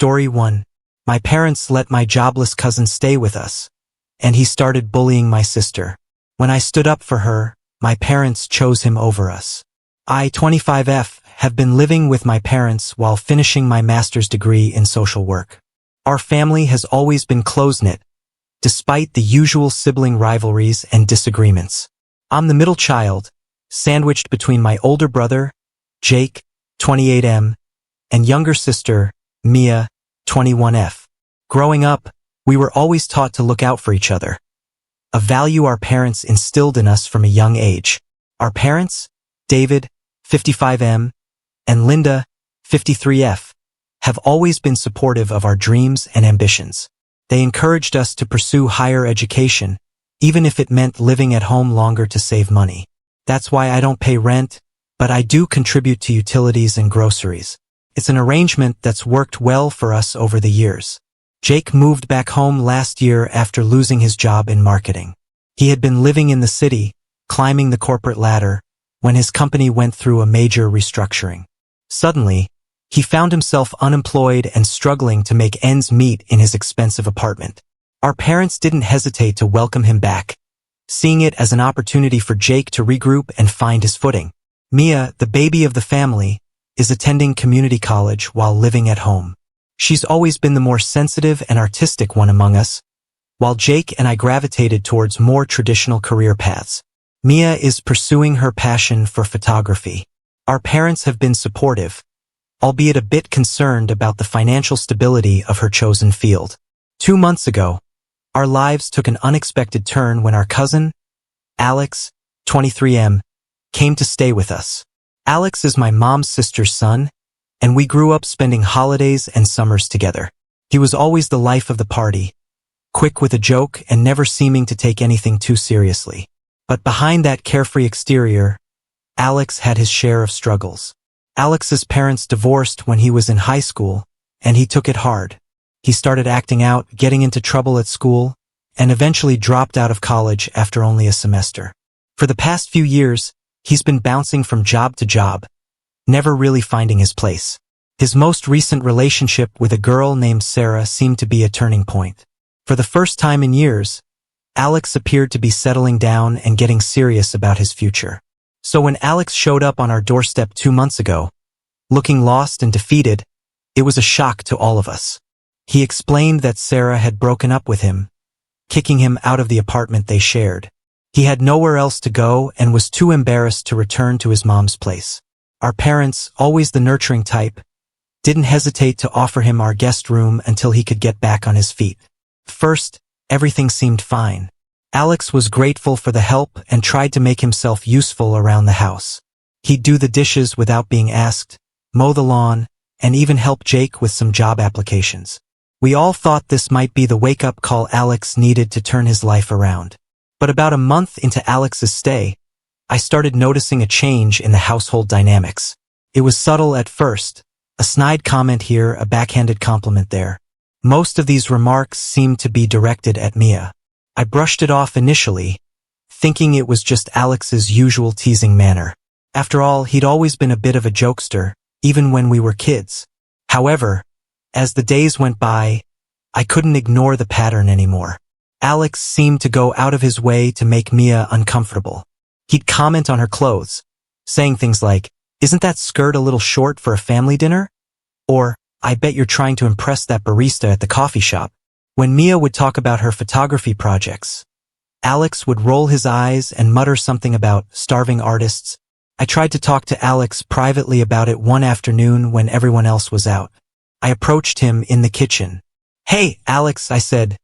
Story 1. My parents let my jobless cousin stay with us, and he started bullying my sister. When I stood up for her, my parents chose him over us. I, 25F, have been living with my parents while finishing my master's degree in social work. Our family has always been close-knit, despite the usual sibling rivalries and disagreements. I'm the middle child, sandwiched between my older brother, Jake, 28M, and younger sister, Mia, 21F. Growing up, we were always taught to look out for each other, a value our parents instilled in us from a young age. Our parents, David, 55M, and Linda, 53F, have always been supportive of our dreams and ambitions. They encouraged us to pursue higher education, even if it meant living at home longer to save money. That's why I don't pay rent, but I do contribute to utilities and groceries. It's an arrangement that's worked well for us over the years. Jake moved back home last year after losing his job in marketing. He had been living in the city, climbing the corporate ladder, when his company went through a major restructuring. Suddenly, he found himself unemployed and struggling to make ends meet in his expensive apartment. Our parents didn't hesitate to welcome him back, seeing it as an opportunity for Jake to regroup and find his footing. Mia, the baby of the family, is attending community college while living at home. She's always been the more sensitive and artistic one among us, while Jake and I gravitated towards more traditional career paths. Mia is pursuing her passion for photography. Our parents have been supportive, albeit a bit concerned about the financial stability of her chosen field. 2 months ago, our lives took an unexpected turn when our cousin, Alex, 23M, came to stay with us. Alex is my mom's sister's son, and we grew up spending holidays and summers together. He was always the life of the party, quick with a joke and never seeming to take anything too seriously. But behind that carefree exterior, Alex had his share of struggles. Alex's parents divorced when he was in high school, and he took it hard. He started acting out, getting into trouble at school, and eventually dropped out of college after only a semester. For the past few years, he's been bouncing from job to job, never really finding his place. His most recent relationship with a girl named Sarah seemed to be a turning point. For the first time in years, Alex appeared to be settling down and getting serious about his future. So when Alex showed up on our doorstep 2 months ago, looking lost and defeated, it was a shock to all of us. He explained that Sarah had broken up with him, kicking him out of the apartment they shared. He had nowhere else to go and was too embarrassed to return to his mom's place. Our parents, always the nurturing type, didn't hesitate to offer him our guest room until he could get back on his feet. First, everything seemed fine. Alex was grateful for the help and tried to make himself useful around the house. He'd do the dishes without being asked, mow the lawn, and even help Jake with some job applications. We all thought this might be the wake-up call Alex needed to turn his life around. But about a month into Alex's stay, I started noticing a change in the household dynamics. It was subtle at first, a snide comment here, a backhanded compliment there. Most of these remarks seemed to be directed at Mia. I brushed it off initially, thinking it was just Alex's usual teasing manner. After all, he'd always been a bit of a jokester, even when we were kids. However, as the days went by, I couldn't ignore the pattern anymore. Alex seemed to go out of his way to make Mia uncomfortable. He'd comment on her clothes, saying things like, "Isn't that skirt a little short for a family dinner?" Or, "I bet you're trying to impress that barista at the coffee shop." When Mia would talk about her photography projects, Alex would roll his eyes and mutter something about starving artists. I tried to talk to Alex privately about it one afternoon when everyone else was out. I approached him in the kitchen. "Hey, Alex," I said,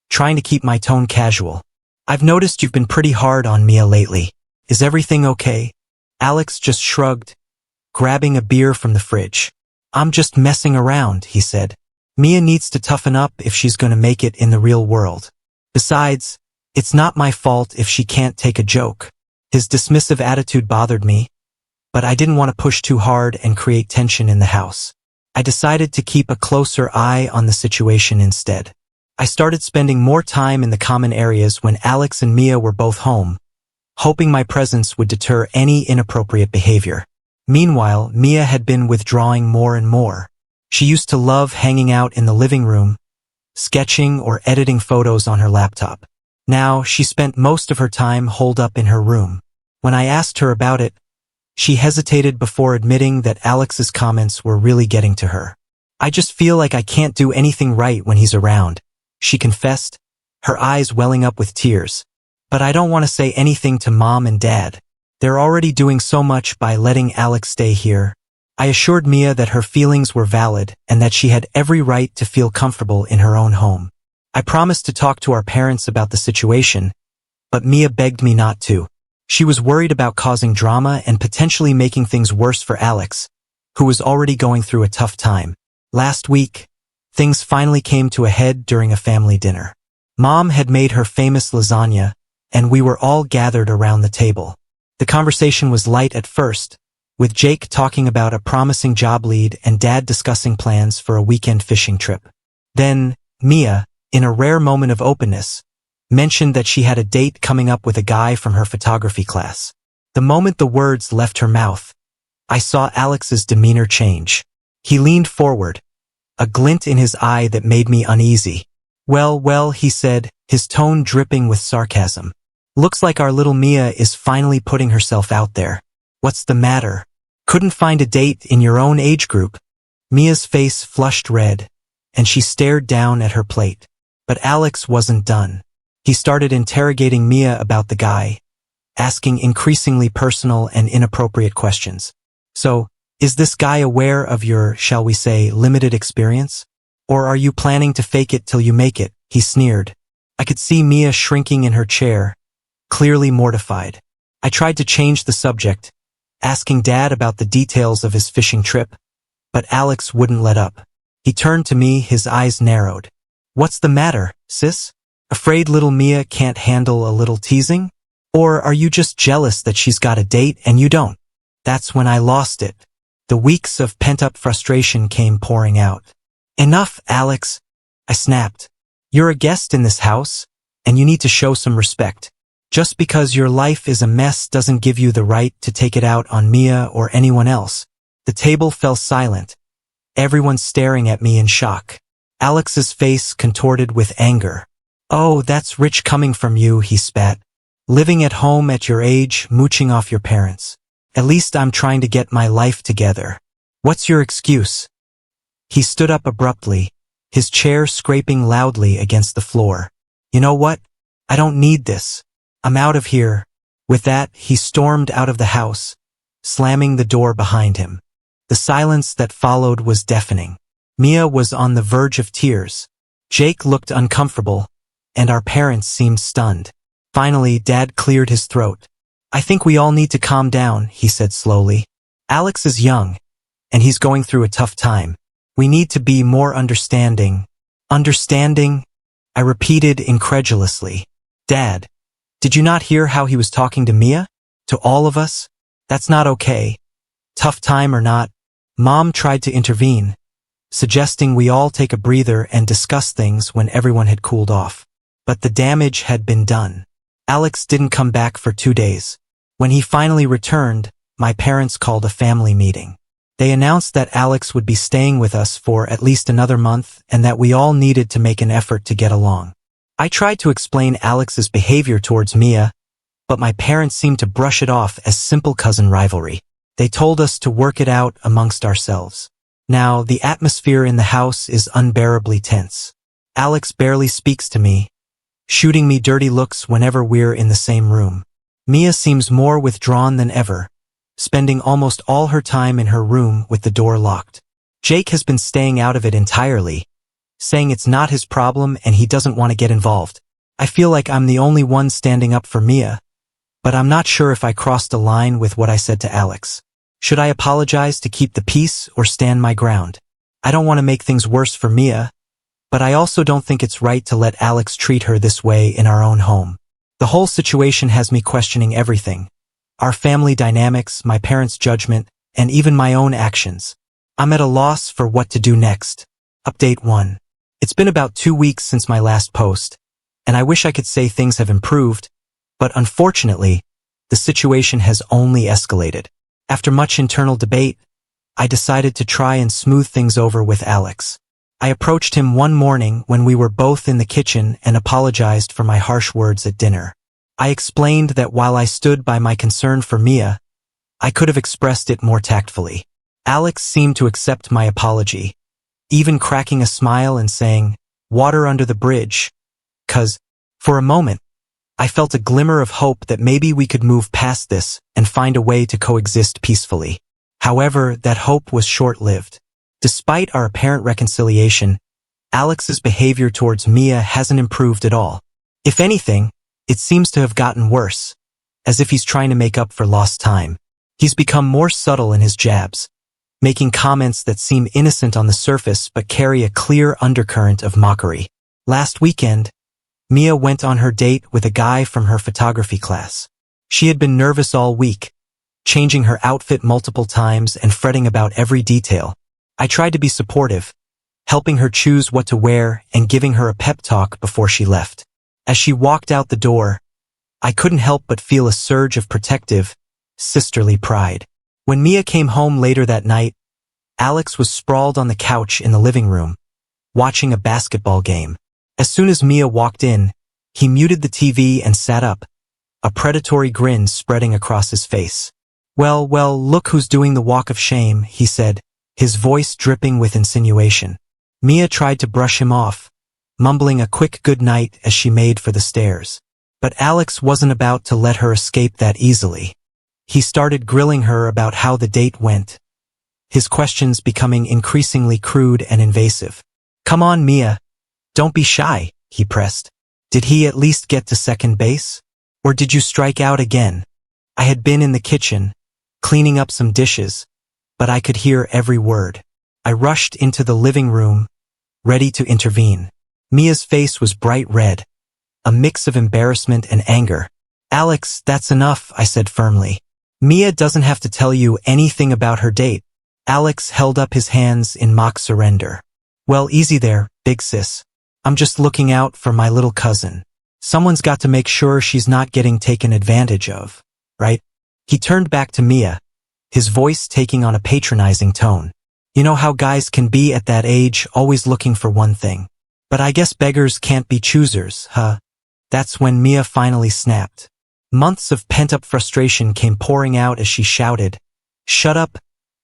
trying to keep my tone casual. "I've noticed you've been pretty hard on Mia lately. Is everything okay?" Alex just shrugged, grabbing a beer from the fridge. "I'm just messing around," he said. "Mia needs to toughen up if she's going to make it in the real world. Besides, it's not my fault if she can't take a joke." His dismissive attitude bothered me, but I didn't want to push too hard and create tension in the house. I decided to keep a closer eye on the situation instead. I started spending more time in the common areas when Alex and Mia were both home, hoping my presence would deter any inappropriate behavior. Meanwhile, Mia had been withdrawing more and more. She used to love hanging out in the living room, sketching or editing photos on her laptop. Now, she spent most of her time holed up in her room. When I asked her about it, she hesitated before admitting that Alex's comments were really getting to her. "I just feel like I can't do anything right when he's around," she confessed, her eyes welling up with tears. "But I don't want to say anything to Mom and Dad. They're already doing so much by letting Alex stay here." I assured Mia that her feelings were valid and that she had every right to feel comfortable in her own home. I promised to talk to our parents about the situation, but Mia begged me not to. She was worried about causing drama and potentially making things worse for Alex, who was already going through a tough time. Last week, things finally came to a head during a family dinner. Mom had made her famous lasagna, and we were all gathered around the table. The conversation was light at first, with Jake talking about a promising job lead and Dad discussing plans for a weekend fishing trip. Then, Mia, in a rare moment of openness, mentioned that she had a date coming up with a guy from her photography class. The moment the words left her mouth, I saw Alex's demeanor change. He leaned forward, a glint in his eye that made me uneasy. Well, he said, his tone dripping with sarcasm. "Looks like our little Mia is finally putting herself out there. What's the matter? Couldn't find a date in your own age group?" Mia's face flushed red, and she stared down at her plate. But Alex wasn't done. He started interrogating Mia about the guy, asking increasingly personal and inappropriate questions. "So, is this guy aware of your, shall we say, limited experience? Or are you planning to fake it till you make it?" he sneered. I could see Mia shrinking in her chair, clearly mortified. I tried to change the subject, asking Dad about the details of his fishing trip, but Alex wouldn't let up. He turned to me, his eyes narrowed. "What's the matter, sis? Afraid little Mia can't handle a little teasing? Or are you just jealous that she's got a date and you don't?" That's when I lost it. The weeks of pent-up frustration came pouring out. "Enough, Alex," I snapped. "You're a guest in this house, and you need to show some respect. Just because your life is a mess doesn't give you the right to take it out on Mia or anyone else." The table fell silent, everyone staring at me in shock. Alex's face contorted with anger. "Oh, that's rich coming from you," he spat. "Living at home at your age, mooching off your parents. At least I'm trying to get my life together. What's your excuse?" He stood up abruptly, his chair scraping loudly against the floor. "You know what? I don't need this. I'm out of here." With that, he stormed out of the house, slamming the door behind him. The silence that followed was deafening. Mia was on the verge of tears. Jake looked uncomfortable, and our parents seemed stunned. Finally, Dad cleared his throat. "I think we all need to calm down," he said slowly. "Alex is young, and he's going through a tough time. We need to be more understanding." "Understanding?" I repeated incredulously. "Dad, did you not hear how he was talking to Mia? To all of us? That's not okay. Tough time or not." Mom tried to intervene, suggesting we all take a breather and discuss things when everyone had cooled off. But the damage had been done. Alex didn't come back for 2 days. When he finally returned, my parents called a family meeting. They announced that Alex would be staying with us for at least another month and that we all needed to make an effort to get along. I tried to explain Alex's behavior towards Mia, but my parents seemed to brush it off as simple cousin rivalry. They told us to work it out amongst ourselves. Now, the atmosphere in the house is unbearably tense. Alex barely speaks to me, shooting me dirty looks whenever we're in the same room. Mia seems more withdrawn than ever, spending almost all her time in her room with the door locked. Jake has been staying out of it entirely, saying it's not his problem and he doesn't want to get involved. I feel like I'm the only one standing up for Mia, but I'm not sure if I crossed a line with what I said to Alex. Should I apologize to keep the peace or stand my ground? I don't want to make things worse for Mia, but I also don't think it's right to let Alex treat her this way in our own home. The whole situation has me questioning everything. Our family dynamics, my parents' judgment, and even my own actions. I'm at a loss for what to do next. Update 1. It's been about 2 weeks since my last post, and I wish I could say things have improved, but unfortunately, the situation has only escalated. After much internal debate, I decided to try and smooth things over with Alex. I approached him one morning when we were both in the kitchen and apologized for my harsh words at dinner. I explained that while I stood by my concern for Mia, I could have expressed it more tactfully. Alex seemed to accept my apology, even cracking a smile and saying, "Water under the bridge," 'cause, for a moment, I felt a glimmer of hope that maybe we could move past this and find a way to coexist peacefully. However, that hope was short-lived. Despite our apparent reconciliation, Alex's behavior towards Mia hasn't improved at all. If anything, it seems to have gotten worse, as if he's trying to make up for lost time. He's become more subtle in his jabs, making comments that seem innocent on the surface but carry a clear undercurrent of mockery. Last weekend, Mia went on her date with a guy from her photography class. She had been nervous all week, changing her outfit multiple times and fretting about every detail. I tried to be supportive, helping her choose what to wear and giving her a pep talk before she left. As she walked out the door, I couldn't help but feel a surge of protective, sisterly pride. When Mia came home later that night, Alex was sprawled on the couch in the living room, watching a basketball game. As soon as Mia walked in, he muted the TV and sat up, a predatory grin spreading across his face. Well, look who's doing the walk of shame," he said, his voice dripping with insinuation. Mia tried to brush him off, mumbling a quick good night as she made for the stairs. But Alex wasn't about to let her escape that easily. He started grilling her about how the date went, his questions becoming increasingly crude and invasive. "Come on, Mia. Don't be shy," he pressed. "Did he at least get to second base? Or did you strike out again?" I had been in the kitchen, cleaning up some dishes, but I could hear every word. I rushed into the living room, ready to intervene. Mia's face was bright red, a mix of embarrassment and anger. "Alex, that's enough," I said firmly. "Mia doesn't have to tell you anything about her date." Alex held up his hands in mock surrender. "Well, easy there, big sis. I'm just looking out for my little cousin. Someone's got to make sure she's not getting taken advantage of, right?" He turned back to Mia, his voice taking on a patronizing tone. "You know how guys can be at that age, always looking for one thing. But I guess beggars can't be choosers, huh?" That's when Mia finally snapped. Months of pent-up frustration came pouring out as she shouted, "Shut up,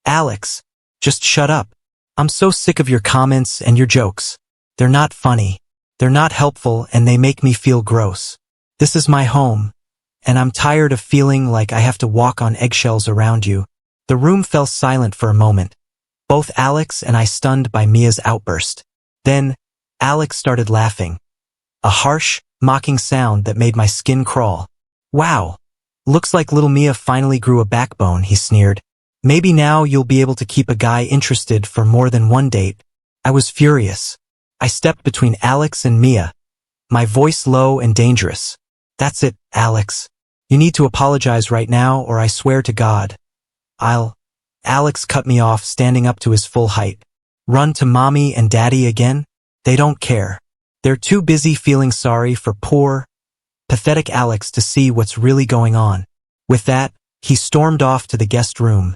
Alex. Just shut up. I'm so sick of your comments and your jokes. They're not funny. They're not helpful and they make me feel gross. This is my home, and I'm tired of feeling like I have to walk on eggshells around you." The room fell silent for a moment, both Alex and I stunned by Mia's outburst. Then, Alex started laughing, a harsh, mocking sound that made my skin crawl. "Wow, looks like little Mia finally grew a backbone," he sneered. "Maybe now you'll be able to keep a guy interested for more than one date." I was furious. I stepped between Alex and Mia, my voice low and dangerous. "That's it, Alex. You need to apologize right now or I swear to God, I'll—" Alex cut me off, standing up to his full height. "Run to mommy and daddy again? They don't care. They're too busy feeling sorry for poor, pathetic Alex to see what's really going on." With that, he stormed off to the guest room,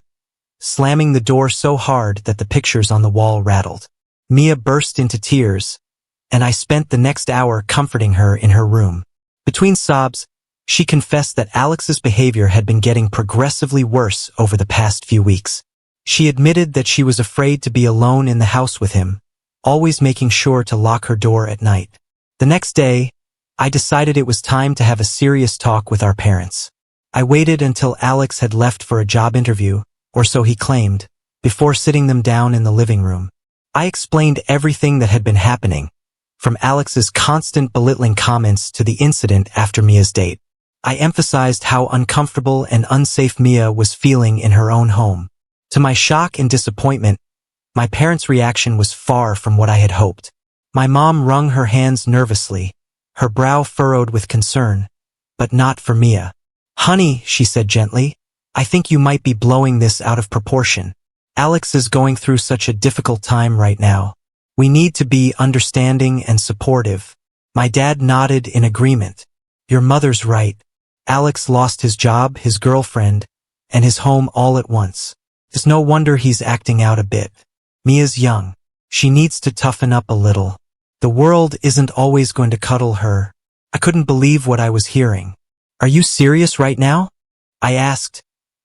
slamming the door so hard that the pictures on the wall rattled. Mia burst into tears, and I spent the next hour comforting her in her room. Between sobs, she confessed that Alex's behavior had been getting progressively worse over the past few weeks. She admitted that she was afraid to be alone in the house with him, always making sure to lock her door at night. The next day, I decided it was time to have a serious talk with our parents. I waited until Alex had left for a job interview, or so he claimed, before sitting them down in the living room. I explained everything that had been happening, from Alex's constant belittling comments to the incident after Mia's date. I emphasized how uncomfortable and unsafe Mia was feeling in her own home. To my shock and disappointment, my parents' reaction was far from what I had hoped. My mom wrung her hands nervously, her brow furrowed with concern, but not for Mia. "Honey," she said gently, "I think you might be blowing this out of proportion. Alex is going through such a difficult time right now. We need to be understanding and supportive." My dad nodded in agreement. "Your mother's right. Alex lost his job, his girlfriend, and his home all at once. It's no wonder he's acting out a bit. Mia's young. She needs to toughen up a little. The world isn't always going to cuddle her. I couldn't believe what I was hearing. Are you serious right now? I asked,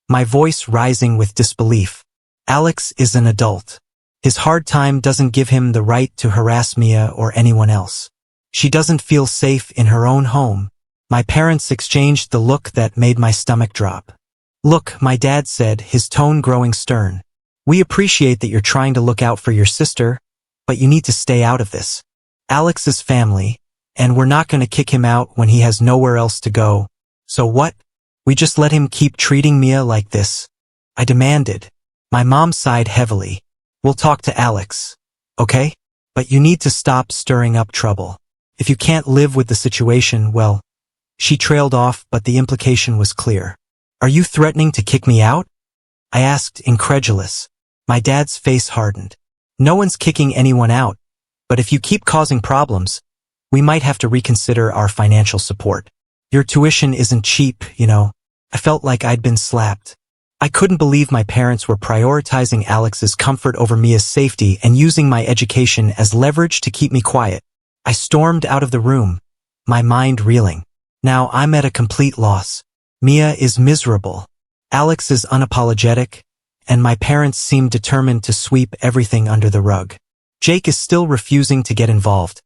my voice rising with disbelief. Alex is an adult. His hard time doesn't give him the right to harass Mia or anyone else. She doesn't feel safe in her own home. My parents exchanged the look that made my stomach drop. Look, my dad said, his tone growing stern. We appreciate that you're trying to look out for your sister, but you need to stay out of this. Alex is family, and we're not going to kick him out when he has nowhere else to go. So what? We just let him keep treating Mia like this? I demanded. My mom sighed heavily. We'll talk to Alex, okay? But you need to stop stirring up trouble. If you can't live with the situation, well, she trailed off, but the implication was clear. Are you threatening to kick me out? I asked, incredulous. My dad's face hardened. No one's kicking anyone out, but if you keep causing problems, we might have to reconsider our financial support. Your tuition isn't cheap, you know. I felt like I'd been slapped. I couldn't believe my parents were prioritizing Alex's comfort over Mia's safety and using my education as leverage to keep me quiet. I stormed out of the room, my mind reeling. Now I'm at a complete loss. Mia is miserable. Alex is unapologetic, and my parents seem determined to sweep everything under the rug. Jake is still refusing to get involved,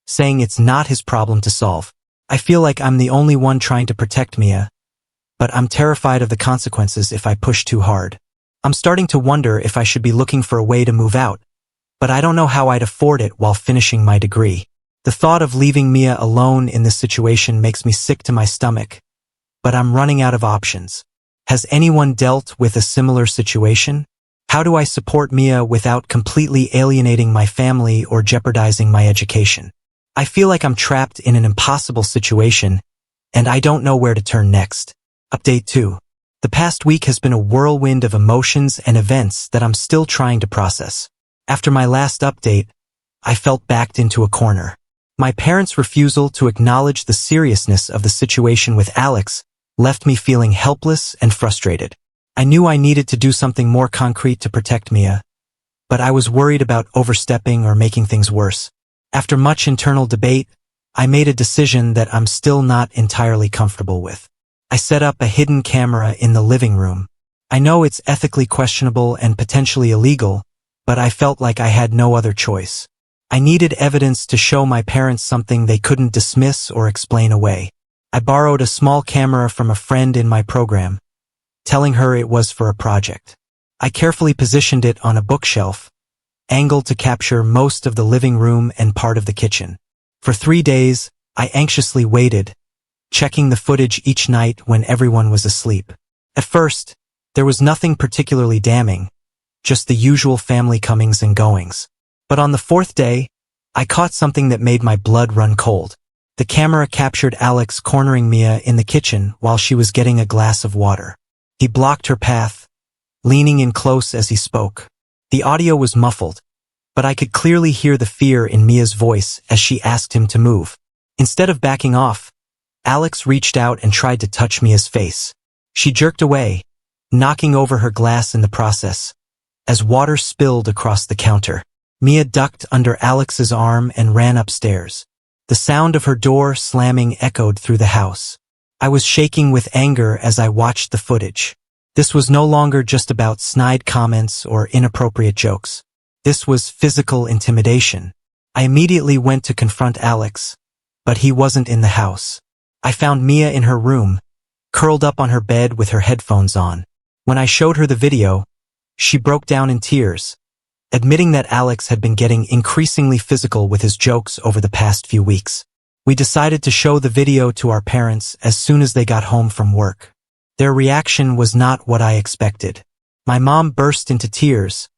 saying it's not his problem to solve. I feel like I'm the only one trying to protect Mia, but I'm terrified of the consequences if I push too hard. I'm starting to wonder if I should be looking for a way to move out, but I don't know how I'd afford it while finishing my degree. The thought of leaving Mia alone in this situation makes me sick to my stomach, but I'm running out of options. Has anyone dealt with a similar situation? How do I support Mia without completely alienating my family or jeopardizing my education? I feel like I'm trapped in an impossible situation, and I don't know where to turn next. Update 2. The past week has been a whirlwind of emotions and events that I'm still trying to process. After my last update, I felt backed into a corner. My parents' refusal to acknowledge the seriousness of the situation with Alex left me feeling helpless and frustrated. I knew I needed to do something more concrete to protect Mia, but I was worried about overstepping or making things worse. After much internal debate, I made a decision that I'm still not entirely comfortable with. I set up a hidden camera in the living room. I know it's ethically questionable and potentially illegal, but I felt like I had no other choice. I needed evidence to show my parents something they couldn't dismiss or explain away. I borrowed a small camera from a friend in my program, telling her it was for a project. I carefully positioned it on a bookshelf, angled to capture most of the living room and part of the kitchen. For 3 days, I anxiously waited, checking the footage each night when everyone was asleep. At first, there was nothing particularly damning, just the usual family comings and goings. But on the 4th day, I caught something that made my blood run cold. The camera captured Alex cornering Mia in the kitchen while she was getting a glass of water. He blocked her path, leaning in close as he spoke. The audio was muffled, but I could clearly hear the fear in Mia's voice as she asked him to move. Instead of backing off, Alex reached out and tried to touch Mia's face. She jerked away, knocking over her glass in the process, as water spilled across the counter. Mia ducked under Alex's arm and ran upstairs. The sound of her door slamming echoed through the house. I was shaking with anger as I watched the footage. This was no longer just about snide comments or inappropriate jokes. This was physical intimidation. I immediately went to confront Alex, but he wasn't in the house. I found Mia in her room, curled up on her bed with her headphones on. When I showed her the video, she broke down in tears, admitting that Alex had been getting increasingly physical with his jokes over the past few weeks. We decided to show the video to our parents as soon as they got home from work. Their reaction was not what I expected. My mom burst into tears,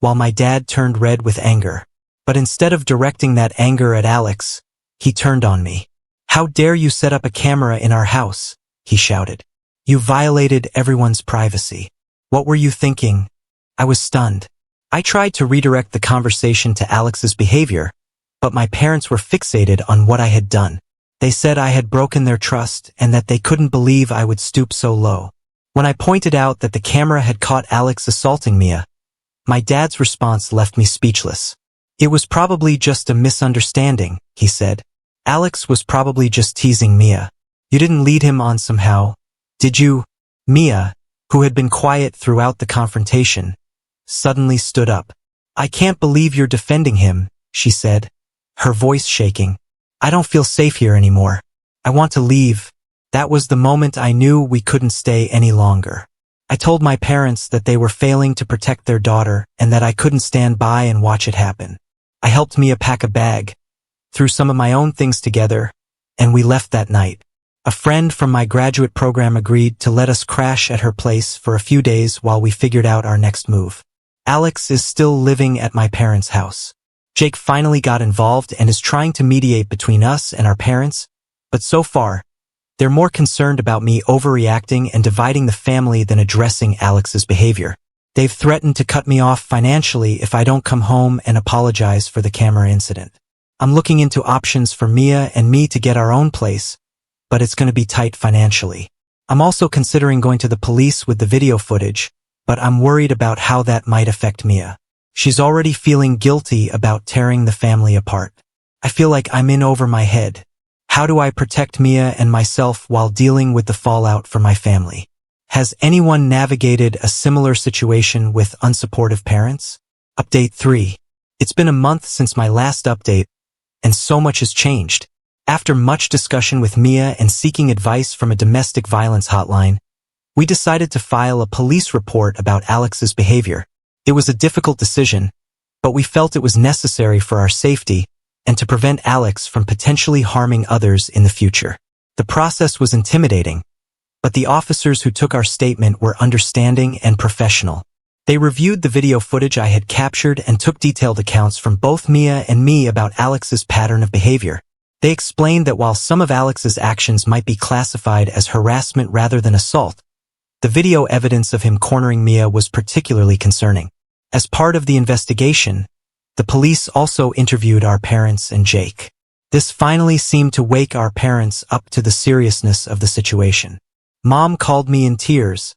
while my dad turned red with anger. But instead of directing that anger at Alex, he turned on me. "How dare you set up a camera in our house?" he shouted. "You violated everyone's privacy. What were you thinking?" I was stunned. I tried to redirect the conversation to Alex's behavior, but my parents were fixated on what I had done. They said I had broken their trust and that they couldn't believe I would stoop so low. When I pointed out that the camera had caught Alex assaulting Mia, my dad's response left me speechless. It was probably just a misunderstanding, he said. Alex was probably just teasing Mia. You didn't lead him on somehow, did you? Mia, who had been quiet throughout the confrontation, suddenly stood up. I can't believe you're defending him, she said, her voice shaking. I don't feel safe here anymore. I want to leave. That was the moment I knew we couldn't stay any longer. I told my parents that they were failing to protect their daughter and that I couldn't stand by and watch it happen. I helped Mia pack a bag, threw some of my own things together, and we left that night. A friend from my graduate program agreed to let us crash at her place for a few days while we figured out our next move. Alex is still living at my parents' house. Jake finally got involved and is trying to mediate between us and our parents, but so far, they're more concerned about me overreacting and dividing the family than addressing Alex's behavior. They've threatened to cut me off financially if I don't come home and apologize for the camera incident. I'm looking into options for Mia and me to get our own place, but it's going to be tight financially. I'm also considering going to the police with the video footage, but I'm worried about how that might affect Mia. She's already feeling guilty about tearing the family apart. I feel like I'm in over my head. How do I protect Mia and myself while dealing with the fallout for my family? Has anyone navigated a similar situation with unsupportive parents? Update 3. It's been a month since my last update, and so much has changed. After much discussion with Mia and seeking advice from a domestic violence hotline, we decided to file a police report about Alex's behavior. It was a difficult decision, but we felt it was necessary for our safety and to prevent Alex from potentially harming others in the future. The process was intimidating, but the officers who took our statement were understanding and professional. They reviewed the video footage I had captured and took detailed accounts from both Mia and me about Alex's pattern of behavior. They explained that while some of Alex's actions might be classified as harassment rather than assault, the video evidence of him cornering Mia was particularly concerning. As part of the investigation, the police also interviewed our parents and Jake. This finally seemed to wake our parents up to the seriousness of the situation. Mom called me in tears,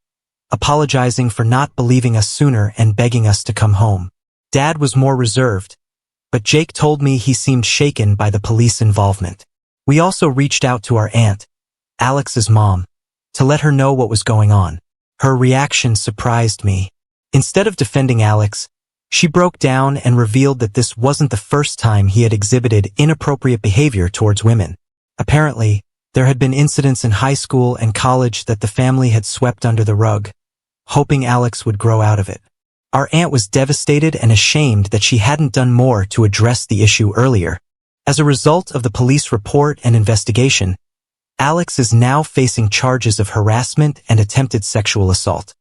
apologizing for not believing us sooner and begging us to come home. Dad was more reserved, but Jake told me he seemed shaken by the police involvement. We also reached out to our aunt, Alex's mom, to let her know what was going on. Her reaction surprised me. Instead of defending Alex, she broke down and revealed that this wasn't the first time he had exhibited inappropriate behavior towards women. Apparently, there had been incidents in high school and college that the family had swept under the rug, hoping Alex would grow out of it. Our aunt was devastated and ashamed that she hadn't done more to address the issue earlier. As a result of the police report and investigation, Alex is now facing charges of harassment and attempted sexual assault.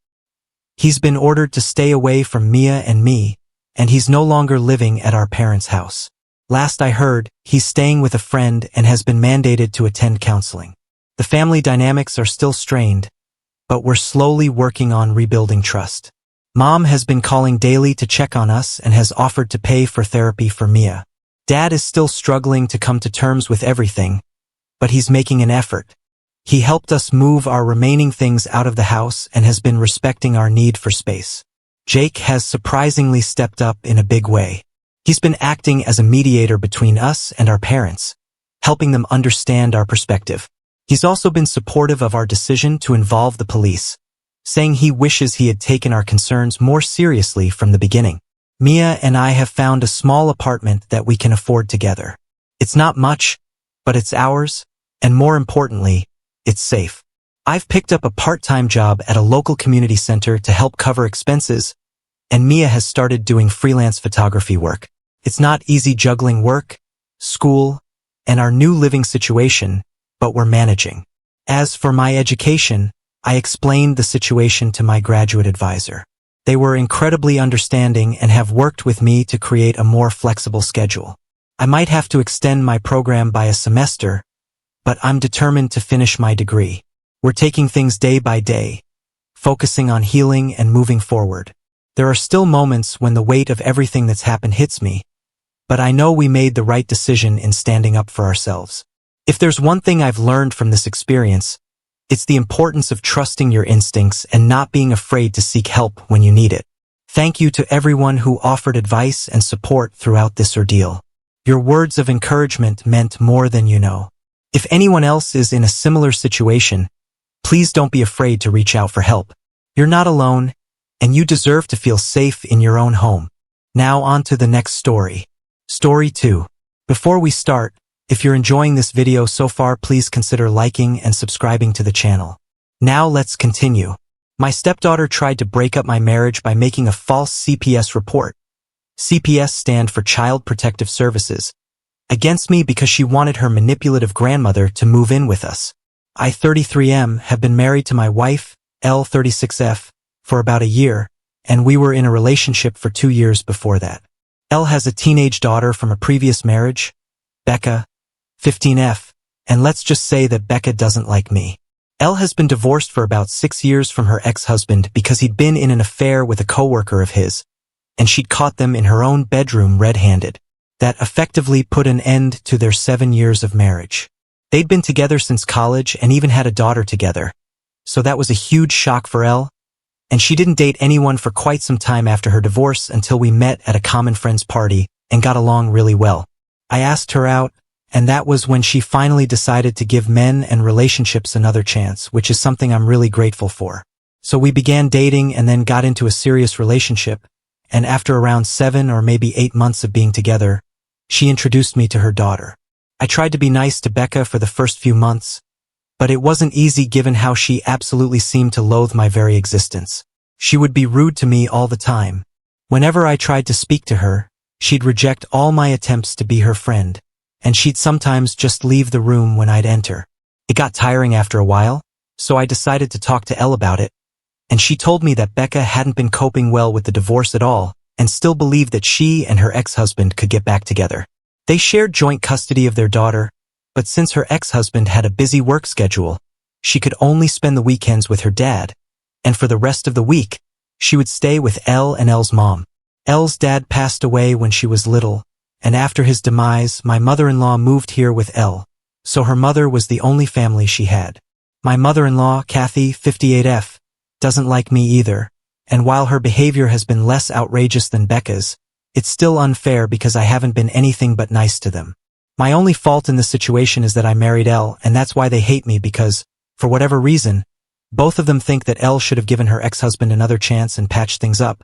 He's been ordered to stay away from Mia and me, and he's no longer living at our parents' house. Last I heard, he's staying with a friend and has been mandated to attend counseling. The family dynamics are still strained, but we're slowly working on rebuilding trust. Mom has been calling daily to check on us and has offered to pay for therapy for Mia. Dad is still struggling to come to terms with everything, but he's making an effort. He helped us move our remaining things out of the house and has been respecting our need for space. Jake has surprisingly stepped up in a big way. He's been acting as a mediator between us and our parents, helping them understand our perspective. He's also been supportive of our decision to involve the police, saying he wishes he had taken our concerns more seriously from the beginning. Mia and I have found a small apartment that we can afford together. It's not much, but it's ours, and more importantly, it's safe. I've picked up a part-time job at a local community center to help cover expenses, and Mia has started doing freelance photography work. It's not easy juggling work, school, and our new living situation, but we're managing. As for my education, I explained the situation to my graduate advisor. They were incredibly understanding and have worked with me to create a more flexible schedule. I might have to extend my program by a semester, but I'm determined to finish my degree. We're taking things day by day, focusing on healing and moving forward. There are still moments when the weight of everything that's happened hits me, but I know we made the right decision in standing up for ourselves. If there's one thing I've learned from this experience, It's the importance of trusting your instincts and not being afraid to seek help when you need it. Thank you to everyone who offered advice and support throughout this ordeal. Your words of encouragement meant more than you know. If anyone else is in a similar situation, please don't be afraid to reach out for help. You're not alone, and you deserve to feel safe in your own home. Now on to the next story. Story 2. Before we start, if you're enjoying this video so far, please consider liking and subscribing to the channel. Now let's continue. My stepdaughter tried to break up my marriage by making a false CPS report. CPS stand for Child Protective Services, against me because she wanted her manipulative grandmother to move in with us. I, 33M, have been married to my wife, L, 36F, for about a year, and we were in a relationship for 2 years before that. L has a teenage daughter from a previous marriage, Becca, 15F, and let's just say that Becca doesn't like me. L has been divorced for about 6 years from her ex-husband because he'd been in an affair with a coworker of his, and she'd caught them in her own bedroom red-handed. That effectively put an end to their 7 years of marriage. They'd been together since college and even had a daughter together. So that was a huge shock for Elle, and she didn't date anyone for quite some time after her divorce until we met at a common friend's party and got along really well. I asked her out, and that was when she finally decided to give men and relationships another chance, which is something I'm really grateful for. So we began dating and then got into a serious relationship, and after around 7 or maybe 8 months of being together, she introduced me to her daughter. I tried to be nice to Becca for the first few months, but it wasn't easy given how she absolutely seemed to loathe my very existence. She would be rude to me all the time. Whenever I tried to speak to her, she'd reject all my attempts to be her friend, and she'd sometimes just leave the room when I'd enter. It got tiring after a while, so I decided to talk to Elle about it, and she told me that Becca hadn't been coping well with the divorce at all, and still believed that she and her ex-husband could get back together. They shared joint custody of their daughter, but since her ex-husband had a busy work schedule, she could only spend the weekends with her dad, and for the rest of the week, she would stay with Elle and Elle's mom. Elle's dad passed away when she was little, and after his demise, my mother-in-law moved here with Elle, so her mother was the only family she had. My mother-in-law, Kathy, 58F, doesn't like me either, and while her behavior has been less outrageous than Becca's, it's still unfair because I haven't been anything but nice to them. My only fault in this situation is that I married Elle, and that's why they hate me because, for whatever reason, both of them think that Elle should have given her ex-husband another chance and patched things up.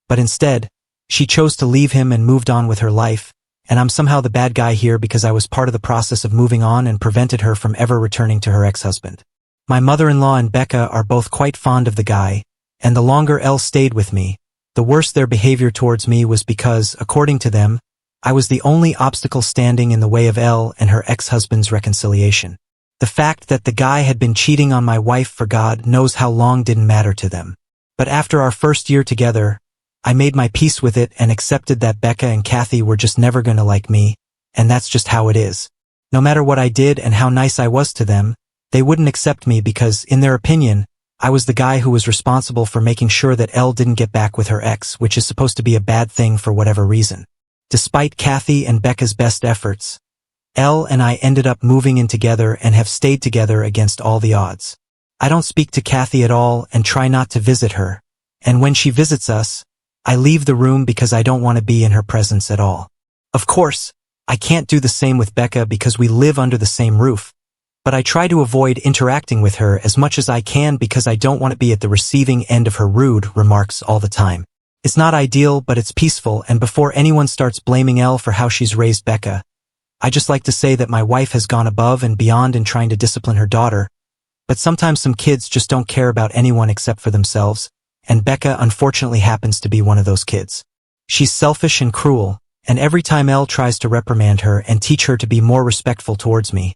But instead, she chose to leave him and moved on with her life, and I'm somehow the bad guy here because I was part of the process of moving on and prevented her from ever returning to her ex-husband. My mother-in-law and Becca are both quite fond of the guy, and the longer Elle stayed with me, the worse their behavior towards me was because, according to them, I was the only obstacle standing in the way of Elle and her ex-husband's reconciliation. The fact that the guy had been cheating on my wife for God knows how long didn't matter to them. But after our first year together, I made my peace with it and accepted that Becca and Kathy were just never gonna like me, and that's just how it is. No matter what I did and how nice I was to them, they wouldn't accept me because, in their opinion, I was the guy who was responsible for making sure that Elle didn't get back with her ex, which is supposed to be a bad thing for whatever reason. Despite Kathy and Becca's best efforts, Elle and I ended up moving in together and have stayed together against all the odds. I don't speak to Kathy at all and try not to visit her, and when she visits us, I leave the room because I don't want to be in her presence at all. Of course, I can't do the same with Becca because we live under the same roof, but I try to avoid interacting with her as much as I can because I don't want to be at the receiving end of her rude remarks all the time. It's not ideal, but it's peaceful, and before anyone starts blaming Elle for how she's raised Becca, I just like to say that my wife has gone above and beyond in trying to discipline her daughter, but sometimes some kids just don't care about anyone except for themselves, and Becca unfortunately happens to be one of those kids. She's selfish and cruel, and every time Elle tries to reprimand her and teach her to be more respectful towards me,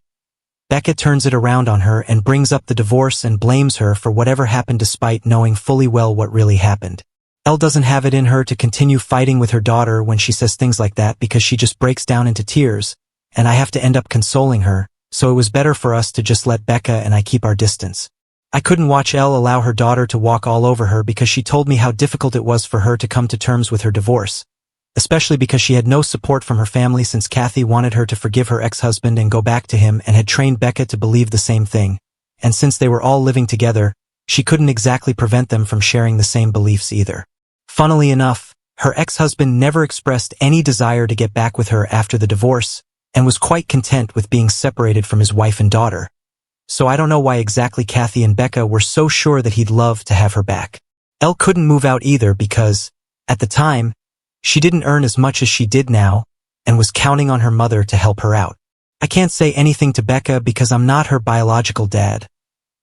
Becca turns it around on her and brings up the divorce and blames her for whatever happened despite knowing fully well what really happened. Elle doesn't have it in her to continue fighting with her daughter when she says things like that because she just breaks down into tears, and I have to end up consoling her, so it was better for us to just let Becca and I keep our distance. I couldn't watch Elle allow her daughter to walk all over her because she told me how difficult it was for her to come to terms with her divorce, especially because she had no support from her family since Kathy wanted her to forgive her ex-husband and go back to him and had trained Becca to believe the same thing, and since they were all living together, she couldn't exactly prevent them from sharing the same beliefs either. Funnily enough, her ex-husband never expressed any desire to get back with her after the divorce, and was quite content with being separated from his wife and daughter. So I don't know why exactly Kathy and Becca were so sure that he'd love to have her back. Elle couldn't move out either because, at the time, she didn't earn as much as she did now, and was counting on her mother to help her out. I can't say anything to Becca because I'm not her biological dad,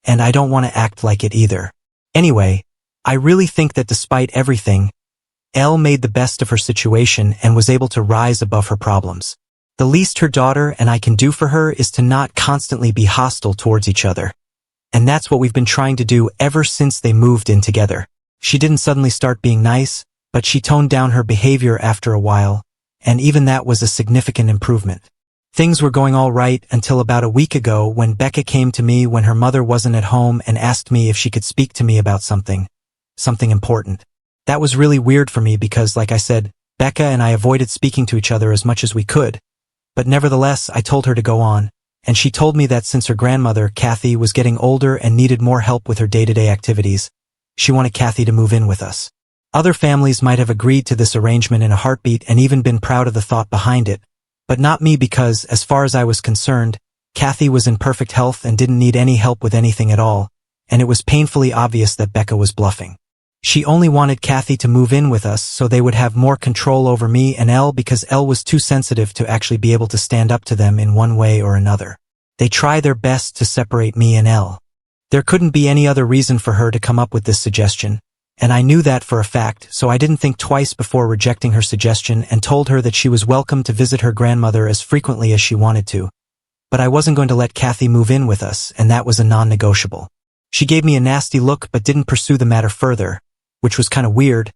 and I don't want to act like it either. Anyway, I really think that despite everything, Elle made the best of her situation and was able to rise above her problems. The least her daughter and I can do for her is to not constantly be hostile towards each other. And that's what we've been trying to do ever since they moved in together. She didn't suddenly start being nice, but she toned down her behavior after a while, and even that was a significant improvement. Things were going all right until about a week ago when Becca came to me when her mother wasn't at home and asked me if she could speak to me about something important. That was really weird for me because, like I said, Becca and I avoided speaking to each other as much as we could. But nevertheless, I told her to go on, and she told me that since her grandmother, Kathy, was getting older and needed more help with her day-to-day activities, she wanted Kathy to move in with us. Other families might have agreed to this arrangement in a heartbeat and even been proud of the thought behind it, but not me because, as far as I was concerned, Kathy was in perfect health and didn't need any help with anything at all, and it was painfully obvious that Becca was bluffing. She only wanted Kathy to move in with us so they would have more control over me and Elle because Elle was too sensitive to actually be able to stand up to them in one way or another. They try their best to separate me and Elle. There couldn't be any other reason for her to come up with this suggestion, and I knew that for a fact, so I didn't think twice before rejecting her suggestion and told her that she was welcome to visit her grandmother as frequently as she wanted to. But I wasn't going to let Kathy move in with us, and that was a non-negotiable. She gave me a nasty look but didn't pursue the matter further, which was kind of weird,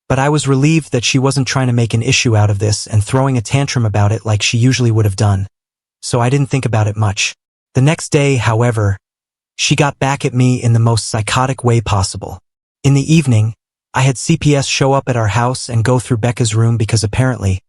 but I was relieved that she wasn't trying to make an issue out of this and throwing a tantrum about it like she usually would have done, so I didn't think about it much. The next day, however, she got back at me in the most psychotic way possible. In the evening, I had CPS show up at our house and go through Becca's room because apparently,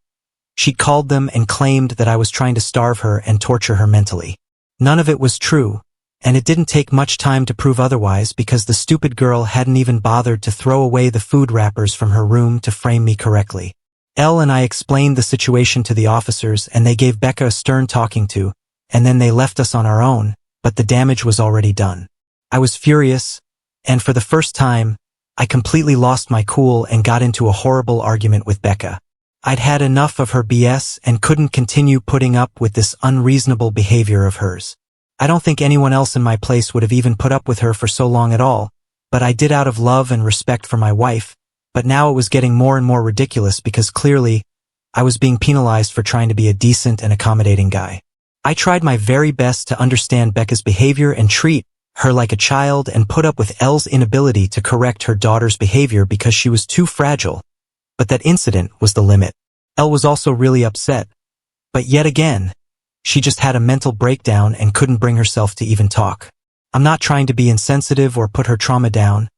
she'd called them and claimed that I was trying to starve her and torture her mentally. None of it was true, and it didn't take much time to prove otherwise because the stupid girl hadn't even bothered to throw away the food wrappers from her room to frame me correctly. Elle and I explained the situation to the officers and they gave Becca a stern talking to, and then they left us on our own, but the damage was already done. I was furious, and for the first time, I completely lost my cool and got into a horrible argument with Becca. I'd had enough of her BS and couldn't continue putting up with this unreasonable behavior of hers. I don't think anyone else in my place would have even put up with her for so long at all, but I did out of love and respect for my wife, but now it was getting more and more ridiculous because clearly, I was being penalized for trying to be a decent and accommodating guy. I tried my very best to understand Becca's behavior and treat her like a child and put up with Elle's inability to correct her daughter's behavior because she was too fragile, but that incident was the limit. Elle was also really upset, but yet again, she just had a mental breakdown and couldn't bring herself to even talk. I'm not trying to be insensitive or put her trauma down,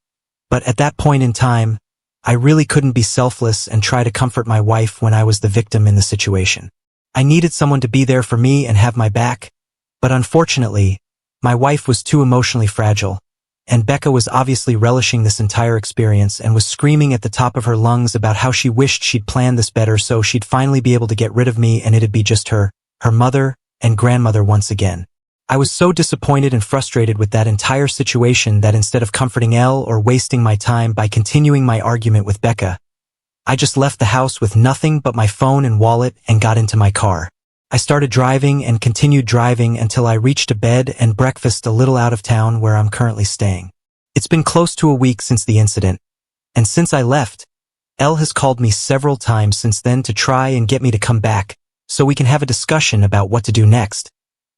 but at that point in time, I really couldn't be selfless and try to comfort my wife when I was the victim in the situation. I needed someone to be there for me and have my back, but unfortunately, my wife was too emotionally fragile, and Becca was obviously relishing this entire experience and was screaming at the top of her lungs about how she wished she'd planned this better so she'd finally be able to get rid of me and it'd be just her mother, and grandmother once again. I was so disappointed and frustrated with that entire situation that instead of comforting Elle or wasting my time by continuing my argument with Becca, I just left the house with nothing but my phone and wallet and got into my car. I started driving and continued driving until I reached a bed and breakfast a little out of town where I'm currently staying. It's been close to a week since the incident, and since I left, Elle has called me several times since then to try and get me to come back, so we can have a discussion about what to do next,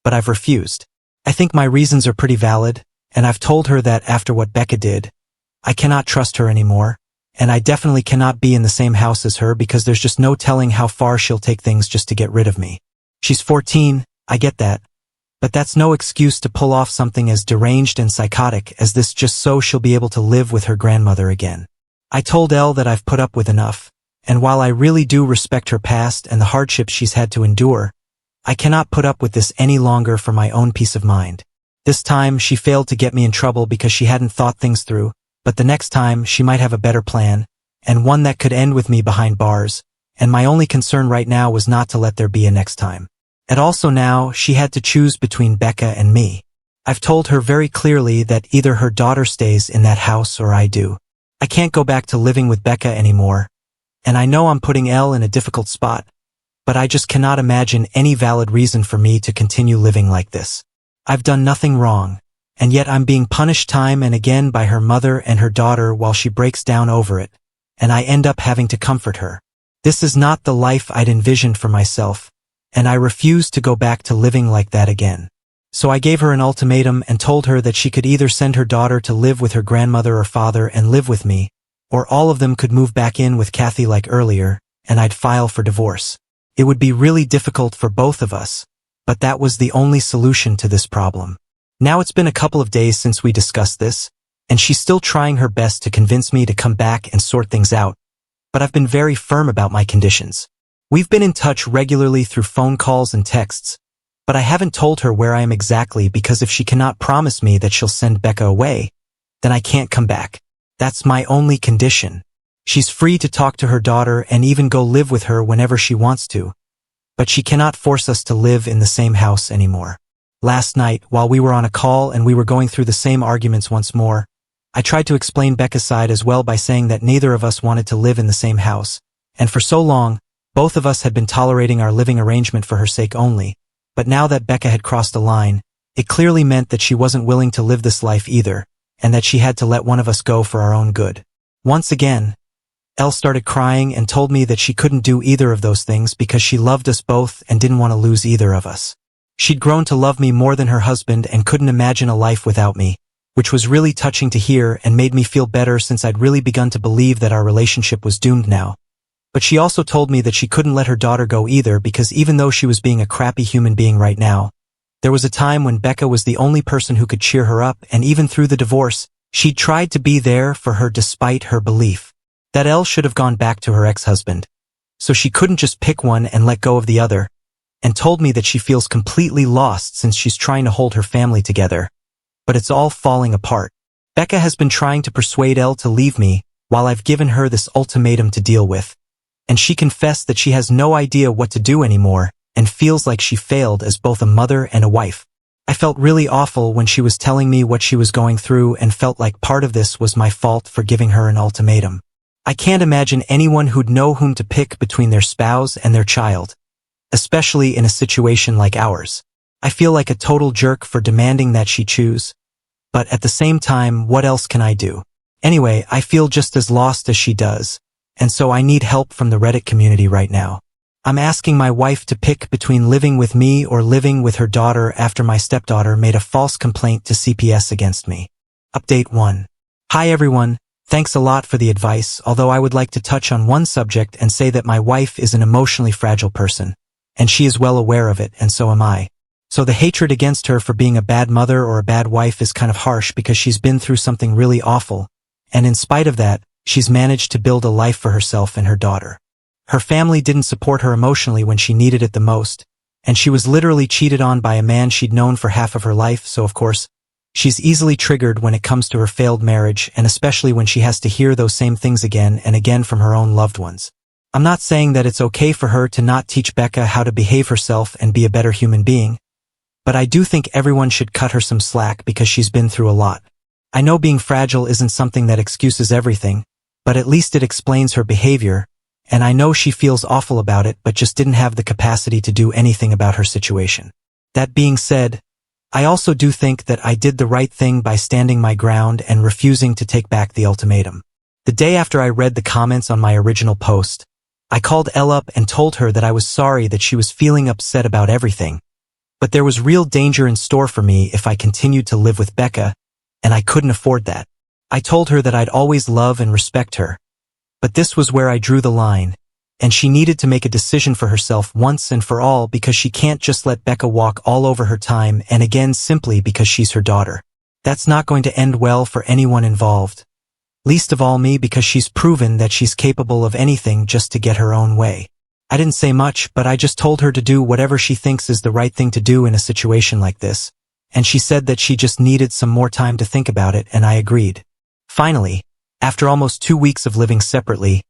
but I've refused. I think my reasons are pretty valid, and I've told her that after what Becca did, I cannot trust her anymore, and I definitely cannot be in the same house as her because there's just no telling how far she'll take things just to get rid of me. She's 14, I get that, but that's no excuse to pull off something as deranged and psychotic as this just so she'll be able to live with her grandmother again. I told Elle that I've put up with enough, and while I really do respect her past and the hardships she's had to endure, I cannot put up with this any longer for my own peace of mind. This time, she failed to get me in trouble because she hadn't thought things through, but the next time, she might have a better plan, and one that could end with me behind bars, and my only concern right now was not to let there be a next time. And also now, she had to choose between Becca and me. I've told her very clearly that either her daughter stays in that house or I do. I can't go back to living with Becca anymore, and I know I'm putting Elle in a difficult spot, but I just cannot imagine any valid reason for me to continue living like this. I've done nothing wrong, and yet I'm being punished time and again by her mother and her daughter while she breaks down over it, and I end up having to comfort her. This is not the life I'd envisioned for myself, and I refuse to go back to living like that again. So I gave her an ultimatum and told her that she could either send her daughter to live with her grandmother or father and live with me, or all of them could move back in with Kathy like earlier, and I'd file for divorce. It would be really difficult for both of us, but that was the only solution to this problem. Now it's been a couple of days since we discussed this, and she's still trying her best to convince me to come back and sort things out, but I've been very firm about my conditions. We've been in touch regularly through phone calls and texts, but I haven't told her where I am exactly because if she cannot promise me that she'll send Becca away, then I can't come back. That's my only condition. She's free to talk to her daughter and even go live with her whenever she wants to, but she cannot force us to live in the same house anymore. Last night, while we were on a call and we were going through the same arguments once more, I tried to explain Becca's side as well by saying that neither of us wanted to live in the same house, and for so long, both of us had been tolerating our living arrangement for her sake only, but now that Becca had crossed a line, it clearly meant that she wasn't willing to live this life either, and that she had to let one of us go for our own good. Once again, Elle started crying and told me that she couldn't do either of those things because she loved us both and didn't want to lose either of us. She'd grown to love me more than her husband and couldn't imagine a life without me, which was really touching to hear and made me feel better since I'd really begun to believe that our relationship was doomed now. But she also told me that she couldn't let her daughter go either because even though she was being a crappy human being right now, there was a time when Becca was the only person who could cheer her up, and even through the divorce, she'd tried to be there for her despite her belief that Elle should have gone back to her ex-husband. So she couldn't just pick one and let go of the other, and told me that she feels completely lost since she's trying to hold her family together. But it's all falling apart. Becca has been trying to persuade Elle to leave me while I've given her this ultimatum to deal with, and she confessed that she has no idea what to do anymore and feels like she failed as both a mother and a wife. I felt really awful when she was telling me what she was going through and felt like part of this was my fault for giving her an ultimatum. I can't imagine anyone who'd know whom to pick between their spouse and their child, especially in a situation like ours. I feel like a total jerk for demanding that she choose, but at the same time, what else can I do? Anyway, I feel just as lost as she does, and so I need help from the Reddit community right now. I'm asking my wife to pick between living with me or living with her daughter after my stepdaughter made a false complaint to CPS against me. Update 1. Hi everyone, thanks a lot for the advice, although I would like to touch on one subject and say that my wife is an emotionally fragile person, and she is well aware of it, and so am I. So the hatred against her for being a bad mother or a bad wife is kind of harsh because she's been through something really awful, and in spite of that, she's managed to build a life for herself and her daughter. Her family didn't support her emotionally when she needed it the most, and she was literally cheated on by a man she'd known for half of her life, so of course, she's easily triggered when it comes to her failed marriage, and especially when she has to hear those same things again and again from her own loved ones. I'm not saying that it's okay for her to not teach Becca how to behave herself and be a better human being, but I do think everyone should cut her some slack because she's been through a lot. I know being fragile isn't something that excuses everything, but at least it explains her behavior, and I know she feels awful about it but just didn't have the capacity to do anything about her situation. That being said, I also do think that I did the right thing by standing my ground and refusing to take back the ultimatum. The day after I read the comments on my original post, I called Elle up and told her that I was sorry that she was feeling upset about everything, but there was real danger in store for me if I continued to live with Becca, and I couldn't afford that. I told her that I'd always love and respect her, but this was where I drew the line, and she needed to make a decision for herself once and for all because she can't just let Becca walk all over her time and again simply because she's her daughter. That's not going to end well for anyone involved, least of all me because she's proven that she's capable of anything just to get her own way. I didn't say much, but I just told her to do whatever she thinks is the right thing to do in a situation like this, and she said that she just needed some more time to think about it, and I agreed. Finally, after almost 2 weeks of living separately,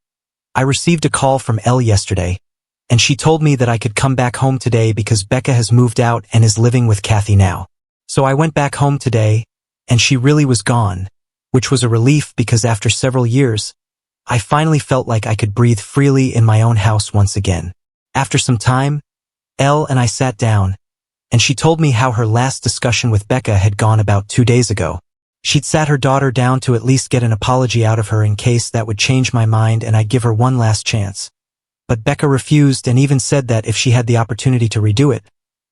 I received a call from Elle yesterday, and she told me that I could come back home today because Becca has moved out and is living with Kathy now. So I went back home today, and she really was gone, which was a relief because after several years, I finally felt like I could breathe freely in my own house once again. After some time, Elle and I sat down, and she told me how her last discussion with Becca had gone about 2 days ago. She'd sat her daughter down to at least get an apology out of her in case that would change my mind and I'd give her one last chance. But Becca refused and even said that if she had the opportunity to redo it,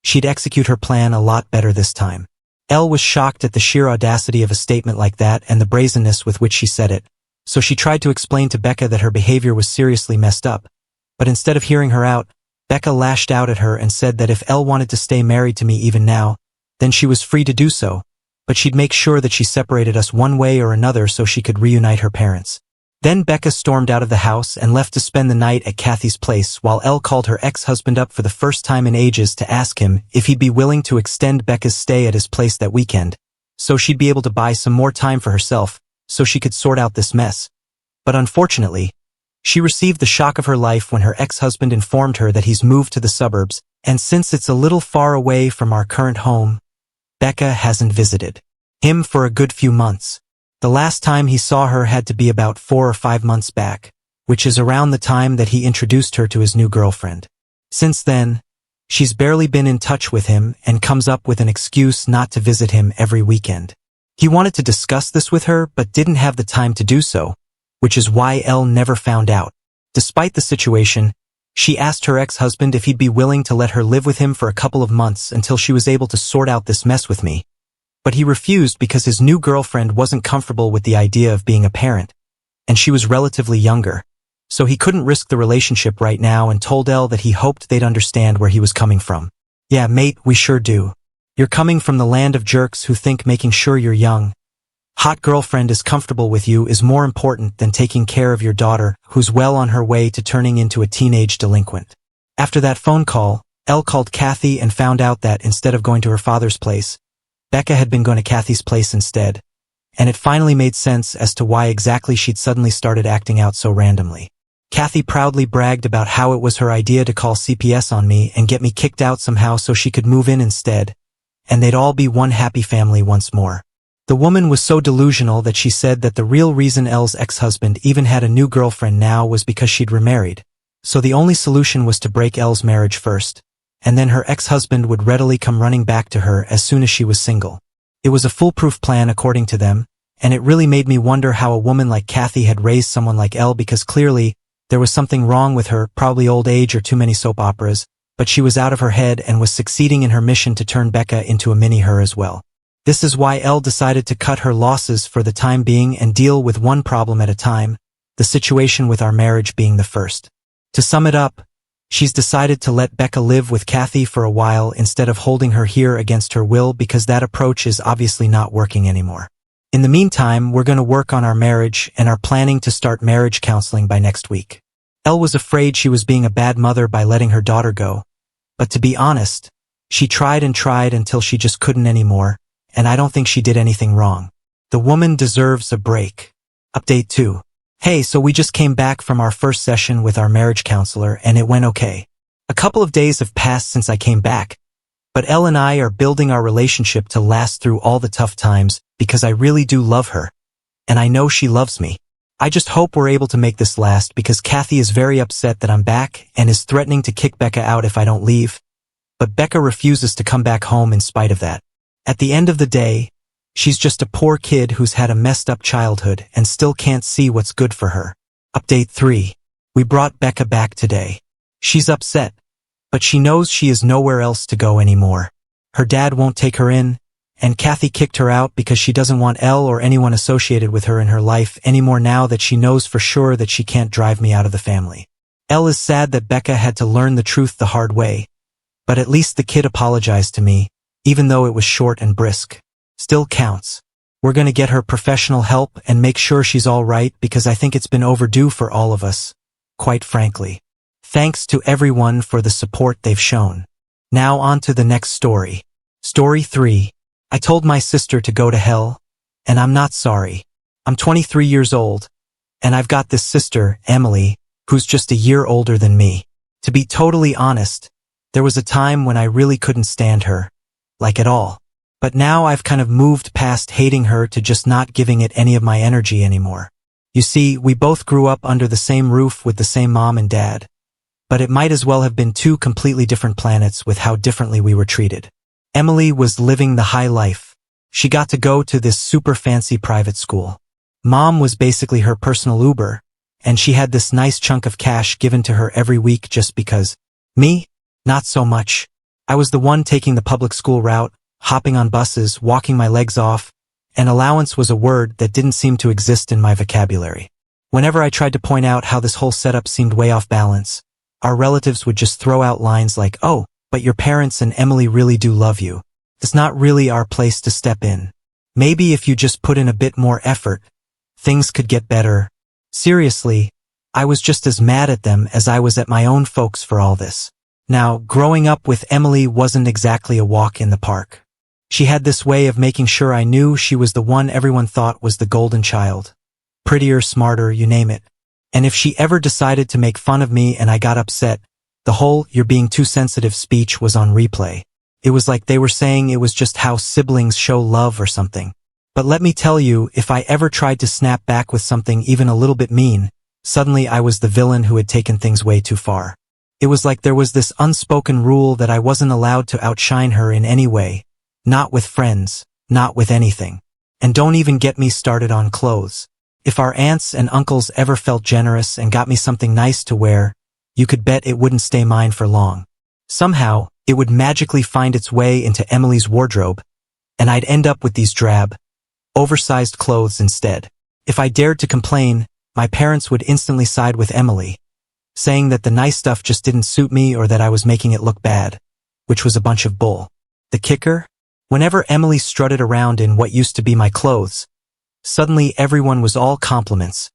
she'd execute her plan a lot better this time. Elle was shocked at the sheer audacity of a statement like that and the brazenness with which she said it, so she tried to explain to Becca that her behavior was seriously messed up. But instead of hearing her out, Becca lashed out at her and said that if Elle wanted to stay married to me even now, then she was free to do so, but she'd make sure that she separated us one way or another so she could reunite her parents. Then Becca stormed out of the house and left to spend the night at Kathy's place while Elle called her ex-husband up for the first time in ages to ask him if he'd be willing to extend Becca's stay at his place that weekend, so she'd be able to buy some more time for herself so she could sort out this mess. But unfortunately, she received the shock of her life when her ex-husband informed her that he's moved to the suburbs, and since it's a little far away from our current home, Becca hasn't visited him for a good few months. The last time he saw her had to be about 4 or 5 months back, which is around the time that he introduced her to his new girlfriend. Since then, she's barely been in touch with him and comes up with an excuse not to visit him every weekend. He wanted to discuss this with her but didn't have the time to do so, which is why Elle never found out. Despite the situation, she asked her ex-husband if he'd be willing to let her live with him for a couple of months until she was able to sort out this mess with me. But he refused because his new girlfriend wasn't comfortable with the idea of being a parent, and she was relatively younger, so he couldn't risk the relationship right now and told Elle that he hoped they'd understand where he was coming from. Yeah, mate, we sure do. You're coming from the land of jerks who think making sure your young, hot girlfriend is comfortable with you is more important than taking care of your daughter who's well on her way to turning into a teenage delinquent. After that phone call, Elle called Kathy and found out that instead of going to her father's place, Becca had been going to Kathy's place instead, and it finally made sense as to why exactly she'd suddenly started acting out so randomly. Kathy proudly bragged about how it was her idea to call CPS on me and get me kicked out somehow so she could move in instead, and they'd all be one happy family once more. The woman was so delusional that she said that the real reason Elle's ex-husband even had a new girlfriend now was because she'd remarried, so the only solution was to break Elle's marriage first, and then her ex-husband would readily come running back to her as soon as she was single. It was a foolproof plan according to them, and it really made me wonder how a woman like Kathy had raised someone like Elle because clearly there was something wrong with her, probably old age or too many soap operas, but she was out of her head and was succeeding in her mission to turn Becca into a mini-her as well. This is why Elle decided to cut her losses for the time being and deal with one problem at a time, the situation with our marriage being the first. To sum it up, she's decided to let Becca live with Kathy for a while instead of holding her here against her will because that approach is obviously not working anymore. In the meantime, we're going to work on our marriage and are planning to start marriage counseling by next week. Elle was afraid she was being a bad mother by letting her daughter go, but to be honest, she tried and tried until she just couldn't anymore, and I don't think she did anything wrong. The woman deserves a break. Update 2. Hey, so we just came back from our first session with our marriage counselor and it went okay. A couple of days have passed since I came back, but Elle and I are building our relationship to last through all the tough times because I really do love her, and I know she loves me. I just hope we're able to make this last because Kathy is very upset that I'm back and is threatening to kick Becca out if I don't leave, but Becca refuses to come back home in spite of that. At the end of the day, she's just a poor kid who's had a messed up childhood and still can't see what's good for her. Update 3. We brought Becca back today. She's upset, but she knows she is nowhere else to go anymore. Her dad won't take her in, and Kathy kicked her out because she doesn't want Elle or anyone associated with her in her life anymore now that she knows for sure that she can't drive me out of the family. Elle is sad that Becca had to learn the truth the hard way, but at least the kid apologized to me, even though it was short and brisk. Still counts. We're going to get her professional help and make sure she's all right because I think it's been overdue for all of us, quite frankly. Thanks to everyone for the support they've shown. Now on to the next story. Story 3. I told my sister to go to hell, and I'm not sorry. I'm 23 years old, and I've got this sister, Emily, who's just a year older than me. To be totally honest, there was a time when I really couldn't stand her, like at all. But now I've kind of moved past hating her to just not giving it any of my energy anymore. You see, we both grew up under the same roof with the same mom and dad, but it might as well have been two completely different planets with how differently we were treated. Emily was living the high life. She got to go to this super fancy private school. Mom was basically her personal Uber, and she had this nice chunk of cash given to her every week just because. Me? Not so much. I was the one taking the public school route, hopping on buses, walking my legs off, and allowance was a word that didn't seem to exist in my vocabulary. Whenever I tried to point out how this whole setup seemed way off balance, our relatives would just throw out lines like, "Oh, but your parents and Emily really do love you. It's not really our place to step in. Maybe if you just put in a bit more effort, things could get better." Seriously, I was just as mad at them as I was at my own folks for all this. Now, growing up with Emily wasn't exactly a walk in the park. She had this way of making sure I knew she was the one everyone thought was the golden child. Prettier, smarter, you name it. And if she ever decided to make fun of me and I got upset, the whole "you're being too sensitive" speech was on replay. It was like they were saying it was just how siblings show love or something. But let me tell you, if I ever tried to snap back with something even a little bit mean, suddenly I was the villain who had taken things way too far. It was like there was this unspoken rule that I wasn't allowed to outshine her in any way. Not with friends, not with anything. And don't even get me started on clothes. If our aunts and uncles ever felt generous and got me something nice to wear, you could bet it wouldn't stay mine for long. Somehow, it would magically find its way into Emily's wardrobe, and I'd end up with these drab, oversized clothes instead. If I dared to complain, my parents would instantly side with Emily, saying that the nice stuff just didn't suit me or that I was making it look bad, which was a bunch of bull. The kicker? Whenever Emily strutted around in what used to be my clothes, suddenly everyone was all compliments,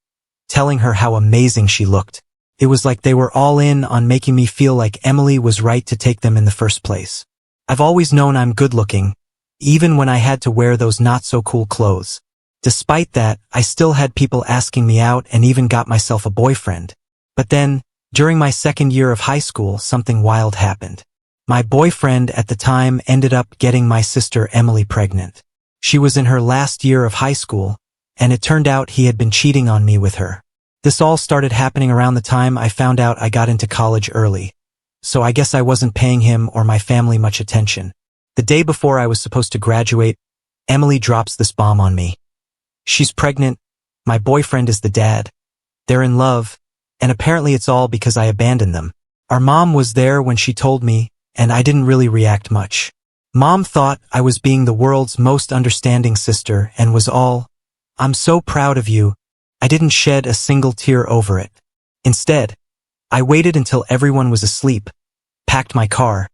telling her how amazing she looked. It was like they were all in on making me feel like Emily was right to take them in the first place. I've always known I'm good looking, even when I had to wear those not-so-cool clothes. Despite that, I still had people asking me out and even got myself a boyfriend. But then, during my second year of high school, something wild happened. My boyfriend at the time ended up getting my sister Emily pregnant. She was in her last year of high school, and it turned out he had been cheating on me with her. This all started happening around the time I found out I got into college early, so I guess I wasn't paying him or my family much attention. The day before I was supposed to graduate, Emily drops this bomb on me. She's pregnant, my boyfriend is the dad, they're in love, and apparently it's all because I abandoned them. Our mom was there when she told me, and I didn't really react much. Mom thought I was being the world's most understanding sister and was all, "I'm so proud of you." I didn't shed a single tear over it. Instead, I waited until everyone was asleep, packed my car,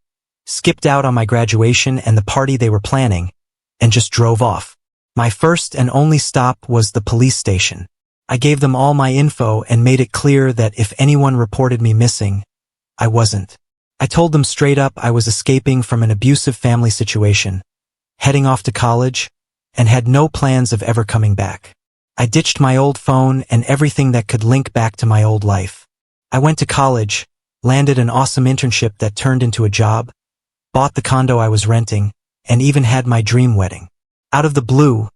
skipped out on my graduation and the party they were planning, and just drove off. My first and only stop was the police station. I gave them all my info and made it clear that if anyone reported me missing, I wasn't. I told them straight up I was escaping from an abusive family situation, heading off to college, and had no plans of ever coming back. I ditched my old phone and everything that could link back to my old life. I went to college, landed an awesome internship that turned into a job, bought the condo I was renting, and even had my dream wedding. Out of the blue,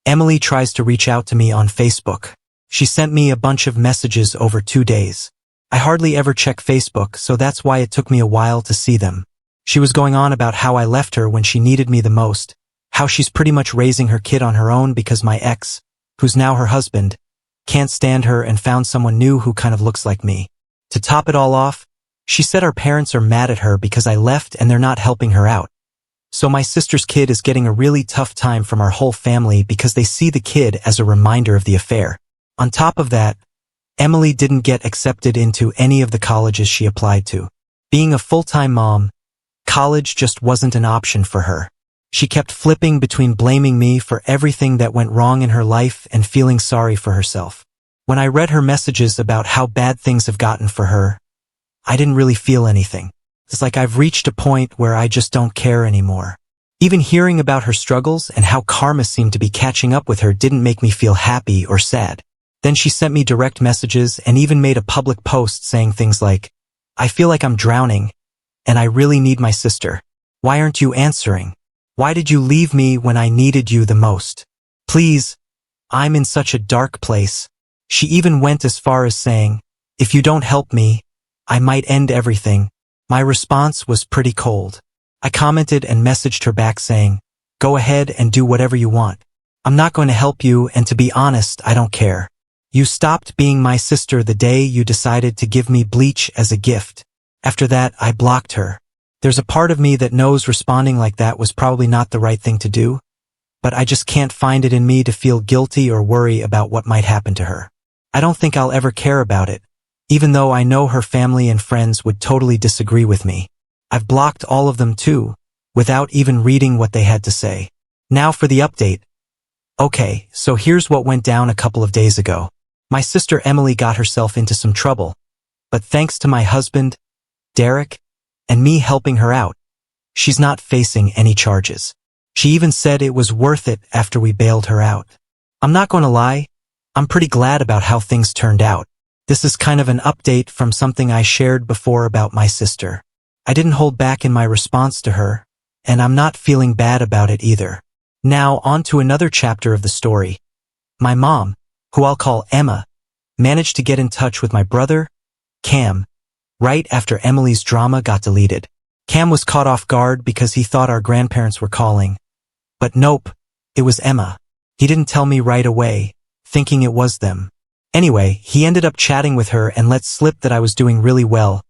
Emily tries to reach out to me on Facebook. She sent me a bunch of messages over 2 days. I hardly ever check Facebook, so that's why it took me a while to see them. She was going on about how I left her when she needed me the most, how she's pretty much raising her kid on her own because my ex, who's now her husband, can't stand her and found someone new who kind of looks like me. To top it all off, she said our parents are mad at her because I left and they're not helping her out. So my sister's kid is getting a really tough time from our whole family because they see the kid as a reminder of the affair. On top of that, Emily didn't get accepted into any of the colleges she applied to. Being a full-time mom, college just wasn't an option for her. She kept flipping between blaming me for everything that went wrong in her life and feeling sorry for herself. When I read her messages about how bad things have gotten for her, I didn't really feel anything. It's like I've reached a point where I just don't care anymore. Even hearing about her struggles and how karma seemed to be catching up with her didn't make me feel happy or sad. Then she sent me direct messages and even made a public post saying things like, "I feel like I'm drowning, and I really need my sister. Why aren't you answering? Why did you leave me when I needed you the most? Please, I'm in such a dark place." She even went as far as saying, "If you don't help me, I might end everything." My response was pretty cold. I commented and messaged her back saying, "Go ahead and do whatever you want. I'm not going to help you, and to be honest, I don't care. You stopped being my sister the day you decided to give me bleach as a gift." After that, I blocked her. There's a part of me that knows responding like that was probably not the right thing to do, but I just can't find it in me to feel guilty or worry about what might happen to her. I don't think I'll ever care about it, even though I know her family and friends would totally disagree with me. I've blocked all of them too, without even reading what they had to say. Now for the update. Okay, so here's what went down a couple of days ago. My sister Emily got herself into some trouble, but thanks to my husband, Derek, and me helping her out, she's not facing any charges. She even said it was worth it after we bailed her out. I'm not going to lie, I'm pretty glad about how things turned out. This is kind of an update from something I shared before about my sister. I didn't hold back in my response to her, and I'm not feeling bad about it either. Now on to another chapter of the story. My mom, who I'll call Emma, managed to get in touch with my brother, Cam, right after Emily's drama got deleted. Cam was caught off guard because he thought our grandparents were calling. But nope, it was Emma. He didn't tell me right away, thinking it was them. Anyway, he ended up chatting with her and let slip that I was doing really well.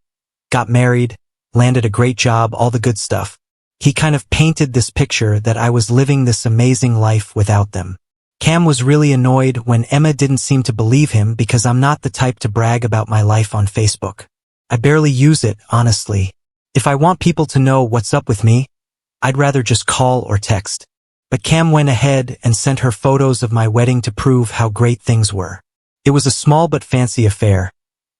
Got married, landed a great job, all the good stuff. He kind of painted this picture that I was living this amazing life without them. Cam was really annoyed when Emma didn't seem to believe him because I'm not the type to brag about my life on Facebook. I barely use it, honestly. If I want people to know what's up with me, I'd rather just call or text. But Cam went ahead and sent her photos of my wedding to prove how great things were. It was a small but fancy affair,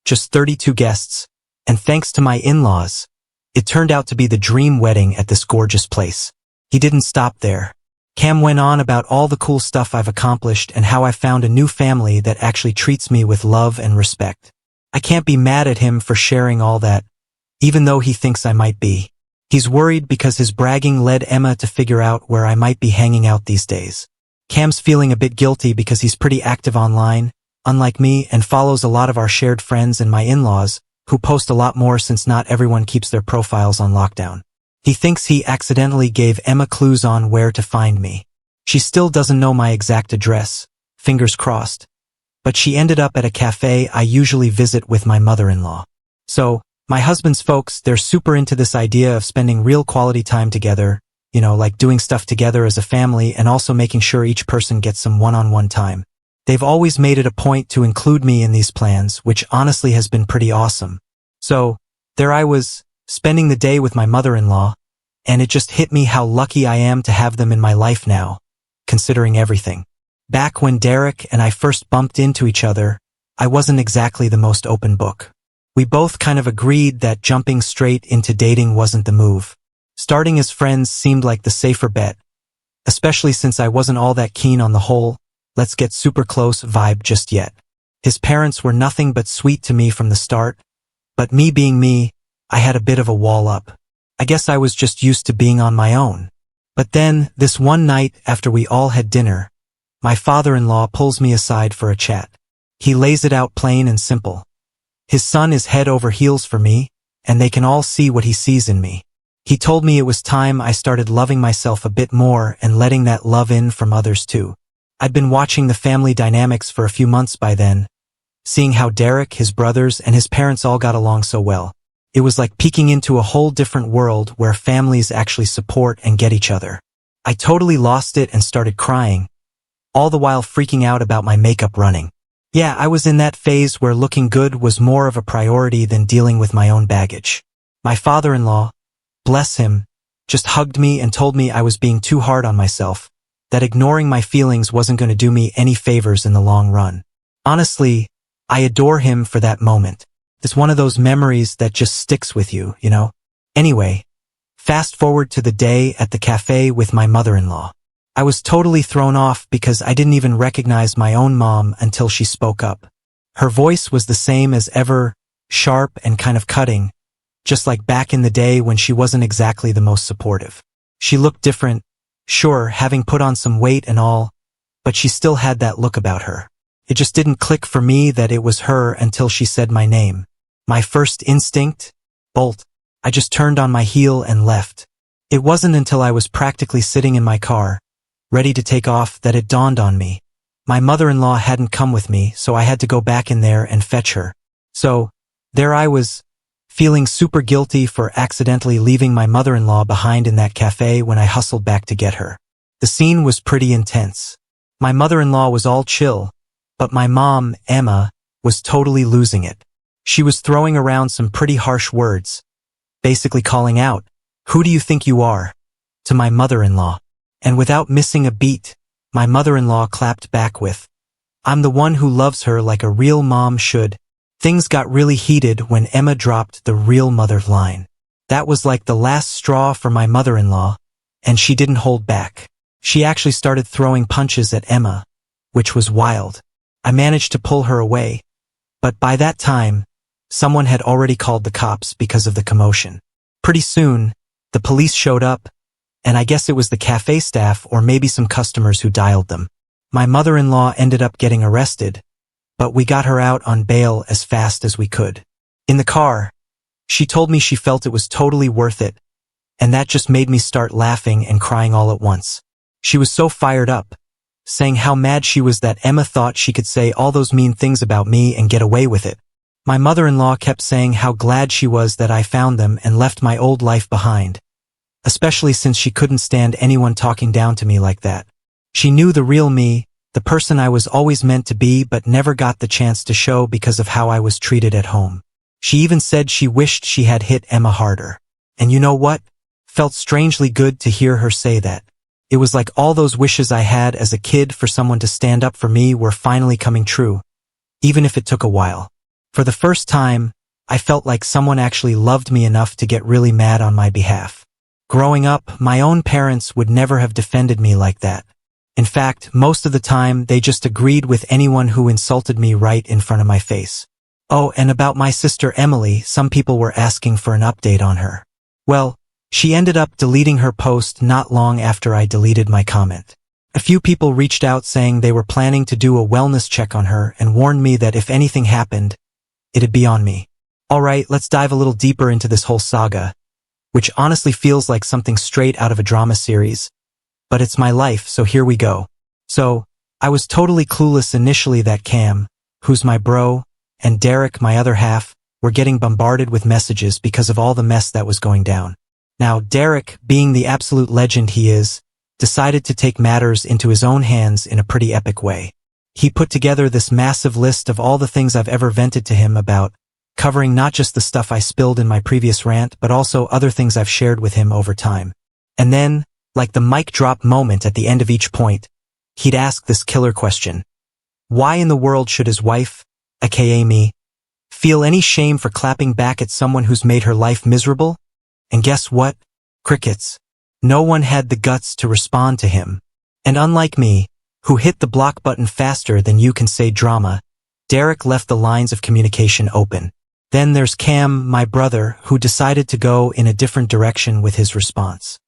just 32 guests, and thanks to my in-laws, it turned out to be the dream wedding at this gorgeous place. He didn't stop there. Cam went on about all the cool stuff I've accomplished and how I found a new family that actually treats me with love and respect. I can't be mad at him for sharing all that, even though he thinks I might be. He's worried because his bragging led Emma to figure out where I might be hanging out these days. Cam's feeling a bit guilty because he's pretty active online, unlike me, and follows a lot of our shared friends and my in-laws, who post a lot more since not everyone keeps their profiles on lockdown. He thinks he accidentally gave Emma clues on where to find me. She still doesn't know my exact address, fingers crossed. But she ended up at a cafe I usually visit with my mother-in-law. So, my husband's folks, they're super into this idea of spending real quality time together, like doing stuff together as a family and also making sure each person gets some one-on-one time. They've always made it a point to include me in these plans, which honestly has been pretty awesome. So, there I was, spending the day with my mother-in-law, and it just hit me how lucky I am to have them in my life now, considering everything. Back when Derek and I first bumped into each other, I wasn't exactly the most open book. We both kind of agreed that jumping straight into dating wasn't the move. Starting as friends seemed like the safer bet, especially since I wasn't all that keen on the whole, let's get super close vibe just yet. His parents were nothing but sweet to me from the start, but me being me, I had a bit of a wall up. I guess I was just used to being on my own. But then, this one night after we all had dinner, my father-in-law pulls me aside for a chat. He lays it out plain and simple. His son is head over heels for me, and they can all see what he sees in me. He told me it was time I started loving myself a bit more and letting that love in from others too. I'd been watching the family dynamics for a few months by then, seeing how Derek, his brothers, and his parents all got along so well. It was like peeking into a whole different world where families actually support and get each other. I totally lost it and started crying, all the while freaking out about my makeup running. Yeah, I was in that phase where looking good was more of a priority than dealing with my own baggage. My father-in-law, bless him, just hugged me and told me I was being too hard on myself, that ignoring my feelings wasn't going to do me any favors in the long run. Honestly, I adore him for that moment. It's one of those memories that just sticks with you, Anyway, Fast forward to the day at the cafe with my mother-in-law. I was totally thrown off because I didn't even recognize my own mom until she spoke up. Her voice was the same as ever, sharp and kind of cutting, just like back in the day when she wasn't exactly the most supportive. She looked different, sure, having put on some weight and all, but she still had that look about her. It just didn't click for me that it was her until she said my name. My first instinct? Bolt. I just turned on my heel and left. It wasn't until I was practically sitting in my car, ready to take off, that it dawned on me. My mother-in-law hadn't come with me, so I had to go back in there and fetch her. So, there I was, feeling super guilty for accidentally leaving my mother-in-law behind in that cafe when I hustled back to get her. The scene was pretty intense. My mother-in-law was all chill, but my mom, Emma, was totally losing it. She was throwing around some pretty harsh words, basically calling out, "Who do you think you are?" to my mother-in-law. And without missing a beat, my mother-in-law clapped back with, "I'm the one who loves her like a real mom should." Things got really heated when Emma dropped the real mother line. That was like the last straw for my mother-in-law, and she didn't hold back. She actually started throwing punches at Emma, which was wild. I managed to pull her away, but by that time, someone had already called the cops because of the commotion. Pretty soon, the police showed up, and I guess it was the cafe staff or maybe some customers who dialed them. My mother-in-law ended up getting arrested, but we got her out on bail as fast as we could. In the car, she told me she felt it was totally worth it, and that just made me start laughing and crying all at once. She was so fired up, saying how mad she was that Emma thought she could say all those mean things about me and get away with it. My mother-in-law kept saying how glad she was that I found them and left my old life behind, especially since she couldn't stand anyone talking down to me like that. She knew the real me, the person I was always meant to be but never got the chance to show because of how I was treated at home. She even said she wished she had hit Emma harder. And you know what? Felt strangely good to hear her say that. It was like all those wishes I had as a kid for someone to stand up for me were finally coming true, even if it took a while. For the first time, I felt like someone actually loved me enough to get really mad on my behalf. Growing up, my own parents would never have defended me like that. In fact, most of the time, they just agreed with anyone who insulted me right in front of my face. Oh, and about my sister Emily, some people were asking for an update on her. Well, she ended up deleting her post not long after I deleted my comment. A few people reached out saying they were planning to do a wellness check on her and warned me that if anything happened, it'd be on me. Alright, let's dive a little deeper into this whole saga, which honestly feels like something straight out of a drama series. But it's my life, so here we go. So, I was totally clueless initially that Cam, who's my bro, and Derek, my other half, were getting bombarded with messages because of all the mess that was going down. Now, Derek, being the absolute legend he is, decided to take matters into his own hands in a pretty epic way. He put together this massive list of all the things I've ever vented to him about, covering not just the stuff I spilled in my previous rant, but also other things I've shared with him over time. And then, like the mic drop moment at the end of each point, he'd ask this killer question. Why in the world should his wife, aka me, feel any shame for clapping back at someone who's made her life miserable? And guess what? Crickets. No one had the guts to respond to him. And unlike me, who hit the block button faster than you can say drama, Derek left the lines of communication open. Then there's Cam, my brother, who decided to go in a different direction with his response.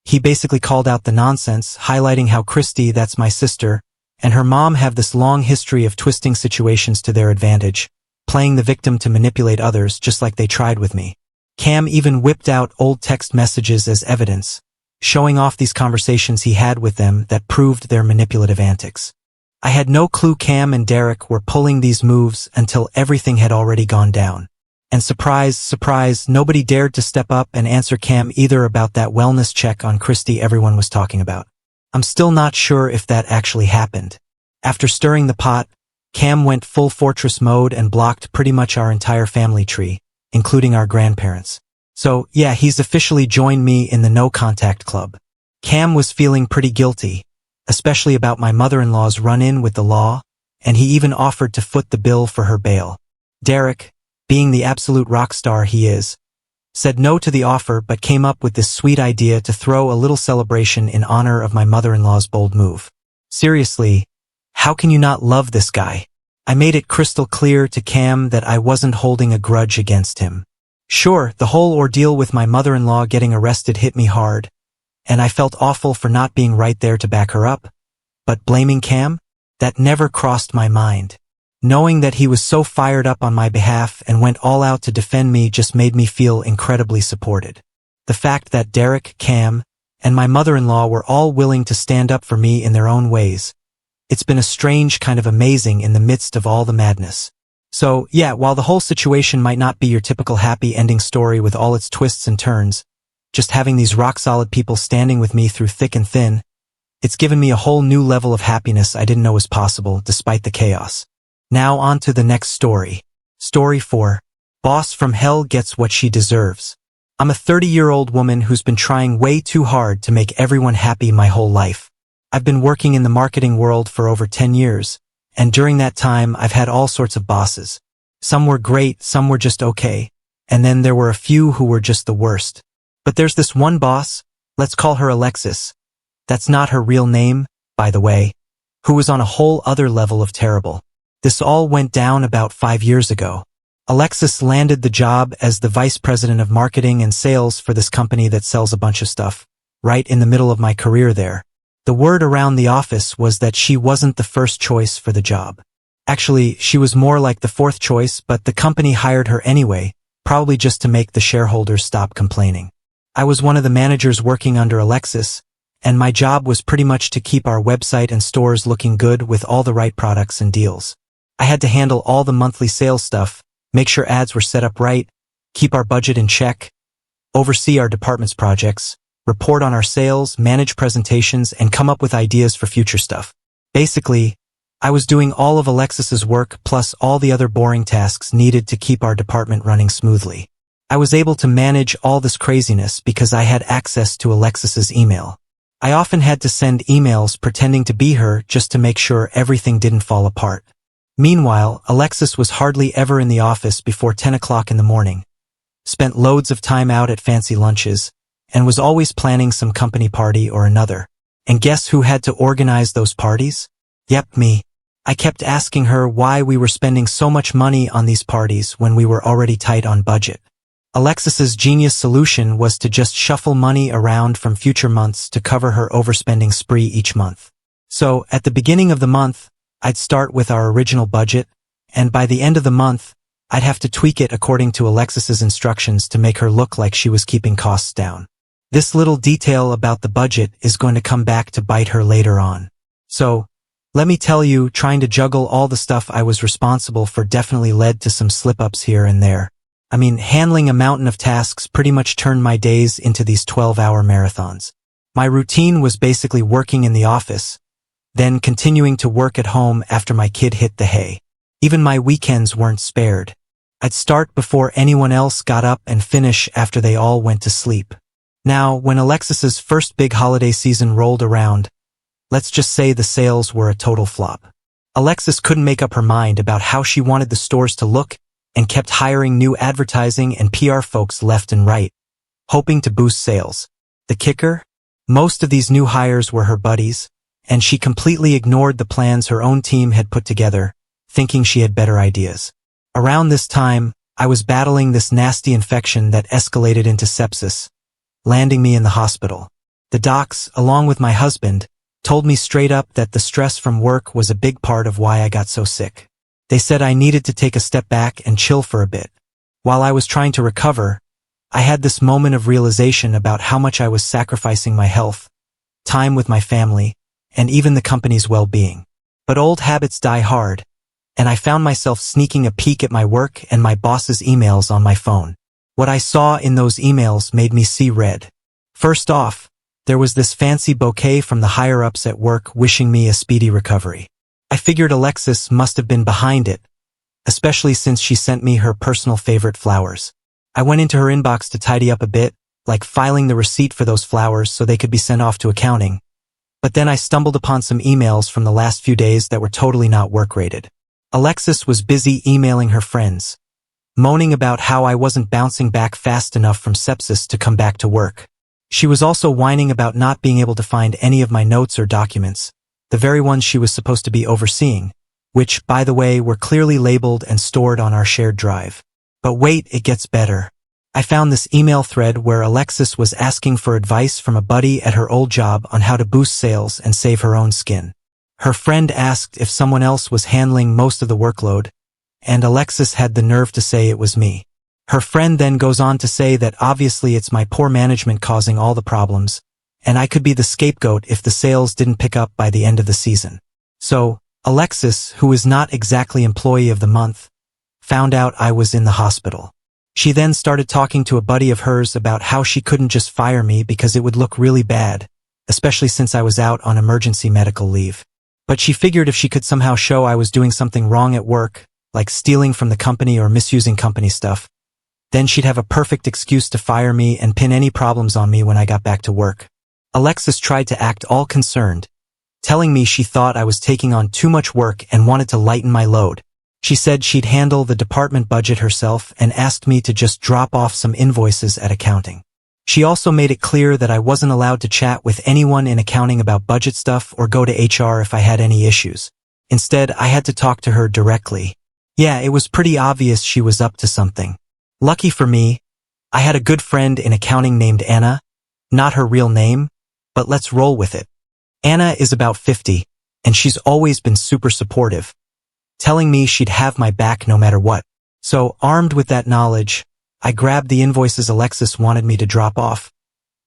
He basically called out the nonsense, highlighting how Christy, that's my sister, and her mom have this long history of twisting situations to their advantage, playing the victim to manipulate others just like they tried with me. Cam even whipped out old text messages as evidence, showing off these conversations he had with them that proved their manipulative antics. I had no clue Cam and Derek were pulling these moves until everything had already gone down. And surprise, surprise, nobody dared to step up and answer Cam either about that wellness check on Christy everyone was talking about. I'm still not sure if that actually happened. After stirring the pot, Cam went full fortress mode and blocked pretty much our entire family tree, including our grandparents. So, yeah, he's officially joined me in the no contact club. Cam was feeling pretty guilty, especially about my mother-in-law's run-in with the law, and he even offered to foot the bill for her bail. Derek, being the absolute rock star he is, said no to the offer but came up with this sweet idea to throw a little celebration in honor of my mother-in-law's bold move. Seriously, how can you not love this guy? I made it crystal clear to Cam that I wasn't holding a grudge against him. Sure, the whole ordeal with my mother-in-law getting arrested hit me hard, and I felt awful for not being right there to back her up, but blaming Cam? That never crossed my mind. Knowing that he was so fired up on my behalf and went all out to defend me just made me feel incredibly supported. The fact that Derek, Cam, and my mother-in-law were all willing to stand up for me in their own ways. It's been a strange kind of amazing in the midst of all the madness. So, yeah, while the whole situation might not be your typical happy ending story with all its twists and turns, just having these rock-solid people standing with me through thick and thin, it's given me a whole new level of happiness I didn't know was possible despite the chaos. Now on to the next story. Story 4. Boss from hell gets what she deserves. I'm a 30-year-old woman who's been trying way too hard to make everyone happy my whole life. I've been working in the marketing world for over 10 years, and during that time I've had all sorts of bosses. Some were great, some were just okay, and then there were a few who were just the worst. But there's this one boss, let's call her Alexis. That's not her real name, by the way, who was on a whole other level of terrible. This all went down about 5 years ago. Alexis landed the job as the vice president of marketing and sales for this company that sells a bunch of stuff, right in the middle of my career there. The word around the office was that she wasn't the first choice for the job. Actually, she was more like the fourth choice, but the company hired her anyway, probably just to make the shareholders stop complaining. I was one of the managers working under Alexis, and my job was pretty much to keep our website and stores looking good with all the right products and deals. I had to handle all the monthly sales stuff, make sure ads were set up right, keep our budget in check, oversee our department's projects, report on our sales, manage presentations, and come up with ideas for future stuff. Basically, I was doing all of Alexis's work plus all the other boring tasks needed to keep our department running smoothly. I was able to manage all this craziness because I had access to Alexis's email. I often had to send emails pretending to be her just to make sure everything didn't fall apart. Meanwhile, Alexis was hardly ever in the office before 10 o'clock in the morning, spent loads of time out at fancy lunches, and was always planning some company party or another. And guess who had to organize those parties? Yep, me. I kept asking her why we were spending so much money on these parties when we were already tight on budget. Alexis's genius solution was to just shuffle money around from future months to cover her overspending spree each month. So, at the beginning of the month, I'd start with our original budget, and by the end of the month, I'd have to tweak it according to Alexis's instructions to make her look like she was keeping costs down. This little detail about the budget is going to come back to bite her later on. So, let me tell you, trying to juggle all the stuff I was responsible for definitely led to some slip-ups here and there. I mean, handling a mountain of tasks pretty much turned my days into these 12-hour marathons. My routine was basically working in the office, then continuing to work at home after my kid hit the hay. Even my weekends weren't spared. I'd start before anyone else got up and finish after they all went to sleep. Now, when Alexis's first big holiday season rolled around, let's just say the sales were a total flop. Alexis couldn't make up her mind about how she wanted the stores to look and kept hiring new advertising and PR folks left and right, hoping to boost sales. The kicker? Most of these new hires were her buddies, and she completely ignored the plans her own team had put together, thinking she had better ideas. Around this time, I was battling this nasty infection that escalated into sepsis, landing me in the hospital. The docs, along with my husband, told me straight up that the stress from work was a big part of why I got so sick. They said I needed to take a step back and chill for a bit. While I was trying to recover, I had this moment of realization about how much I was sacrificing my health, time with my family, and even the company's well-being. But old habits die hard, and I found myself sneaking a peek at my work and my boss's emails on my phone. What I saw in those emails made me see red. First off, there was this fancy bouquet from the higher-ups at work wishing me a speedy recovery. I figured Alexis must have been behind it, especially since she sent me her personal favorite flowers. I went into her inbox to tidy up a bit, like filing the receipt for those flowers so they could be sent off to accounting. But then I stumbled upon some emails from the last few days that were totally not work-rated. Alexis was busy emailing her friends, moaning about how I wasn't bouncing back fast enough from sepsis to come back to work. She was also whining about not being able to find any of my notes or documents, the very ones she was supposed to be overseeing, which, by the way, were clearly labeled and stored on our shared drive. But wait, it gets better. I found this email thread where Alexis was asking for advice from a buddy at her old job on how to boost sales and save her own skin. Her friend asked if someone else was handling most of the workload, and Alexis had the nerve to say it was me. Her friend then goes on to say that obviously it's my poor management causing all the problems, and I could be the scapegoat if the sales didn't pick up by the end of the season. So, Alexis, who is not exactly Employee of the Month, found out I was in the hospital. She then started talking to a buddy of hers about how she couldn't just fire me because it would look really bad, especially since I was out on emergency medical leave. But she figured if she could somehow show I was doing something wrong at work, like stealing from the company or misusing company stuff, then she'd have a perfect excuse to fire me and pin any problems on me when I got back to work. Alexis tried to act all concerned, telling me she thought I was taking on too much work and wanted to lighten my load. She said she'd handle the department budget herself and asked me to just drop off some invoices at accounting. She also made it clear that I wasn't allowed to chat with anyone in accounting about budget stuff or go to HR if I had any issues. Instead, I had to talk to her directly. Yeah, it was pretty obvious she was up to something. Lucky for me, I had a good friend in accounting named Anna, not her real name, but let's roll with it. Anna is about 50, and she's always been super supportive, telling me she'd have my back no matter what. So, armed with that knowledge, I grabbed the invoices Alexis wanted me to drop off,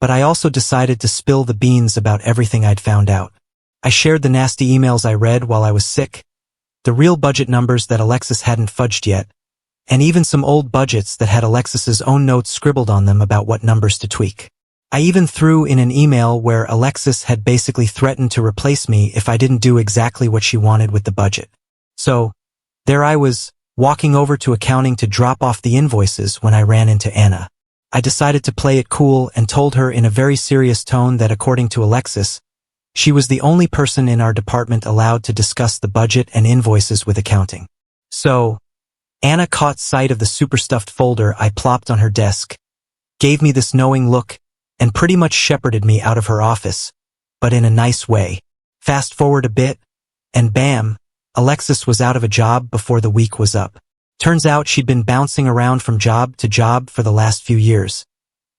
but I also decided to spill the beans about everything I'd found out. I shared the nasty emails I read while I was sick, the real budget numbers that Alexis hadn't fudged yet, and even some old budgets that had Alexis's own notes scribbled on them about what numbers to tweak. I even threw in an email where Alexis had basically threatened to replace me if I didn't do exactly what she wanted with the budget. So, there I was, walking over to accounting to drop off the invoices when I ran into Anna. I decided to play it cool and told her in a very serious tone that according to Alexis, she was the only person in our department allowed to discuss the budget and invoices with accounting. So, Anna caught sight of the super stuffed folder I plopped on her desk, gave me this knowing look, and pretty much shepherded me out of her office, but in a nice way. Fast forward a bit, and bam, Alexis was out of a job before the week was up. Turns out she'd been bouncing around from job to job for the last few years,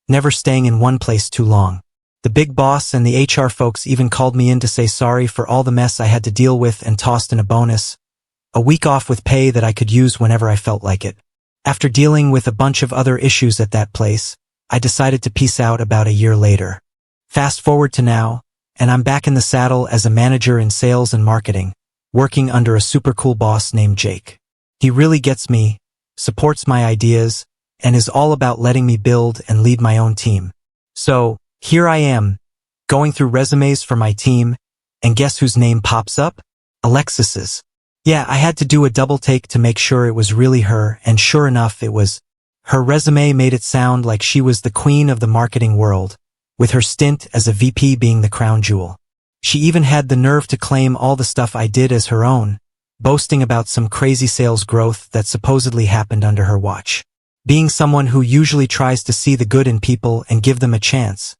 never staying in one place too long. The big boss and the HR folks even called me in to say sorry for all the mess I had to deal with and tossed in a bonus, a week off with pay that I could use whenever I felt like it. After dealing with a bunch of other issues at that place, I decided to peace out about a year later. Fast forward to now, and I'm back in the saddle as a manager in sales and marketing, working under a super cool boss named Jake. He really gets me, supports my ideas, and is all about letting me build and lead my own team. So, here I am, going through resumes for my team, and guess whose name pops up? Alexis's. Yeah, I had to do a double take to make sure it was really her, and sure enough it was. Her resume made it sound like she was the queen of the marketing world, with her stint as a VP being the crown jewel. She even had the nerve to claim all the stuff I did as her own, boasting about some crazy sales growth that supposedly happened under her watch. Being someone who usually tries to see the good in people and give them a chance,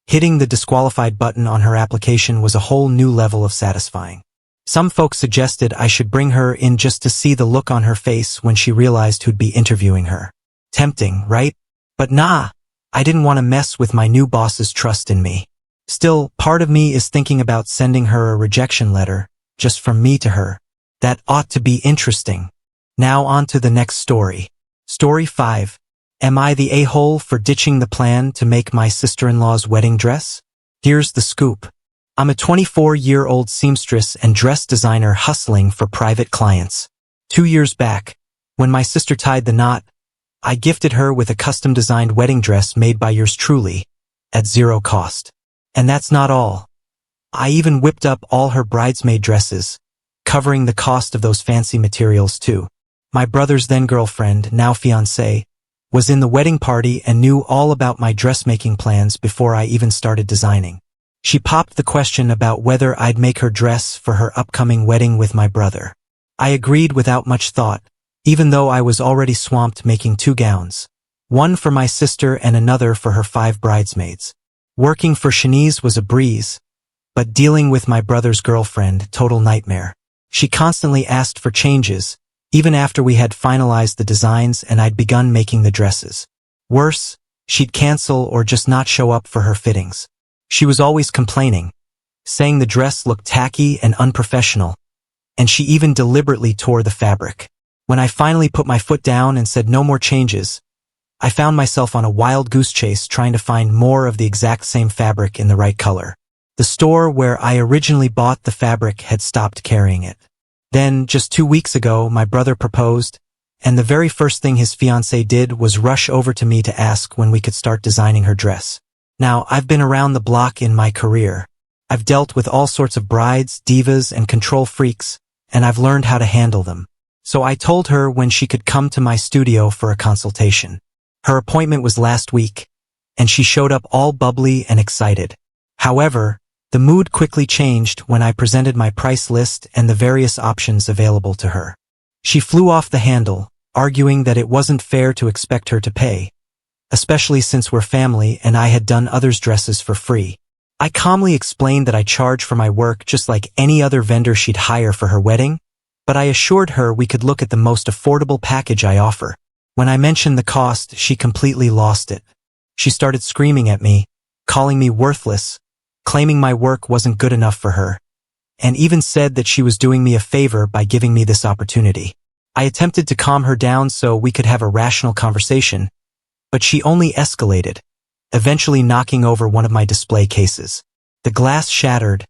hitting the disqualified button on her application was a whole new level of satisfying. Some folks suggested I should bring her in just to see the look on her face when she realized who'd be interviewing her. Tempting, right? But nah, I didn't want to mess with my new boss's trust in me. Still, part of me is thinking about sending her a rejection letter, just from me to her. That ought to be interesting. Now on to the next story. Story 5. Am I the a-hole for ditching the plan to make my sister-in-law's wedding dress? Here's the scoop. I'm a 24-year-old seamstress and dress designer hustling for private clients. 2 years back, when my sister tied the knot, I gifted her with a custom-designed wedding dress made by yours truly, at zero cost. And that's not all. I even whipped up all her bridesmaid dresses, covering the cost of those fancy materials too. My brother's then-girlfriend, now fiancée, was in the wedding party and knew all about my dressmaking plans before I even started designing. She popped the question about whether I'd make her dress for her upcoming wedding with my brother. I agreed without much thought, even though I was already swamped making 2 gowns. One for my sister and another for her 5 bridesmaids. Working for Shanice was a breeze, but dealing with my brother's girlfriend, total nightmare. She constantly asked for changes, even after we had finalized the designs and I'd begun making the dresses. Worse, she'd cancel or just not show up for her fittings. She was always complaining, saying the dress looked tacky and unprofessional, and she even deliberately tore the fabric. When I finally put my foot down and said no more changes, I found myself on a wild goose chase trying to find more of the exact same fabric in the right color. The store where I originally bought the fabric had stopped carrying it. Then, just 2 weeks ago, my brother proposed, and the very first thing his fiancée did was rush over to me to ask when we could start designing her dress. Now, I've been around the block in my career. I've dealt with all sorts of brides, divas, and control freaks, and I've learned how to handle them. So I told her when she could come to my studio for a consultation. Her appointment was last week, and she showed up all bubbly and excited. However, the mood quickly changed when I presented my price list and the various options available to her. She flew off the handle, arguing that it wasn't fair to expect her to pay, especially since we're family and I had done others' dresses for free. I calmly explained that I charge for my work just like any other vendor she'd hire for her wedding, but I assured her we could look at the most affordable package I offer. When I mentioned the cost, she completely lost it. She started screaming at me, calling me worthless, claiming my work wasn't good enough for her, and even said that she was doing me a favor by giving me this opportunity. I attempted to calm her down so we could have a rational conversation, but she only escalated, eventually knocking over one of my display cases. The glass shattered,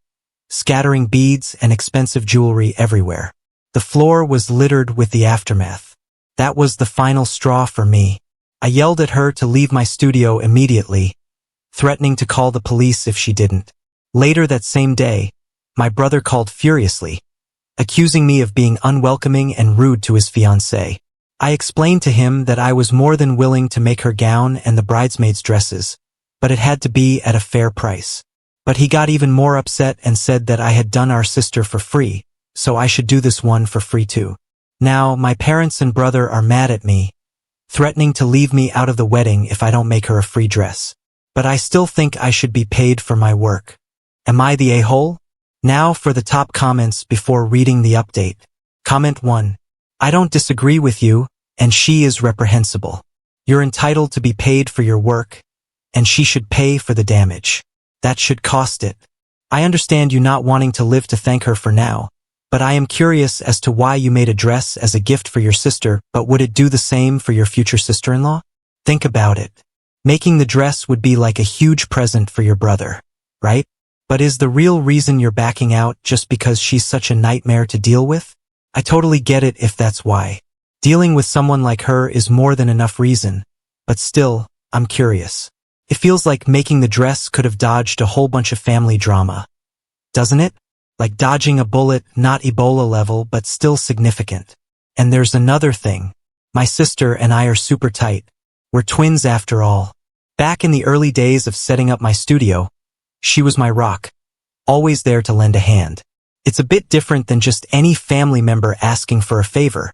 scattering beads and expensive jewelry everywhere. The floor was littered with the aftermath. That was the final straw for me. I yelled at her to leave my studio immediately, threatening to call the police if she didn't. Later that same day, my brother called furiously, accusing me of being unwelcoming and rude to his fiancée. I explained to him that I was more than willing to make her gown and the bridesmaids' dresses, but it had to be at a fair price. But he got even more upset and said that I had done our sister for free, so I should do this one for free too. Now, my parents and brother are mad at me, threatening to leave me out of the wedding if I don't make her a free dress. But I still think I should be paid for my work. Am I the a-hole? Now for the top comments before reading the update. Comment 1. I don't disagree with you, and she is reprehensible. You're entitled to be paid for your work, and she should pay for the damage. That should cost it. I understand you not wanting to live to thank her for now, but I am curious as to why you made a dress as a gift for your sister, but would it do the same for your future sister-in-law? Think about it. Making the dress would be like a huge present for your brother, right? But is the real reason you're backing out just because she's such a nightmare to deal with? I totally get it if that's why. Dealing with someone like her is more than enough reason, but still, I'm curious. It feels like making the dress could have dodged a whole bunch of family drama, doesn't it? Like dodging a bullet, not Ebola level, but still significant. And there's another thing. My sister and I are super tight. We're twins after all. Back in the early days of setting up my studio, she was my rock, always there to lend a hand. It's a bit different than just any family member asking for a favor,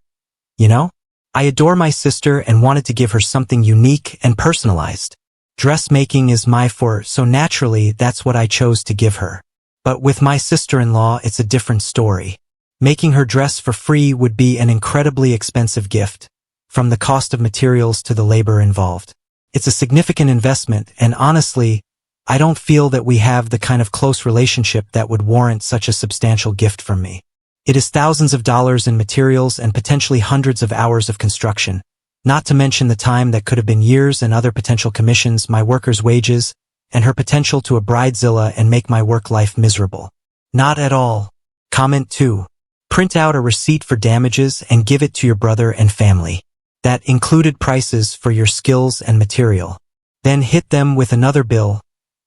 you know? I adore my sister and wanted to give her something unique and personalized. Dressmaking is my forte, so naturally that's what I chose to give her. But with my sister-in-law, it's a different story. Making her dress for free would be an incredibly expensive gift, from the cost of materials to the labor involved. It's a significant investment, and honestly, I don't feel that we have the kind of close relationship that would warrant such a substantial gift from me. It is thousands of dollars in materials and potentially hundreds of hours of construction, not to mention the time that could have been years and other potential commissions, my workers' wages, and her potential to a bridezilla and make my work life miserable. Not at all. Comment 2. Print out a receipt for damages and give it to your brother and family. That included prices for your skills and material. Then hit them with another bill,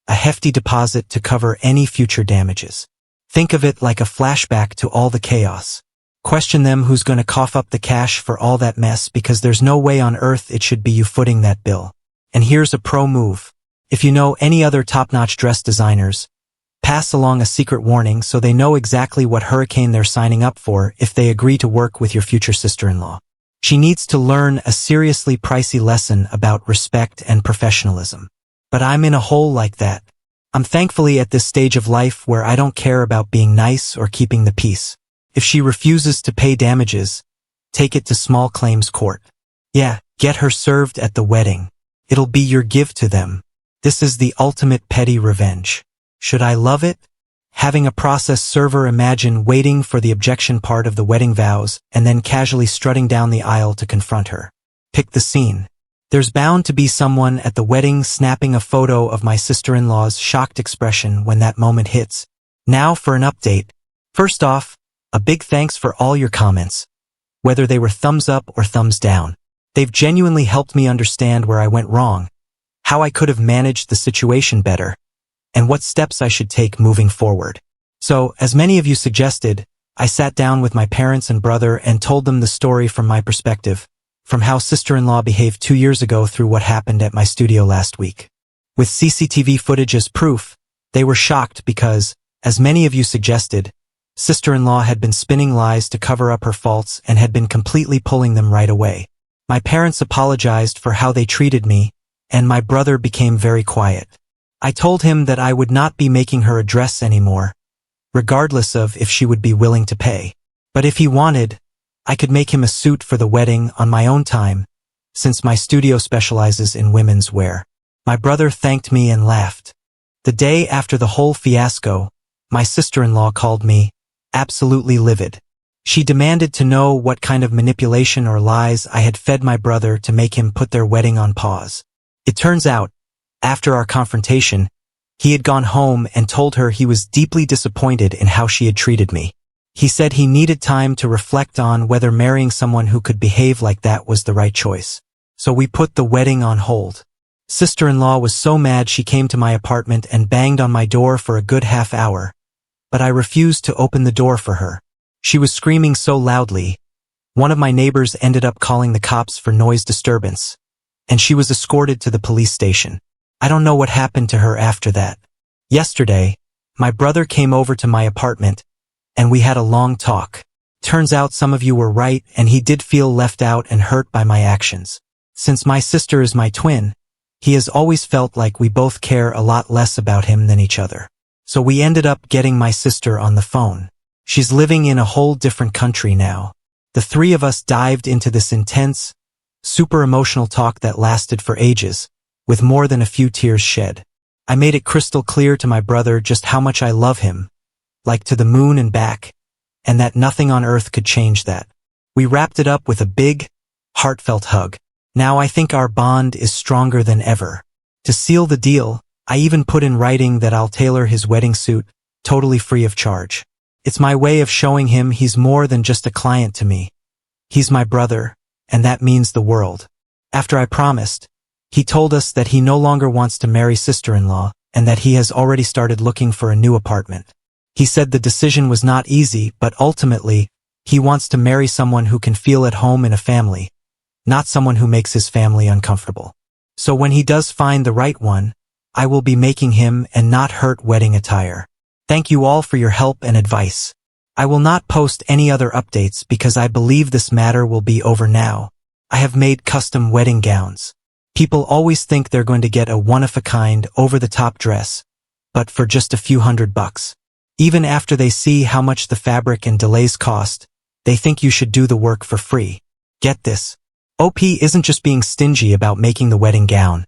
a hefty deposit to cover any future damages. Think of it like a flashback to all the chaos. Question them who's going to cough up the cash for all that mess, because there's no way on earth it should be you footing that bill. And here's a pro move. If you know any other top-notch dress designers, pass along a secret warning so they know exactly what hurricane they're signing up for if they agree to work with your future sister-in-law. She needs to learn a seriously pricey lesson about respect and professionalism. But I'm in a hole like that. I'm thankfully at this stage of life where I don't care about being nice or keeping the peace. If she refuses to pay damages, take it to small claims court. Yeah, get her served at the wedding. It'll be your give to them. This is the ultimate petty revenge. Should I love it? Having a process server imagine waiting for the objection part of the wedding vows and then casually strutting down the aisle to confront her. Pick the scene. There's bound to be someone at the wedding snapping a photo of my sister-in-law's shocked expression when that moment hits. Now for an update. First off, a big thanks for all your comments, whether they were thumbs up or thumbs down. They've genuinely helped me understand where I went wrong, how I could have managed the situation better, and what steps I should take moving forward. So, as many of you suggested, I sat down with my parents and brother and told them the story from my perspective, from how sister-in-law behaved 2 years ago through what happened at my studio last week. With CCTV footage as proof, they were shocked because, as many of you suggested, sister-in-law had been spinning lies to cover up her faults and had been completely pulling them right away. My parents apologized for how they treated me, and my brother became very quiet. I told him that I would not be making her a dress anymore, regardless of if she would be willing to pay. But if he wanted, I could make him a suit for the wedding on my own time, since my studio specializes in women's wear. My brother thanked me and laughed. The day after the whole fiasco, my sister-in-law called me absolutely livid. She demanded to know what kind of manipulation or lies I had fed my brother to make him put their wedding on pause. It turns out, after our confrontation, he had gone home and told her he was deeply disappointed in how she had treated me. He said he needed time to reflect on whether marrying someone who could behave like that was the right choice. So we put the wedding on hold. Sister-in-law was so mad she came to my apartment and banged on my door for a good half hour, but I refused to open the door for her. She was screaming so loudly, one of my neighbors ended up calling the cops for noise disturbance, and she was escorted to the police station. I don't know what happened to her after that. Yesterday, my brother came over to my apartment, and we had a long talk. Turns out some of you were right, and he did feel left out and hurt by my actions. Since my sister is my twin, he has always felt like we both care a lot less about him than each other. So we ended up getting my sister on the phone. She's living in a whole different country now. The three of us dived into this intense, super emotional talk that lasted for ages, with more than a few tears shed. I made it crystal clear to my brother just how much I love him, like to the moon and back, and that nothing on earth could change that. We wrapped it up with a big, heartfelt hug. Now I think our bond is stronger than ever. To seal the deal, I even put in writing that I'll tailor his wedding suit, totally free of charge. It's my way of showing him he's more than just a client to me. He's my brother, and that means the world. After I promised, he told us that he no longer wants to marry sister-in-law, and that he has already started looking for a new apartment. He said the decision was not easy, but ultimately, he wants to marry someone who can feel at home in a family, not someone who makes his family uncomfortable. So when he does find the right one, I will be making him and not hurt wedding attire. Thank you all for your help and advice. I will not post any other updates because I believe this matter will be over now. I have made custom wedding gowns. People always think they're going to get a one-of-a-kind, over-the-top dress, but for just a few $100. Even after they see how much the fabric and delays cost, they think you should do the work for free. Get this. OP isn't just being stingy about making the wedding gown,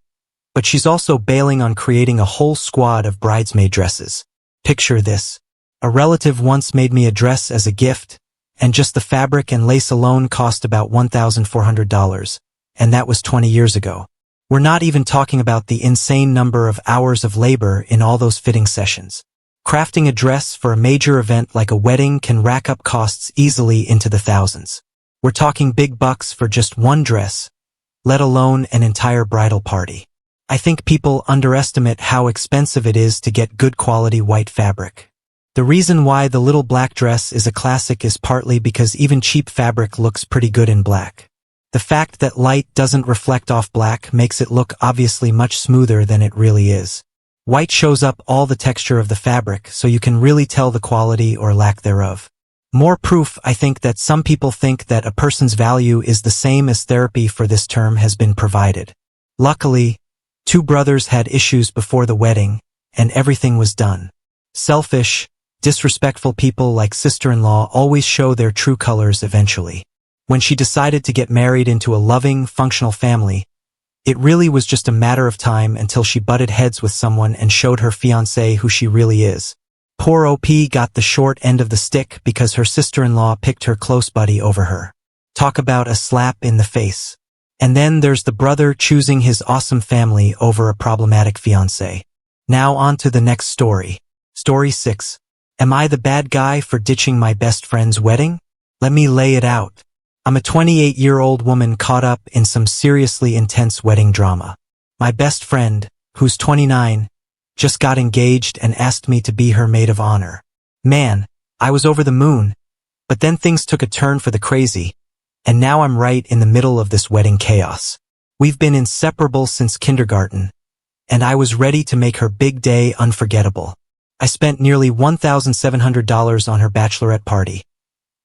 but she's also bailing on creating a whole squad of bridesmaid dresses. Picture this. A relative once made me a dress as a gift, and just the fabric and lace alone cost about $1,400, and that was 20 years ago. We're not even talking about the insane number of hours of labor in all those fitting sessions. Crafting a dress for a major event like a wedding can rack up costs easily into the thousands. We're talking big bucks for just one dress, let alone an entire bridal party. I think people underestimate how expensive it is to get good quality white fabric. The reason why the little black dress is a classic is partly because even cheap fabric looks pretty good in black. The fact that light doesn't reflect off black makes it look obviously much smoother than it really is. White shows up all the texture of the fabric, so you can really tell the quality or lack thereof. More proof, I think, that some people think that a person's value is the same as therapy for this term has been provided. Luckily, two brothers had issues before the wedding, and everything was done. Selfish, disrespectful people like sister-in-law always show their true colors eventually. When she decided to get married into a loving, functional family, it really was just a matter of time until she butted heads with someone and showed her fiancé who she really is. Poor OP got the short end of the stick because her sister-in-law picked her close buddy over her. Talk about a slap in the face. And then there's the brother choosing his awesome family over a problematic fiancé. Now on to the next story. Story 6. Am I the bad guy for ditching my best friend's wedding? Let me lay it out. I'm a 28-year-old woman caught up in some seriously intense wedding drama. My best friend, who's 29, just got engaged and asked me to be her maid of honor. Man, I was over the moon, but then things took a turn for the crazy, and now I'm right in the middle of this wedding chaos. We've been inseparable since kindergarten, and I was ready to make her big day unforgettable. I spent nearly $1,700 on her bachelorette party,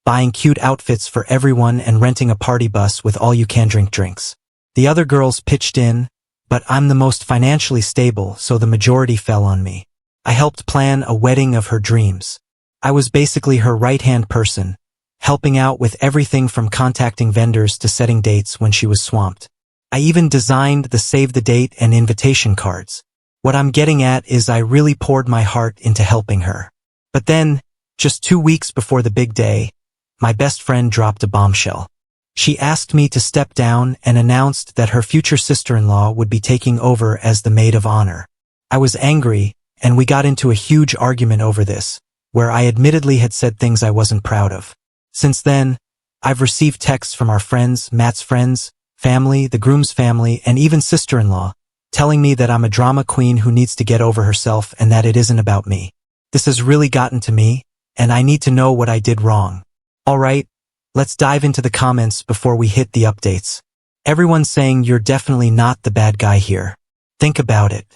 buying cute outfits for everyone and renting a party bus with all-you-can-drink drinks. The other girls pitched in, but I'm the most financially stable, so the majority fell on me. I helped plan a wedding of her dreams. I was basically her right-hand person, helping out with everything from contacting vendors to setting dates when she was swamped. I even designed the save the date and invitation cards. What I'm getting at is I really poured my heart into helping her. But then, just 2 weeks before the big day, my best friend dropped a bombshell. She asked me to step down and announced that her future sister-in-law would be taking over as the maid of honor. I was angry, and we got into a huge argument over this, where I admittedly had said things I wasn't proud of. Since then, I've received texts from our friends, Matt's friends, family, the groom's family, and even sister-in-law, telling me that I'm a drama queen who needs to get over herself and that it isn't about me. This has really gotten to me, and I need to know what I did wrong. Alright, let's dive into the comments before we hit the updates. Everyone's saying you're definitely not the bad guy here. Think about it.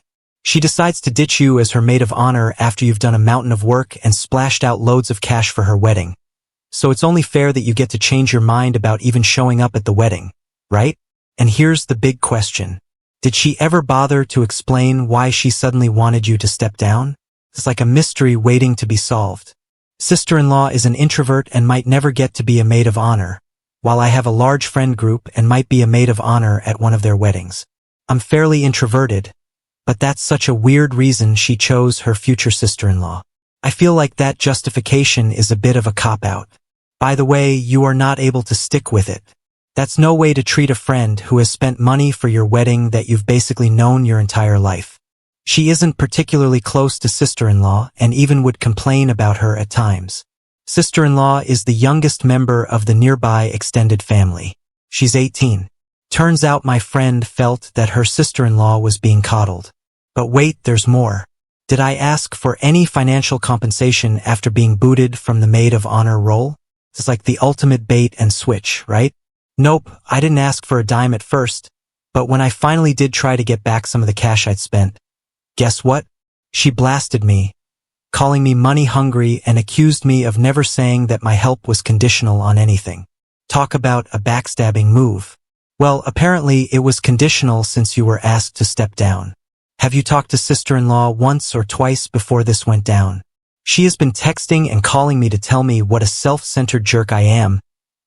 She decides to ditch you as her maid of honor after you've done a mountain of work and splashed out loads of cash for her wedding. So it's only fair that you get to change your mind about even showing up at the wedding, right? And here's the big question. Did she ever bother to explain why she suddenly wanted you to step down? It's like a mystery waiting to be solved. Sister-in-law is an introvert and might never get to be a maid of honor, while I have a large friend group and might be a maid of honor at one of their weddings. I'm fairly introverted, but that's such a weird reason she chose her future sister-in-law. I feel like that justification is a bit of a cop-out. By the way, you are not able to stick with it. That's no way to treat a friend who has spent money for your wedding that you've basically known your entire life. She isn't particularly close to sister-in-law and even would complain about her at times. Sister-in-law is the youngest member of the nearby extended family. She's 18. Turns out my friend felt that her sister-in-law was being coddled. But wait, there's more. Did I ask for any financial compensation after being booted from the maid of honor role? It's like the ultimate bait and switch, right? Nope, I didn't ask for a dime at first, but when I finally did try to get back some of the cash I'd spent, guess what? She blasted me, calling me money-hungry and accused me of never saying that my help was conditional on anything. Talk about a backstabbing move. Well, apparently it was conditional since you were asked to step down. Have you talked to sister-in-law once or twice before this went down? She has been texting and calling me to tell me what a self-centered jerk I am,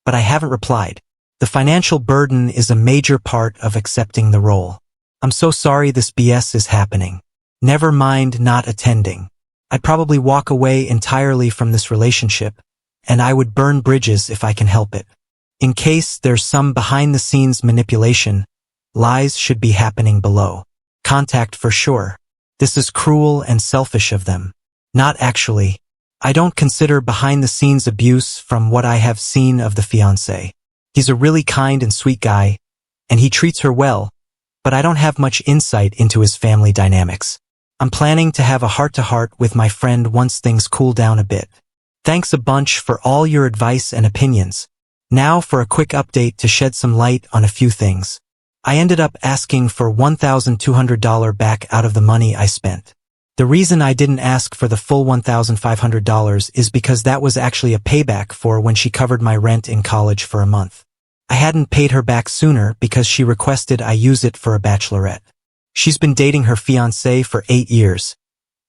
but I haven't replied. The financial burden is a major part of accepting the role. I'm so sorry this BS is happening. Never mind not attending. I'd probably walk away entirely from this relationship, and I would burn bridges if I can help it. In case there's some behind-the-scenes manipulation, lies should be happening below. Contact for sure. This is cruel and selfish of them. Not actually. I don't consider behind-the-scenes abuse from what I have seen of the fiancé. He's a really kind and sweet guy, and he treats her well, but I don't have much insight into his family dynamics. I'm planning to have a heart-to-heart with my friend once things cool down a bit. Thanks a bunch for all your advice and opinions. Now for a quick update to shed some light on a few things. I ended up asking for $1,200 back out of the money I spent. The reason I didn't ask for the full $1,500 is because that was actually a payback for when she covered my rent in college for a month. I hadn't paid her back sooner because she requested I use it for a bachelorette. She's been dating her fiancé for 8 years,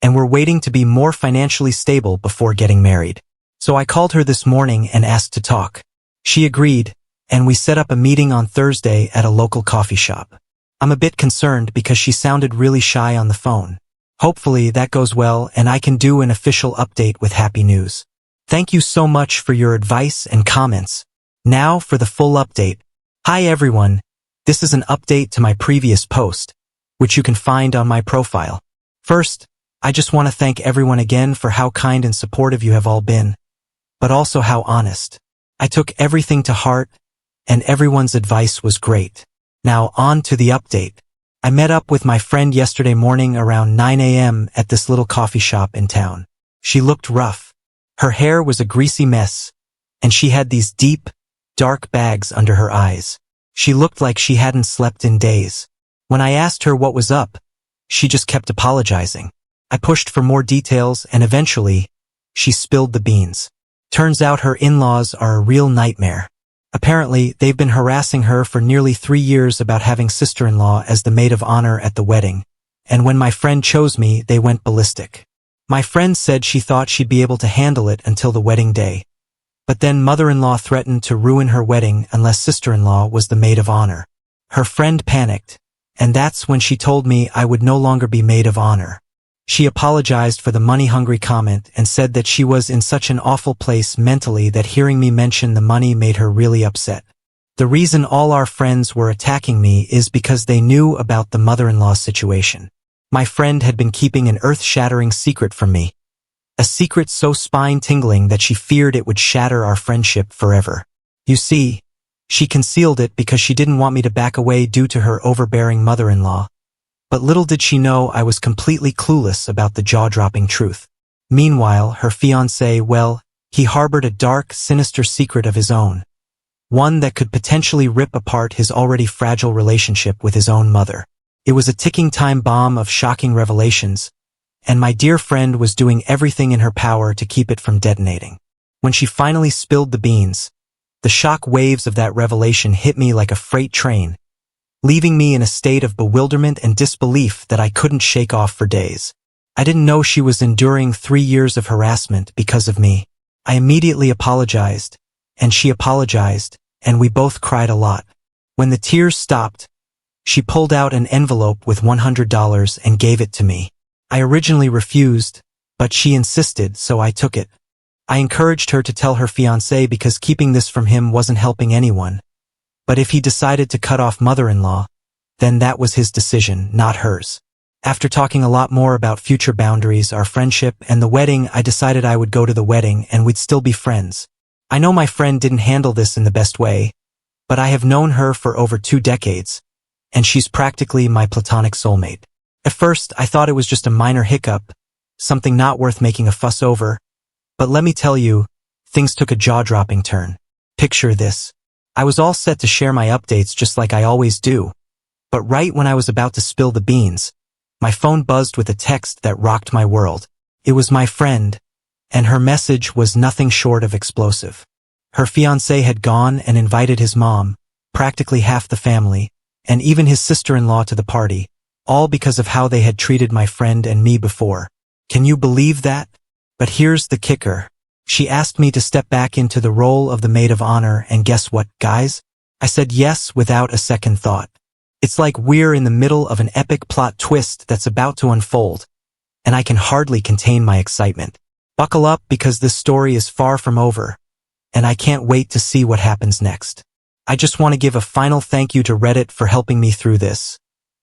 and we're waiting to be more financially stable before getting married. So I called her this morning and asked to talk. She agreed, and we set up a meeting on Thursday at a local coffee shop. I'm a bit concerned because she sounded really shy on the phone. Hopefully that goes well and I can do an official update with happy news. Thank you so much for your advice and comments. Now for the full update. Hi everyone, this is an update to my previous post, which you can find on my profile. First, I just want to thank everyone again for how kind and supportive you have all been, but also how honest. I took everything to heart, and everyone's advice was great. Now on to the update. I met up with my friend yesterday morning around 9 a.m. at this little coffee shop in town. She looked rough. Her hair was a greasy mess, and she had these deep, dark bags under her eyes. She looked like she hadn't slept in days. When I asked her what was up, she just kept apologizing. I pushed for more details and eventually, she spilled the beans. Turns out her in-laws are a real nightmare. Apparently, they've been harassing her for nearly 3 years about having sister-in-law as the maid of honor at the wedding, and when my friend chose me, they went ballistic. My friend said she thought she'd be able to handle it until the wedding day. But then mother-in-law threatened to ruin her wedding unless sister-in-law was the maid of honor. Her friend panicked, and that's when she told me I would no longer be maid of honor. She apologized for the money-hungry comment and said that she was in such an awful place mentally that hearing me mention the money made her really upset. The reason all our friends were attacking me is because they knew about the mother-in-law situation. My friend had been keeping an earth-shattering secret from me. A secret so spine-tingling that she feared it would shatter our friendship forever. You see, she concealed it because she didn't want me to back away due to her overbearing mother-in-law. But little did she know I was completely clueless about the jaw-dropping truth. Meanwhile, her fiancé, well, he harbored a dark, sinister secret of his own. One that could potentially rip apart his already fragile relationship with his own mother. It was a ticking time bomb of shocking revelations, and my dear friend was doing everything in her power to keep it from detonating. When she finally spilled the beans, the shock waves of that revelation hit me like a freight train, leaving me in a state of bewilderment and disbelief that I couldn't shake off for days. I didn't know she was enduring 3 years of harassment because of me. I immediately apologized, and she apologized, and we both cried a lot. When the tears stopped, she pulled out an envelope with $100 and gave it to me. I originally refused, but she insisted, so I took it. I encouraged her to tell her fiancé because keeping this from him wasn't helping anyone. But if he decided to cut off mother-in-law, then that was his decision, not hers. After talking a lot more about future boundaries, our friendship, and the wedding, I decided I would go to the wedding and we'd still be friends. I know my friend didn't handle this in the best way, but I have known her for over 2 decades, and she's practically my platonic soulmate. At first, I thought it was just a minor hiccup, something not worth making a fuss over, but let me tell you, things took a jaw-dropping turn. Picture this. I was all set to share my updates just like I always do, but right when I was about to spill the beans, my phone buzzed with a text that rocked my world. It was my friend, and her message was nothing short of explosive. Her fiancé had gone and invited his mom, practically half the family, and even his sister-in-law to the party, all because of how they had treated my friend and me before. Can you believe that? But here's the kicker. She asked me to step back into the role of the maid of honor, and guess what, guys? I said yes without a second thought. It's like we're in the middle of an epic plot twist that's about to unfold, and I can hardly contain my excitement. Buckle up because this story is far from over, and I can't wait to see what happens next. I just want to give a final thank you to Reddit for helping me through this,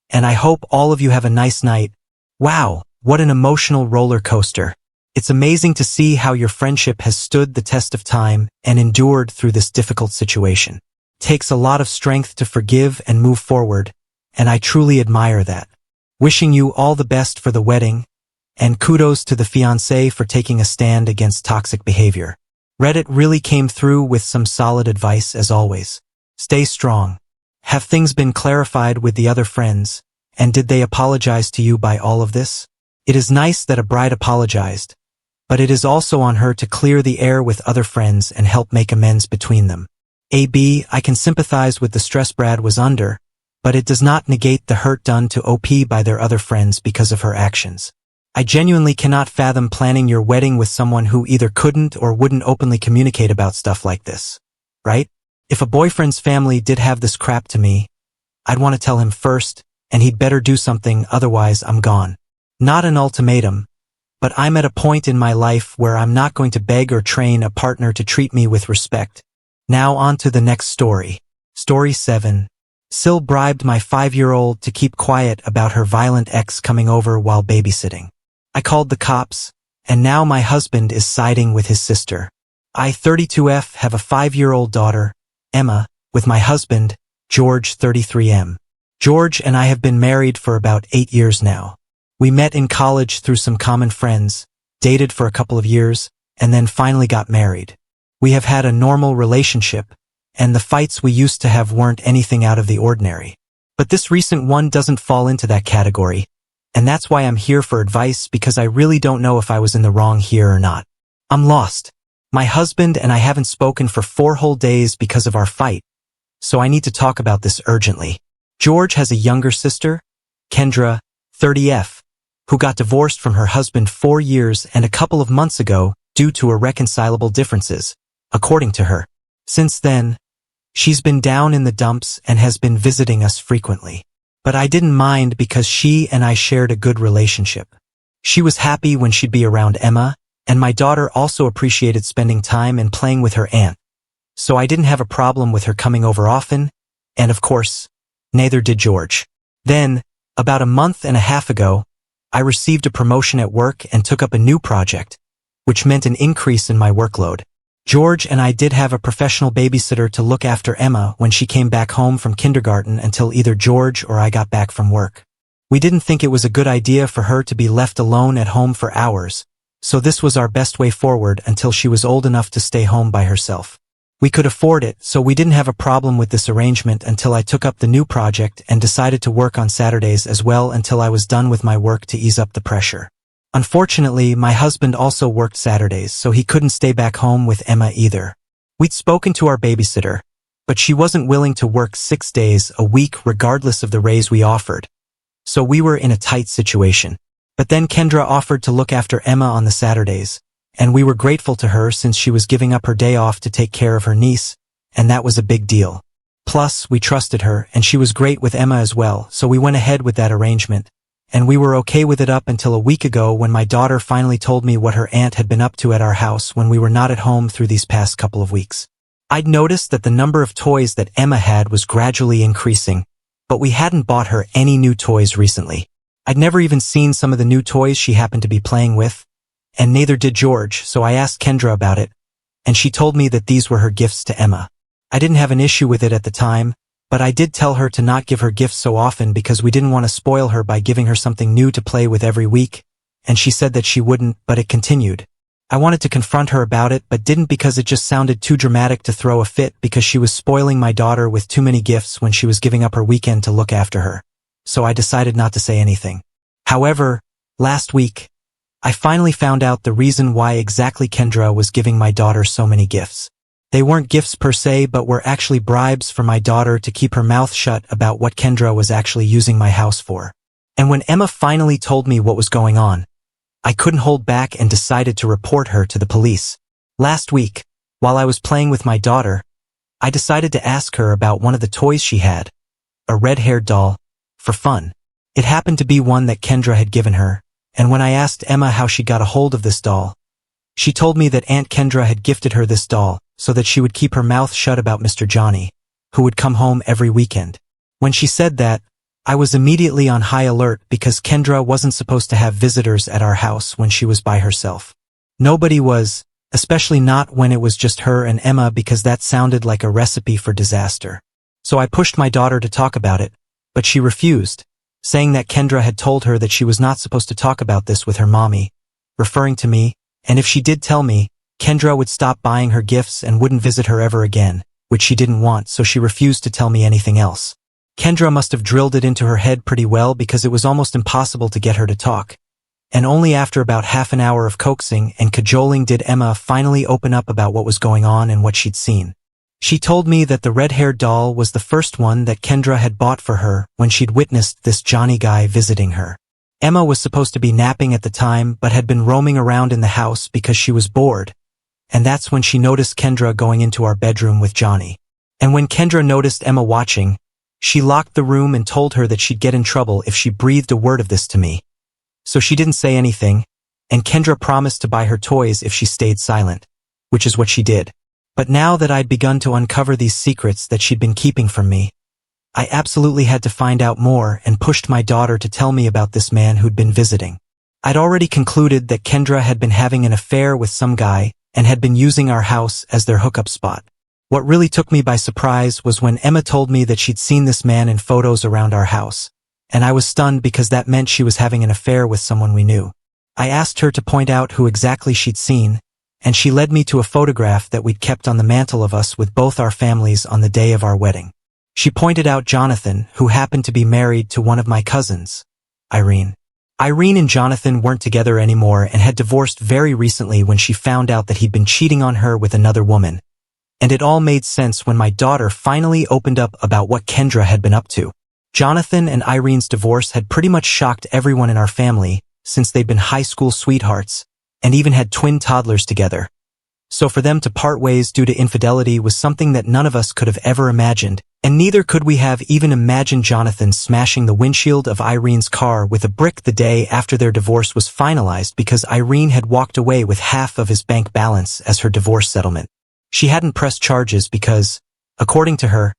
and I hope all of you have a nice night. Wow, what an emotional roller coaster. It's amazing to see how your friendship has stood the test of time and endured through this difficult situation. It takes a lot of strength to forgive and move forward, and I truly admire that. Wishing you all the best for the wedding, and kudos to the fiancé for taking a stand against toxic behavior. Reddit really came through with some solid advice as always. Stay strong. Have things been clarified with the other friends, and did they apologize to you by all of this? It is nice that a bride apologized, but it is also on her to clear the air with other friends and help make amends between them. AB, I can sympathize with the stress Brad was under, but it does not negate the hurt done to OP by their other friends because of her actions. I genuinely cannot fathom planning your wedding with someone who either couldn't or wouldn't openly communicate about stuff like this. Right? If a boyfriend's family did have this crap to me, I'd want to tell him first, and he'd better do something, otherwise I'm gone. Not an ultimatum, but I'm at a point in my life where I'm not going to beg or train a partner to treat me with respect. Now on to the next story. Story 7. Sil bribed my 5-year-old to keep quiet about her violent ex coming over while babysitting. I called the cops, and now my husband is siding with his sister. I, 32F, have a 5-year-old daughter, Emma, with my husband, George, 33M. George and I have been married for about 8 years now. We met in college through some common friends, dated for a couple of years, and then finally got married. We have had a normal relationship, and the fights we used to have weren't anything out of the ordinary. But this recent one doesn't fall into that category, and that's why I'm here for advice, because I really don't know if I was in the wrong here or not. I'm lost. My husband and I haven't spoken for 4 whole days because of our fight, so I need to talk about this urgently. George has a younger sister, Kendra, 30F, who got divorced from her husband 4 years and a couple of months ago due to irreconcilable differences, according to her. Since then, she's been down in the dumps and has been visiting us frequently. But I didn't mind because she and I shared a good relationship. She was happy when she'd be around Emma, and my daughter also appreciated spending time and playing with her aunt. So I didn't have a problem with her coming over often, and of course, neither did George. Then, about a month and a half ago, I received a promotion at work and took up a new project, which meant an increase in my workload. George and I did have a professional babysitter to look after Emma when she came back home from kindergarten until either George or I got back from work. We didn't think it was a good idea for her to be left alone at home for hours, so this was our best way forward until she was old enough to stay home by herself. We could afford it, so we didn't have a problem with this arrangement until I took up the new project and decided to work on Saturdays as well until I was done with my work to ease up the pressure. Unfortunately, my husband also worked Saturdays, so he couldn't stay back home with Emma either. We'd spoken to our babysitter, but she wasn't willing to work 6 days a week regardless of the raise we offered. So we were in a tight situation. But then Kendra offered to look after Emma on the Saturdays, and we were grateful to her since she was giving up her day off to take care of her niece, and that was a big deal. Plus, we trusted her, and she was great with Emma as well, so we went ahead with that arrangement. And we were okay with it up until a week ago when my daughter finally told me what her aunt had been up to at our house when we were not at home through these past couple of weeks. I'd noticed that the number of toys that Emma had was gradually increasing, but we hadn't bought her any new toys recently. I'd never even seen some of the new toys she happened to be playing with, and neither did George, so I asked Kendra about it, and she told me that these were her gifts to Emma. I didn't have an issue with it at the time, but I did tell her to not give her gifts so often because we didn't want to spoil her by giving her something new to play with every week, and she said that she wouldn't, but it continued. I wanted to confront her about it but didn't because it just sounded too dramatic to throw a fit because she was spoiling my daughter with too many gifts when she was giving up her weekend to look after her. So I decided not to say anything. However, last week, I finally found out the reason why exactly Kendra was giving my daughter so many gifts. They weren't gifts per se, but were actually bribes for my daughter to keep her mouth shut about what Kendra was actually using my house for. And when Emma finally told me what was going on, I couldn't hold back and decided to report her to the police. Last week, while I was playing with my daughter, I decided to ask her about one of the toys she had, a red-haired doll, for fun. It happened to be one that Kendra had given her, and when I asked Emma how she got a hold of this doll, she told me that Aunt Kendra had gifted her this doll so that she would keep her mouth shut about Mr. Johnny, who would come home every weekend. When she said that, I was immediately on high alert because Kendra wasn't supposed to have visitors at our house when she was by herself. Nobody was, especially not when it was just her and Emma, because that sounded like a recipe for disaster. So I pushed my daughter to talk about it, but she refused, saying that Kendra had told her that she was not supposed to talk about this with her mommy, referring to me, and if she did tell me, Kendra would stop buying her gifts and wouldn't visit her ever again, which she didn't want, so she refused to tell me anything else. Kendra must have drilled it into her head pretty well because it was almost impossible to get her to talk. and only after about half an hour of coaxing and cajoling did Emma finally open up about what was going on and what she'd seen. She told me that the red-haired doll was the first one that Kendra had bought for her when she'd witnessed this Johnny guy visiting her. Emma was supposed to be napping at the time but had been roaming around in the house because she was bored, and that's when she noticed Kendra going into our bedroom with Johnny. And when Kendra noticed Emma watching, she locked the room and told her that she'd get in trouble if she breathed a word of this to me. So she didn't say anything, and Kendra promised to buy her toys if she stayed silent, which is what she did. But now that I'd begun to uncover these secrets that she'd been keeping from me, I absolutely had to find out more and pushed my daughter to tell me about this man who'd been visiting. I'd already concluded that Kendra had been having an affair with some guy and had been using our house as their hookup spot. What really took me by surprise was when Emma told me that she'd seen this man in photos around our house, and I was stunned because that meant she was having an affair with someone we knew. I asked her to point out who exactly she'd seen, and she led me to a photograph that we'd kept on the mantle of us with both our families on the day of our wedding. She pointed out Jonathan, who happened to be married to one of my cousins, Irene. Irene and Jonathan weren't together anymore and had divorced very recently when she found out that he'd been cheating on her with another woman. And it all made sense when my daughter finally opened up about what Kendra had been up to. Jonathan and Irene's divorce had pretty much shocked everyone in our family since they'd been high school sweethearts and even had twin toddlers together. So for them to part ways due to infidelity was something that none of us could have ever imagined, and neither could we have even imagined Jonathan smashing the windshield of Irene's car with a brick the day after their divorce was finalized because Irene had walked away with half of his bank balance as her divorce settlement. She hadn't pressed charges because, according to her,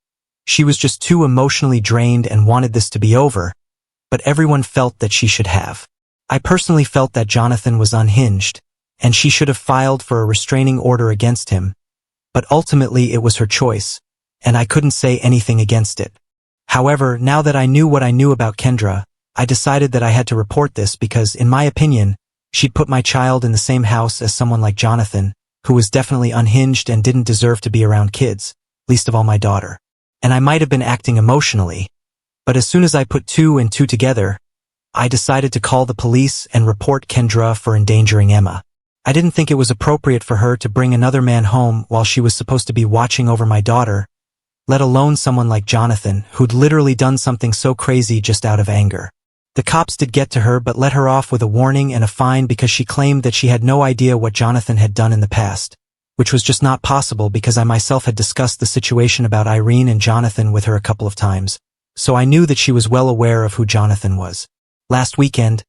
she was just too emotionally drained and wanted this to be over, but everyone felt that she should have. I personally felt that Jonathan was unhinged, and she should have filed for a restraining order against him, but ultimately it was her choice, and I couldn't say anything against it. However, now that I knew what I knew about Kendra, I decided that I had to report this because, in my opinion, she'd put my child in the same house as someone like Jonathan, who was definitely unhinged and didn't deserve to be around kids, least of all my daughter. And I might have been acting emotionally, but as soon as I put two and two together, I decided to call the police and report Kendra for endangering Emma. I didn't think it was appropriate for her to bring another man home while she was supposed to be watching over my daughter, let alone someone like Jonathan, who'd literally done something so crazy just out of anger. The cops did get to her but let her off with a warning and a fine because she claimed that she had no idea what Jonathan had done in the past, which was just not possible because I myself had discussed the situation about Irene and Jonathan with her a couple of times, so I knew that she was well aware of who Jonathan was. Last weekend,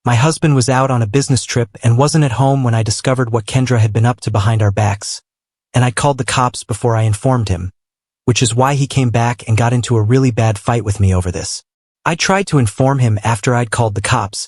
my husband was out on a business trip and wasn't at home when I discovered what Kendra had been up to behind our backs, and I called the cops before I informed him, which is why he came back and got into a really bad fight with me over this. I tried to inform him after I'd called the cops,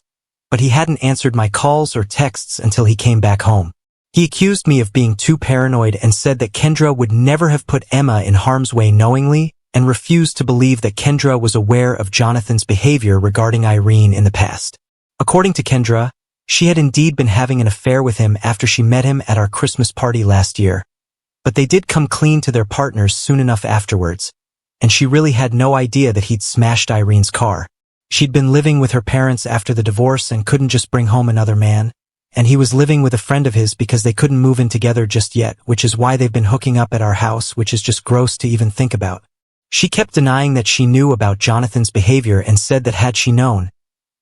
but he hadn't answered my calls or texts until he came back home. He accused me of being too paranoid and said that Kendra would never have put Emma in harm's way knowingly, and refused to believe that Kendra was aware of Jonathan's behavior regarding Irene in the past. According to Kendra, she had indeed been having an affair with him after she met him at our Christmas party last year, but they did come clean to their partners soon enough afterwards, and she really had no idea that he'd smashed Irene's car. She'd been living with her parents after the divorce and couldn't just bring home another man, and he was living with a friend of his because they couldn't move in together just yet, which is why they've been hooking up at our house, which is just gross to even think about. She kept denying that she knew about Jonathan's behavior and said that had she known,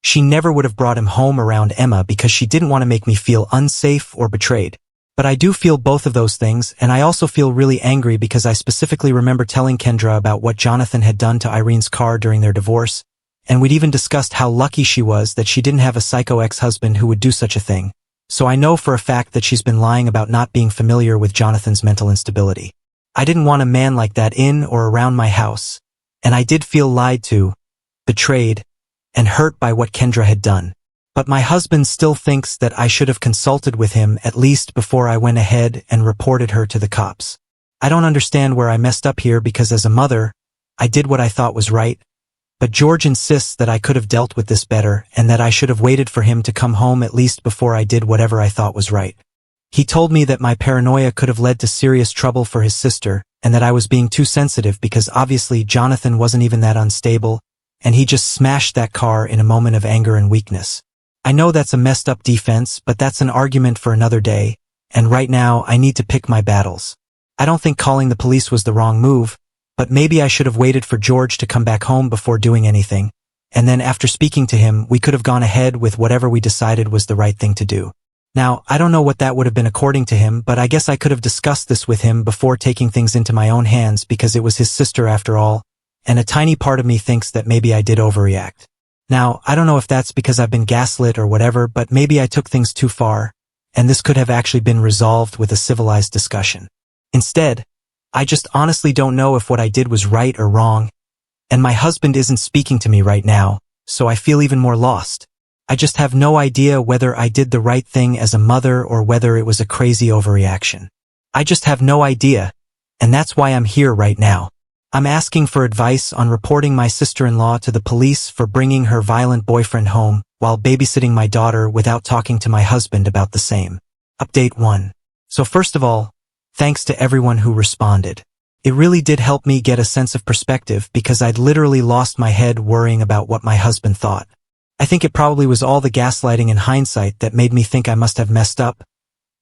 she never would have brought him home around Emma because she didn't want to make me feel unsafe or betrayed. But I do feel both of those things, and I also feel really angry because I specifically remember telling Kendra about what Jonathan had done to Irene's car during their divorce, and we'd even discussed how lucky she was that she didn't have a psycho ex-husband who would do such a thing. So I know for a fact that she's been lying about not being familiar with Jonathan's mental instability. I didn't want a man like that in or around my house, and I did feel lied to, betrayed, and hurt by what Kendra had done. But my husband still thinks that I should have consulted with him at least before I went ahead and reported her to the cops. I don't understand where I messed up here because as a mother, I did what I thought was right, but George insists that I could have dealt with this better and that I should have waited for him to come home at least before I did whatever I thought was right. He told me that my paranoia could have led to serious trouble for his sister and that I was being too sensitive because obviously Jonathan wasn't even that unstable, and he just smashed that car in a moment of anger and weakness. I know that's a messed up defense, but that's an argument for another day, and right now I need to pick my battles. I don't think calling the police was the wrong move, but maybe I should have waited for George to come back home before doing anything, and then after speaking to him, we could have gone ahead with whatever we decided was the right thing to do. Now, I don't know what that would have been according to him, but I guess I could have discussed this with him before taking things into my own hands because it was his sister after all, and a tiny part of me thinks that maybe I did overreact. Now, I don't know if that's because I've been gaslit or whatever, but maybe I took things too far, and this could have actually been resolved with a civilized discussion. Instead, I just honestly don't know if what I did was right or wrong, and my husband isn't speaking to me right now, so I feel even more lost. I just have no idea whether I did the right thing as a mother or whether it was a crazy overreaction. I just have no idea, and that's why I'm here right now. I'm asking for advice on reporting my sister-in-law to the police for bringing her violent boyfriend home while babysitting my daughter without talking to my husband about the same. Update 1. So first of all, thanks to everyone who responded. It really did help me get a sense of perspective because I'd literally lost my head worrying about what my husband thought. I think it probably was all the gaslighting in hindsight that made me think I must have messed up,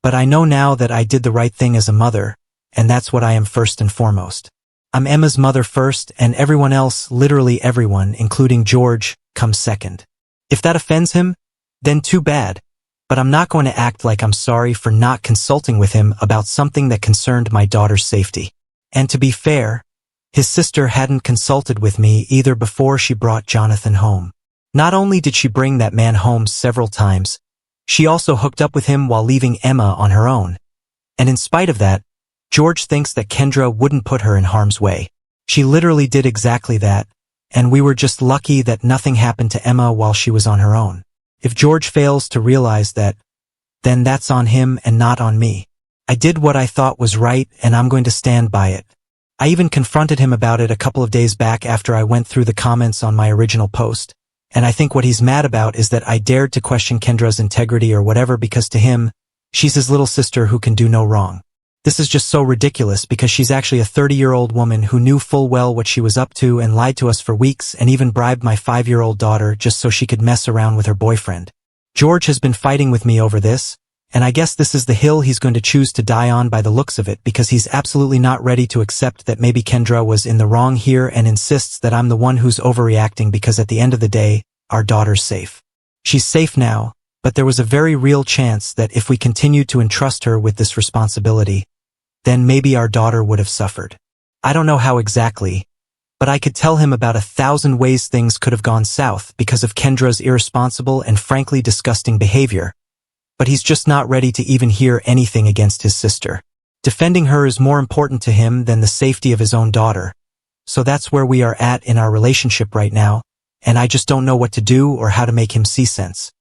but I know now that I did the right thing as a mother, and that's what I am first and foremost. I'm Emma's mother first, and everyone else, literally everyone, including George, comes second. If that offends him, then too bad, but I'm not going to act like I'm sorry for not consulting with him about something that concerned my daughter's safety. And to be fair, his sister hadn't consulted with me either before she brought Jonathan home. Not only did she bring that man home several times, she also hooked up with him while leaving Emma on her own. And in spite of that, George thinks that Kendra wouldn't put her in harm's way. She literally did exactly that, and we were just lucky that nothing happened to Emma while she was on her own. If George fails to realize that, then that's on him and not on me. I did what I thought was right, and I'm going to stand by it. I even confronted him about it a couple of days back after I went through the comments on my original post. And I think what he's mad about is that I dared to question Kendra's integrity or whatever because to him, she's his little sister who can do no wrong. This is just so ridiculous because she's actually a 30-year-old woman who knew full well what she was up to and lied to us for weeks and even bribed my 5-year-old daughter just so she could mess around with her boyfriend. George has been fighting with me over this, and I guess this is the hill he's going to choose to die on by the looks of it because he's absolutely not ready to accept that maybe Kendra was in the wrong here and insists that I'm the one who's overreacting because at the end of the day, our daughter's safe. She's safe now, but there was a very real chance that if we continued to entrust her with this responsibility, then maybe our daughter would have suffered. I don't know how exactly, but I could tell him about 1,000 ways things could have gone south because of Kendra's irresponsible and frankly disgusting behavior. But he's just not ready to even hear anything against his sister. Defending her is more important to him than the safety of his own daughter. So that's where we are at in our relationship right now, and I just don't know what to do or how to make him see sense.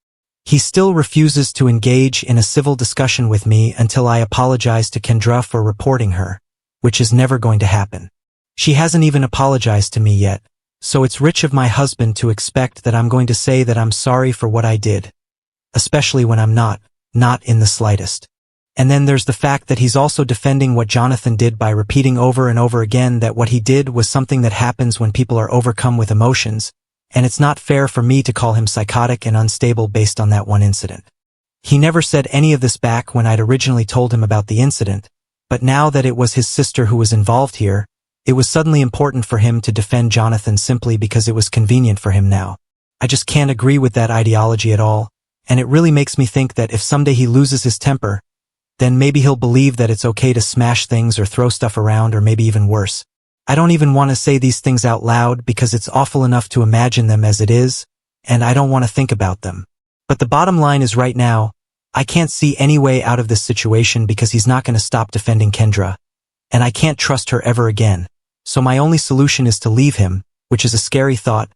He still refuses to engage in a civil discussion with me until I apologize to Kendra for reporting her, which is never going to happen. She hasn't even apologized to me yet, so it's rich of my husband to expect that I'm going to say that I'm sorry for what I did. Especially when I'm not in the slightest. And then there's the fact that he's also defending what Jonathan did by repeating over and over again that what he did was something that happens when people are overcome with emotions, and it's not fair for me to call him psychotic and unstable based on that one incident. He never said any of this back when I'd originally told him about the incident, but now that it was his sister who was involved here, it was suddenly important for him to defend Jonathan simply because it was convenient for him now. I just can't agree with that ideology at all. And it really makes me think that if someday he loses his temper, then maybe he'll believe that it's okay to smash things or throw stuff around or maybe even worse. I don't even want to say these things out loud because it's awful enough to imagine them as it is, and I don't want to think about them. But the bottom line is right now, I can't see any way out of this situation because he's not going to stop defending Kendra, and I can't trust her ever again. So my only solution is to leave him, which is a scary thought,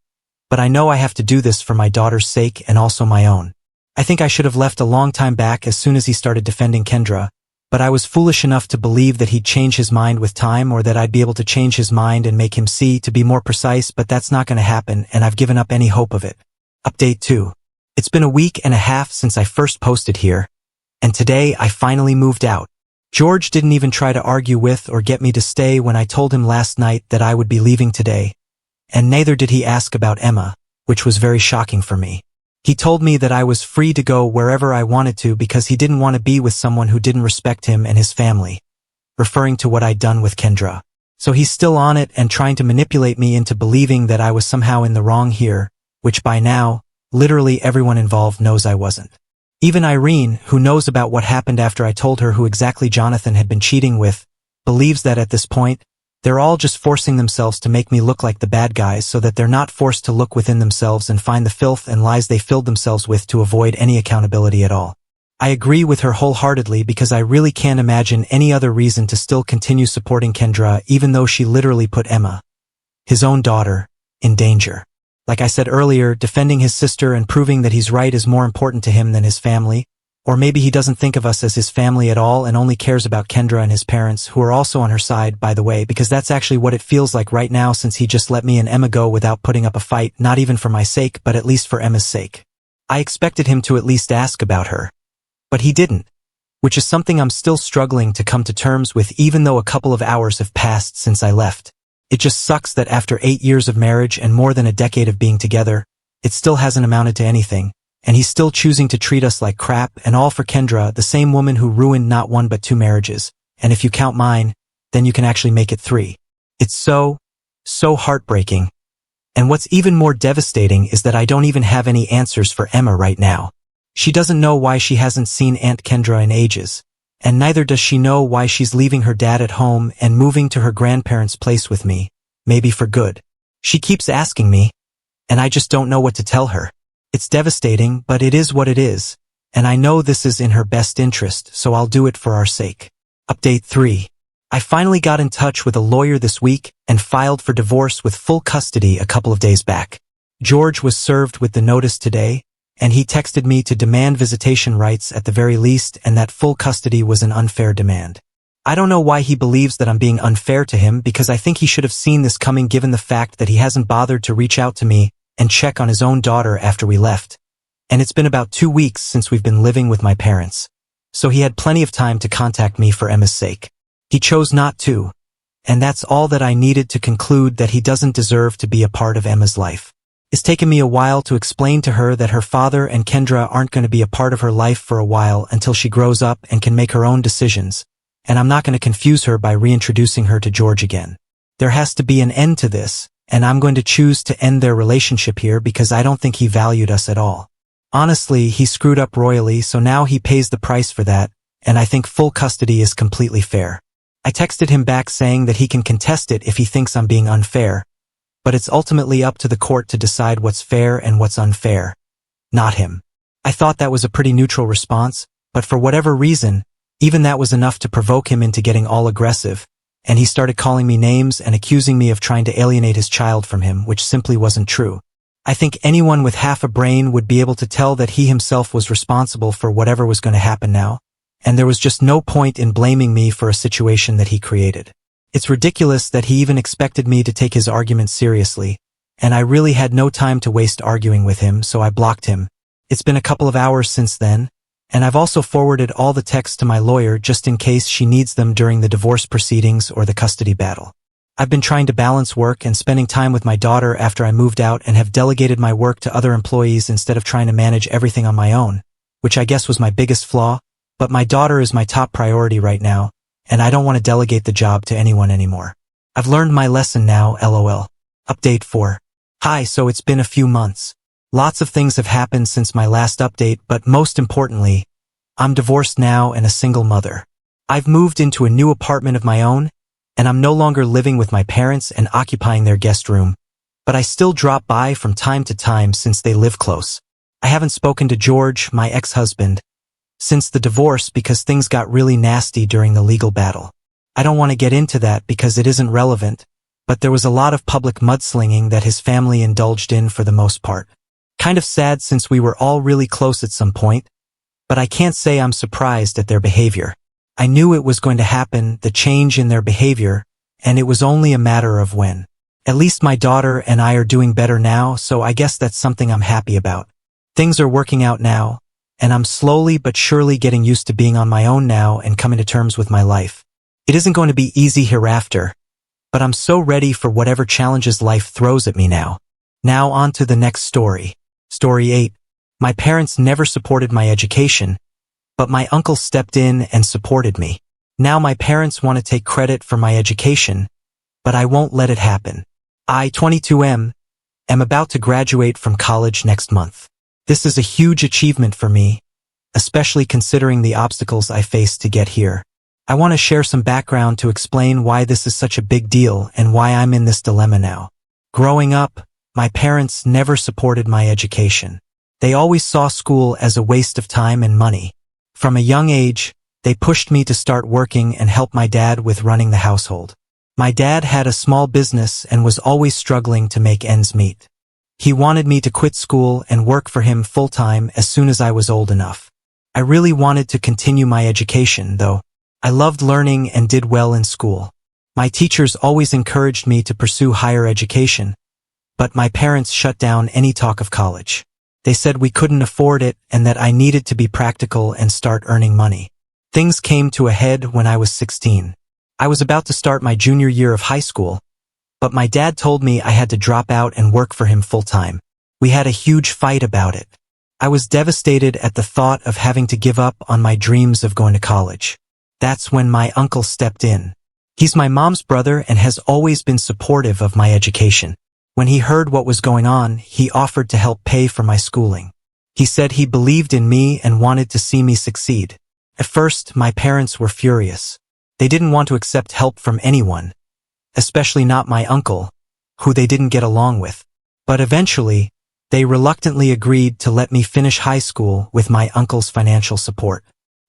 but I know I have to do this for my daughter's sake and also my own. I think I should have left a long time back as soon as he started defending Kendra, but I was foolish enough to believe that he'd change his mind with time or that I'd be able to change his mind and make him see to be more precise, but that's not going to happen and I've given up any hope of it. Update 2. It's been a week and a half since I first posted here, and today I finally moved out. George didn't even try to argue with or get me to stay when I told him last night that I would be leaving today, and neither did he ask about Emma, which was very shocking for me. He told me that I was free to go wherever I wanted to because he didn't want to be with someone who didn't respect him and his family, referring to what I'd done with Kendra. So he's still on it and trying to manipulate me into believing that I was somehow in the wrong here, which by now, literally everyone involved knows I wasn't. Even Irene, who knows about what happened after I told her who exactly Jonathan had been cheating with, believes that at this point, they're all just forcing themselves to make me look like the bad guys so that they're not forced to look within themselves and find the filth and lies they filled themselves with to avoid any accountability at all. I agree with her wholeheartedly because I really can't imagine any other reason to still continue supporting Kendra even though she literally put Emma, his own daughter, in danger. Like I said earlier, defending his sister and proving that he's right is more important to him than his family, or maybe he doesn't think of us as his family at all and only cares about Kendra and his parents, who are also on her side, by the way, because that's actually what it feels like right now since he just let me and Emma go without putting up a fight, not even for my sake, but at least for Emma's sake. I expected him to at least ask about her. But he didn't, which is something I'm still struggling to come to terms with even though a couple of hours have passed since I left. It just sucks that after 8 years of marriage and more than a decade of being together, it still hasn't amounted to anything, and he's still choosing to treat us like crap, and all for Kendra, the same woman who ruined not 1 but 2 marriages, and if you count mine, then you can actually make it 3. It's so heartbreaking. And what's even more devastating is that I don't even have any answers for Emma right now. She doesn't know why she hasn't seen Aunt Kendra in ages, and neither does she know why she's leaving her dad at home and moving to her grandparents' place with me, maybe for good. She keeps asking me, and I just don't know what to tell her. It's devastating, but it is what it is, and I know this is in her best interest, so I'll do it for our sake. Update 3. I finally got in touch with a lawyer this week and filed for divorce with full custody a couple of days back. George was served with the notice today, and he texted me to demand visitation rights at the very least and that full custody was an unfair demand. I don't know why he believes that I'm being unfair to him because I think he should have seen this coming given the fact that he hasn't bothered to reach out to me and check on his own daughter after we left. And it's been about 2 weeks since we've been living with my parents. So he had plenty of time to contact me for Emma's sake. He chose not to. And that's all that I needed to conclude that he doesn't deserve to be a part of Emma's life. It's taken me a while to explain to her that her father and Kendra aren't going to be a part of her life for a while until she grows up and can make her own decisions, and I'm not going to confuse her by reintroducing her to George again. There has to be an end to this, and I'm going to choose to end their relationship here because I don't think he valued us at all. Honestly, he screwed up royally, so now he pays the price for that, and I think full custody is completely fair. I texted him back saying that he can contest it if he thinks I'm being unfair, but it's ultimately up to the court to decide what's fair and what's unfair, not him. I thought that was a pretty neutral response, but for whatever reason, even that was enough to provoke him into getting all aggressive, and he started calling me names and accusing me of trying to alienate his child from him, which simply wasn't true. I think anyone with half a brain would be able to tell that he himself was responsible for whatever was going to happen now, and there was just no point in blaming me for a situation that he created. It's ridiculous that he even expected me to take his arguments seriously, and I really had no time to waste arguing with him, so I blocked him. It's been a couple of hours since then, and I've also forwarded all the texts to my lawyer just in case she needs them during the divorce proceedings or the custody battle. I've been trying to balance work and spending time with my daughter after I moved out and have delegated my work to other employees instead of trying to manage everything on my own, which I guess was my biggest flaw, but my daughter is my top priority right now, and I don't want to delegate the job to anyone anymore. I've learned my lesson now, lol. Update 4. Hi, so it's been a few months. Lots of things have happened since my last update, but most importantly, I'm divorced now and a single mother. I've moved into a new apartment of my own, and I'm no longer living with my parents and occupying their guest room, but I still drop by from time to time since they live close. I haven't spoken to George, my ex-husband, since the divorce because things got really nasty during the legal battle. I don't want to get into that because it isn't relevant, but there was a lot of public mudslinging that his family indulged in for the most part. Kind of sad since we were all really close at some point, but I can't say I'm surprised at their behavior. I knew it was going to happen, the change in their behavior, and it was only a matter of when. At least my daughter and I are doing better now, so I guess that's something I'm happy about. Things are working out now, and I'm slowly but surely getting used to being on my own now and coming to terms with my life. It isn't going to be easy hereafter, but I'm so ready for whatever challenges life throws at me now. Now on to the next story. Story 8. My parents never supported my education, but my uncle stepped in and supported me. Now my parents want to take credit for my education, but I won't let it happen. I, 22M, am about to graduate from college next month. This is a huge achievement for me, especially considering the obstacles I faced to get here. I want to share some background to explain why this is such a big deal and why I'm in this dilemma now. Growing up, my parents never supported my education. They always saw school as a waste of time and money. From a young age, they pushed me to start working and help my dad with running the household. My dad had a small business and was always struggling to make ends meet. He wanted me to quit school and work for him full-time as soon as I was old enough. I really wanted to continue my education, though. I loved learning and did well in school. My teachers always encouraged me to pursue higher education, but my parents shut down any talk of college. They said we couldn't afford it and that I needed to be practical and start earning money. Things came to a head when I was 16. I was about to start my junior year of high school, but my dad told me I had to drop out and work for him full-time. We had a huge fight about it. I was devastated at the thought of having to give up on my dreams of going to college. That's when my uncle stepped in. He's my mom's brother and has always been supportive of my education. When he heard what was going on, he offered to help pay for my schooling. He said he believed in me and wanted to see me succeed. At first, my parents were furious. They didn't want to accept help from anyone, especially not my uncle, who they didn't get along with. But eventually, they reluctantly agreed to let me finish high school with my uncle's financial support.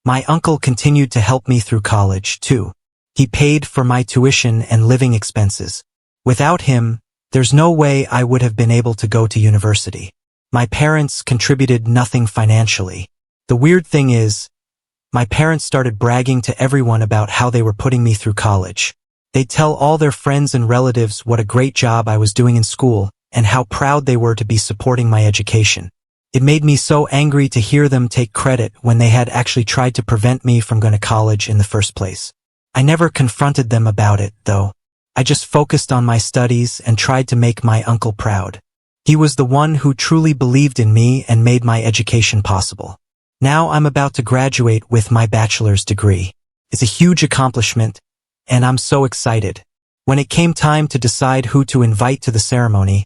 My uncle continued to help me through college, too. He paid for my tuition and living expenses. Without him, there's no way I would have been able to go to university. My parents contributed nothing financially. The weird thing is, my parents started bragging to everyone about how they were putting me through college. They'd tell all their friends and relatives what a great job I was doing in school and how proud they were to be supporting my education. It made me so angry to hear them take credit when they had actually tried to prevent me from going to college in the first place. I never confronted them about it, though. I just focused on my studies and tried to make my uncle proud. He was the one who truly believed in me and made my education possible. Now I'm about to graduate with my bachelor's degree. It's a huge accomplishment, and I'm so excited. When it came time to decide who to invite to the ceremony,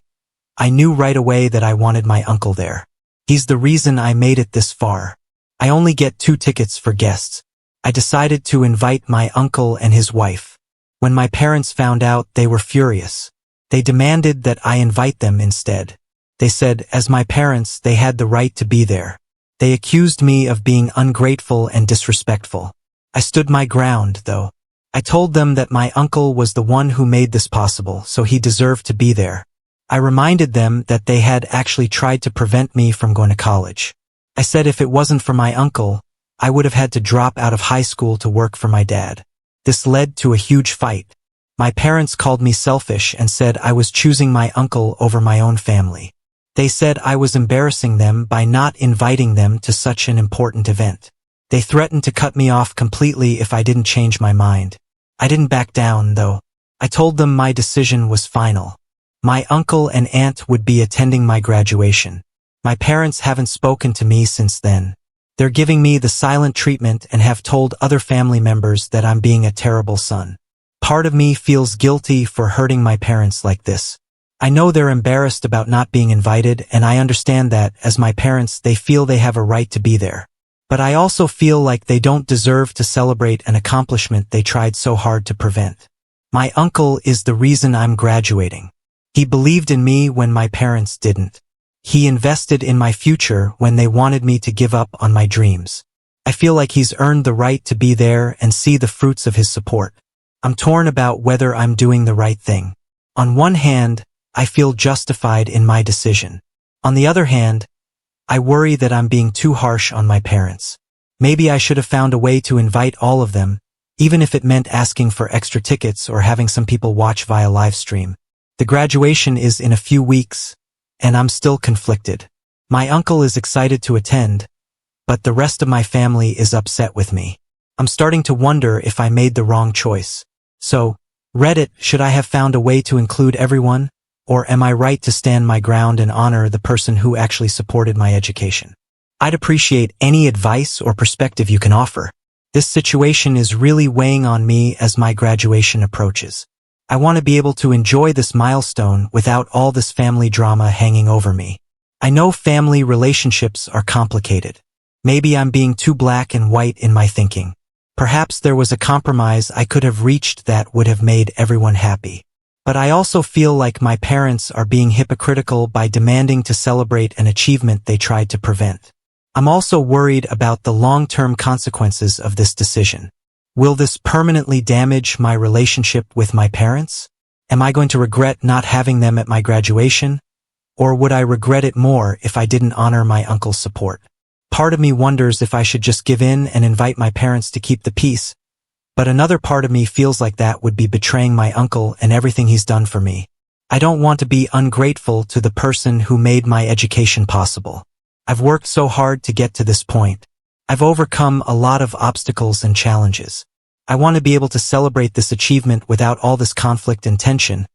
I knew right away that I wanted my uncle there. He's the reason I made it this far. I only get 2 tickets for guests. I decided to invite my uncle and his wife. When my parents found out, they were furious. They demanded that I invite them instead. They said, as my parents, they had the right to be there. They accused me of being ungrateful and disrespectful. I stood my ground, though. I told them that my uncle was the one who made this possible, so he deserved to be there. I reminded them that they had actually tried to prevent me from going to college. I said if it wasn't for my uncle, I would have had to drop out of high school to work for my dad. This led to a huge fight. My parents called me selfish and said I was choosing my uncle over my own family. They said I was embarrassing them by not inviting them to such an important event. They threatened to cut me off completely if I didn't change my mind. I didn't back down, though. I told them my decision was final. My uncle and aunt would be attending my graduation. My parents haven't spoken to me since then. They're giving me the silent treatment and have told other family members that I'm being a terrible son. Part of me feels guilty for hurting my parents like this. I know they're embarrassed about not being invited, and I understand that, as my parents, they feel they have a right to be there. But I also feel like they don't deserve to celebrate an accomplishment they tried so hard to prevent. My uncle is the reason I'm graduating. He believed in me when my parents didn't. He invested in my future when they wanted me to give up on my dreams. I feel like he's earned the right to be there and see the fruits of his support. I'm torn about whether I'm doing the right thing. On one hand, I feel justified in my decision. On the other hand, I worry that I'm being too harsh on my parents. Maybe I should have found a way to invite all of them, even if it meant asking for extra tickets or having some people watch via live stream. The graduation is in a few weeks, and I'm still conflicted. My uncle is excited to attend, but the rest of my family is upset with me. I'm starting to wonder if I made the wrong choice. So, Reddit, should I have found a way to include everyone? or am I right to stand my ground and honor the person who actually supported my education? I'd appreciate any advice or perspective you can offer. This situation is really weighing on me as my graduation approaches. I want to be able to enjoy this milestone without all this family drama hanging over me. I know family relationships are complicated. Maybe I'm being too black and white in my thinking. Perhaps there was a compromise I could have reached that would have made everyone happy. But I also feel like my parents are being hypocritical by demanding to celebrate an achievement they tried to prevent. I'm also worried about the long-term consequences of this decision. Will this permanently damage my relationship with my parents? Am I going to regret not having them at my graduation? Or would I regret it more if I didn't honor my uncle's support? Part of me wonders if I should just give in and invite my parents to keep the peace, but another part of me feels like that would be betraying my uncle and everything he's done for me. I don't want to be ungrateful to the person who made my education possible. I've worked so hard to get to this point. I've overcome a lot of obstacles and challenges. I want to be able to celebrate this achievement without all this conflict and tension,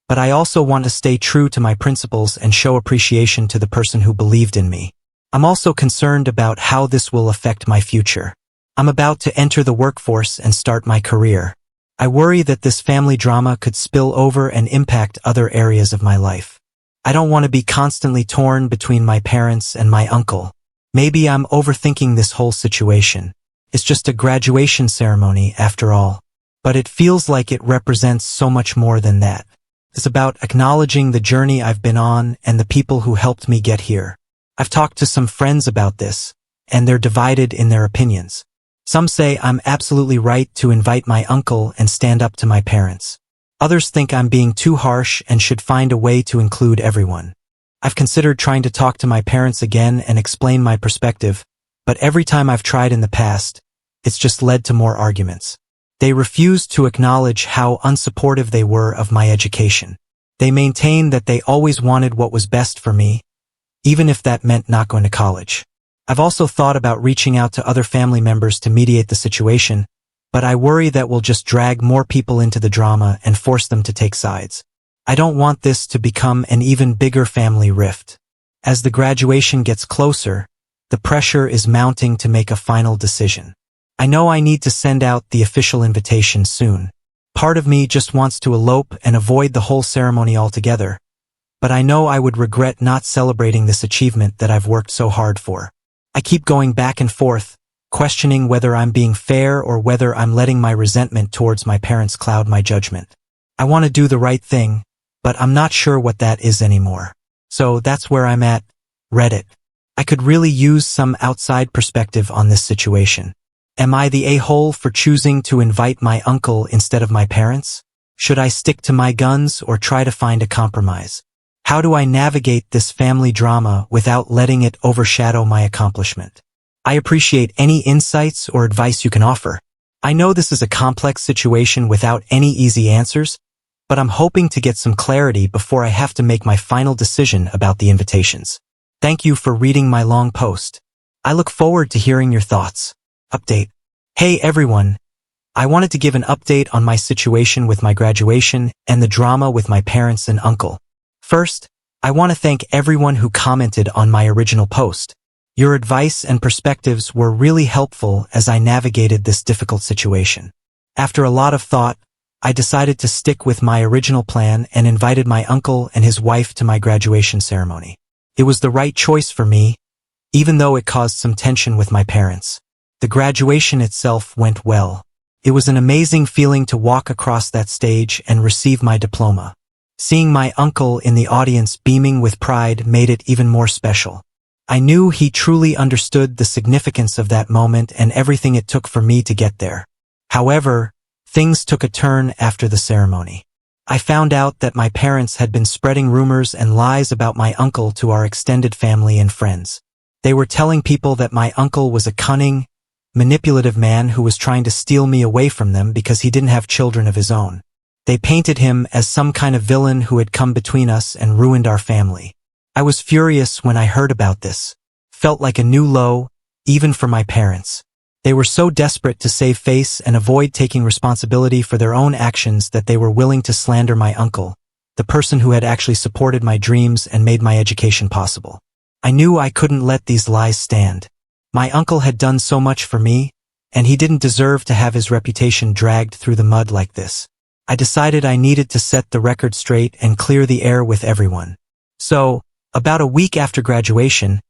but I also want to stay true to my principles and show appreciation to the person who believed in me. I'm also concerned about how this will affect my future. I'm about to enter the workforce and start my career. I worry that this family drama could spill over and impact other areas of my life. I don't want to be constantly torn between my parents and my uncle. Maybe I'm overthinking this whole situation. It's just a graduation ceremony after all. But it feels like it represents so much more than that. It's about acknowledging the journey I've been on and the people who helped me get here. I've talked to some friends about this, and they're divided in their opinions. Some say I'm absolutely right to invite my uncle and stand up to my parents. Others think I'm being too harsh and should find a way to include everyone. I've considered trying to talk to my parents again and explain my perspective, but every time I've tried in the past, it's just led to more arguments. They refuse to acknowledge how unsupportive they were of my education. They maintain that they always wanted what was best for me, even if that meant not going to college. I've also thought about reaching out to other family members to mediate the situation, but I worry that we'll just drag more people into the drama and force them to take sides. I don't want this to become an even bigger family rift. As the graduation gets closer, the pressure is mounting to make a final decision. I know I need to send out the official invitation soon. Part of me just wants to elope and avoid the whole ceremony altogether, but I know I would regret not celebrating this achievement that I've worked so hard for. I keep going back and forth, questioning whether I'm being fair or whether I'm letting my resentment towards my parents cloud my judgment. I want to do the right thing, but I'm not sure what that is anymore. So that's where I'm at. Reddit. I could really use some outside perspective on this situation. Am I the a-hole for choosing to invite my uncle instead of my parents? Should I stick to my guns or try to find a compromise? How do I navigate this family drama without letting it overshadow my accomplishment? I appreciate any insights or advice you can offer. I know this is a complex situation without any easy answers, but I'm hoping to get some clarity before I have to make my final decision about the invitations. Thank you for reading my long post. I look forward to hearing your thoughts. Update. Hey everyone. I wanted to give an update on my situation with my graduation and the drama with my parents and uncle. First, I want to thank everyone who commented on my original post. Your advice and perspectives were really helpful as I navigated this difficult situation. After a lot of thought, I decided to stick with my original plan and invited my uncle and his wife to my graduation ceremony. It was the right choice for me, even though it caused some tension with my parents. The graduation itself went well. It was an amazing feeling to walk across that stage and receive my diploma. Seeing my uncle in the audience beaming with pride made it even more special. I knew he truly understood the significance of that moment and everything it took for me to get there. However, things took a turn after the ceremony. I found out that my parents had been spreading rumors and lies about my uncle to our extended family and friends. They were telling people that my uncle was a cunning, manipulative man who was trying to steal me away from them because he didn't have children of his own. They painted him as some kind of villain who had come between us and ruined our family. I was furious when I heard about this. Felt like a new low, even for my parents. They were so desperate to save face and avoid taking responsibility for their own actions that they were willing to slander my uncle, the person who had actually supported my dreams and made my education possible. I knew I couldn't let these lies stand. My uncle had done so much for me, and he didn't deserve to have his reputation dragged through the mud like this. I decided I needed to set the record straight and clear the air with everyone. So, about a week after graduation,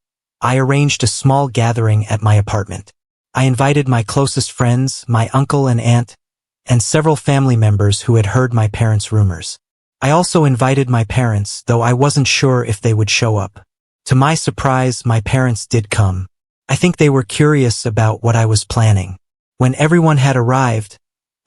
I arranged a small gathering at my apartment. I invited my closest friends, my uncle and aunt, and several family members who had heard my parents' rumors. I also invited my parents, though I wasn't sure if they would show up. To my surprise, my parents did come. I think they were curious about what I was planning. When everyone had arrived,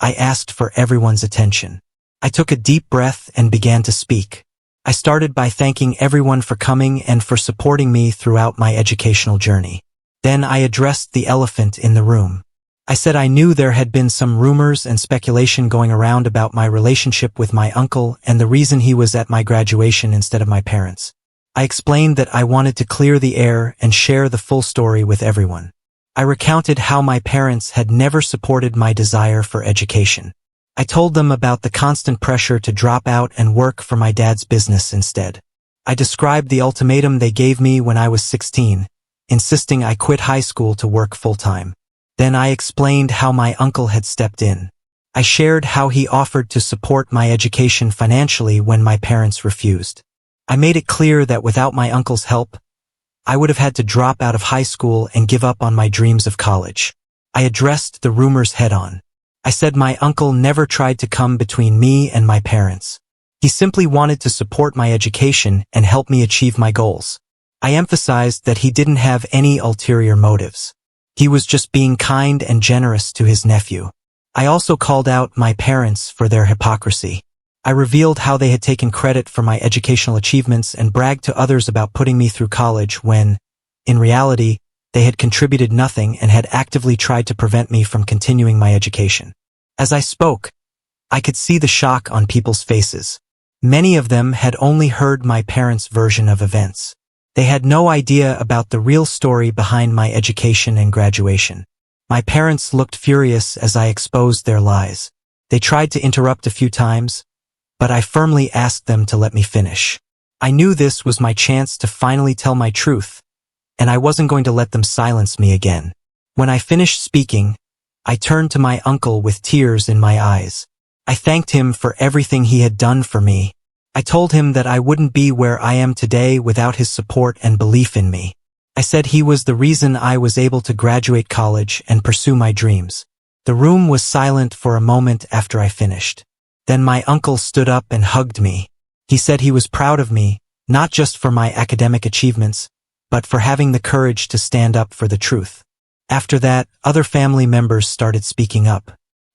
I asked for everyone's attention. I took a deep breath and began to speak. I started by thanking everyone for coming and for supporting me throughout my educational journey. Then I addressed the elephant in the room. I said I knew there had been some rumors and speculation going around about my relationship with my uncle and the reason he was at my graduation instead of my parents. I explained that I wanted to clear the air and share the full story with everyone. I recounted how my parents had never supported my desire for education. I told them about the constant pressure to drop out and work for my dad's business instead. I described the ultimatum they gave me when I was 16, insisting I quit high school to work full-time. Then I explained how my uncle had stepped in. I shared how he offered to support my education financially when my parents refused. I made it clear that without my uncle's help, I would have had to drop out of high school and give up on my dreams of college. I addressed the rumors head-on. I said my uncle never tried to come between me and my parents. He simply wanted to support my education and help me achieve my goals. I emphasized that he didn't have any ulterior motives. He was just being kind and generous to his nephew. I also called out my parents for their hypocrisy. I revealed how they had taken credit for my educational achievements and bragged to others about putting me through college when, in reality, they had contributed nothing and had actively tried to prevent me from continuing my education. As I spoke, I could see the shock on people's faces. Many of them had only heard my parents' version of events. They had no idea about the real story behind my education and graduation. My parents looked furious as I exposed their lies. They tried to interrupt a few times, but I firmly asked them to let me finish. I knew this was my chance to finally tell my truth, and I wasn't going to let them silence me again. When I finished speaking, I turned to my uncle with tears in my eyes. I thanked him for everything he had done for me. I told him that I wouldn't be where I am today without his support and belief in me. I said he was the reason I was able to graduate college and pursue my dreams. The room was silent for a moment after I finished. Then my uncle stood up and hugged me. He said he was proud of me, not just for my academic achievements, but for having the courage to stand up for the truth. After that, other family members started speaking up.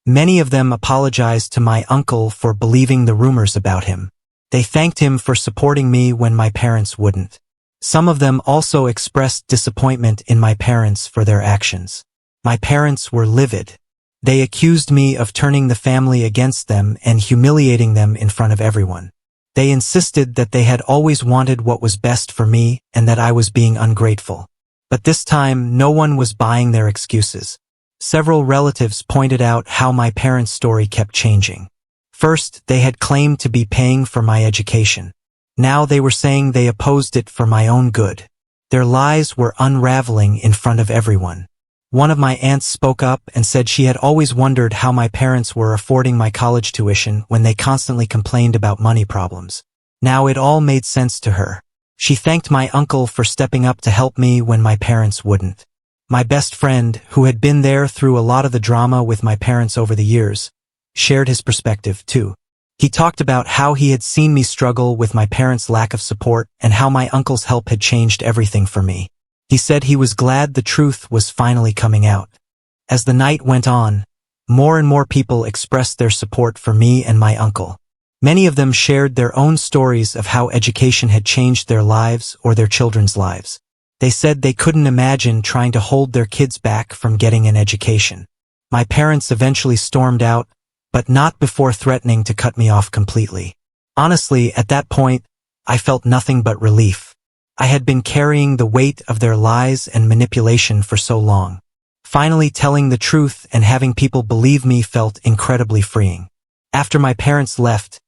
Many of them apologized to my uncle for believing the rumors about him. They thanked him for supporting me when my parents wouldn't. Some of them also expressed disappointment in my parents for their actions. My parents were livid. They accused me of turning the family against them and humiliating them in front of everyone. They insisted that they had always wanted what was best for me and that I was being ungrateful. But this time, no one was buying their excuses. Several relatives pointed out how my parents' story kept changing. First, they had claimed to be paying for my education. Now they were saying they opposed it for my own good. Their lies were unraveling in front of everyone. One of my aunts spoke up and said she had always wondered how my parents were affording my college tuition when they constantly complained about money problems. Now it all made sense to her. She thanked my uncle for stepping up to help me when my parents wouldn't. My best friend, who had been there through a lot of the drama with my parents over the years, shared his perspective too. He talked about how he had seen me struggle with my parents' lack of support and how my uncle's help had changed everything for me. He said he was glad the truth was finally coming out. As the night went on, more and more people expressed their support for me and my uncle. Many of them shared their own stories of how education had changed their lives or their children's lives. They said they couldn't imagine trying to hold their kids back from getting an education. My parents eventually stormed out, but not before threatening to cut me off completely. Honestly, at that point, I felt nothing but relief. I had been carrying the weight of their lies and manipulation for so long. Finally telling the truth and having people believe me felt incredibly freeing. After my parents left,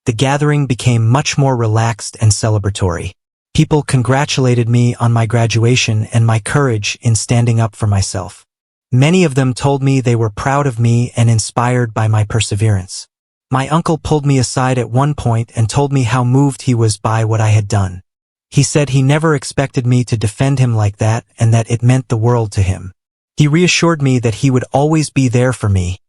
The gathering became much more relaxed and celebratory. People congratulated me on my graduation and my courage in standing up for myself. Many of them told me they were proud of me and inspired by my perseverance. My uncle pulled me aside at one point and told me how moved he was by what I had done. He said he never expected me to defend him like that and that it meant the world to him. He reassured me that he would always be there for me,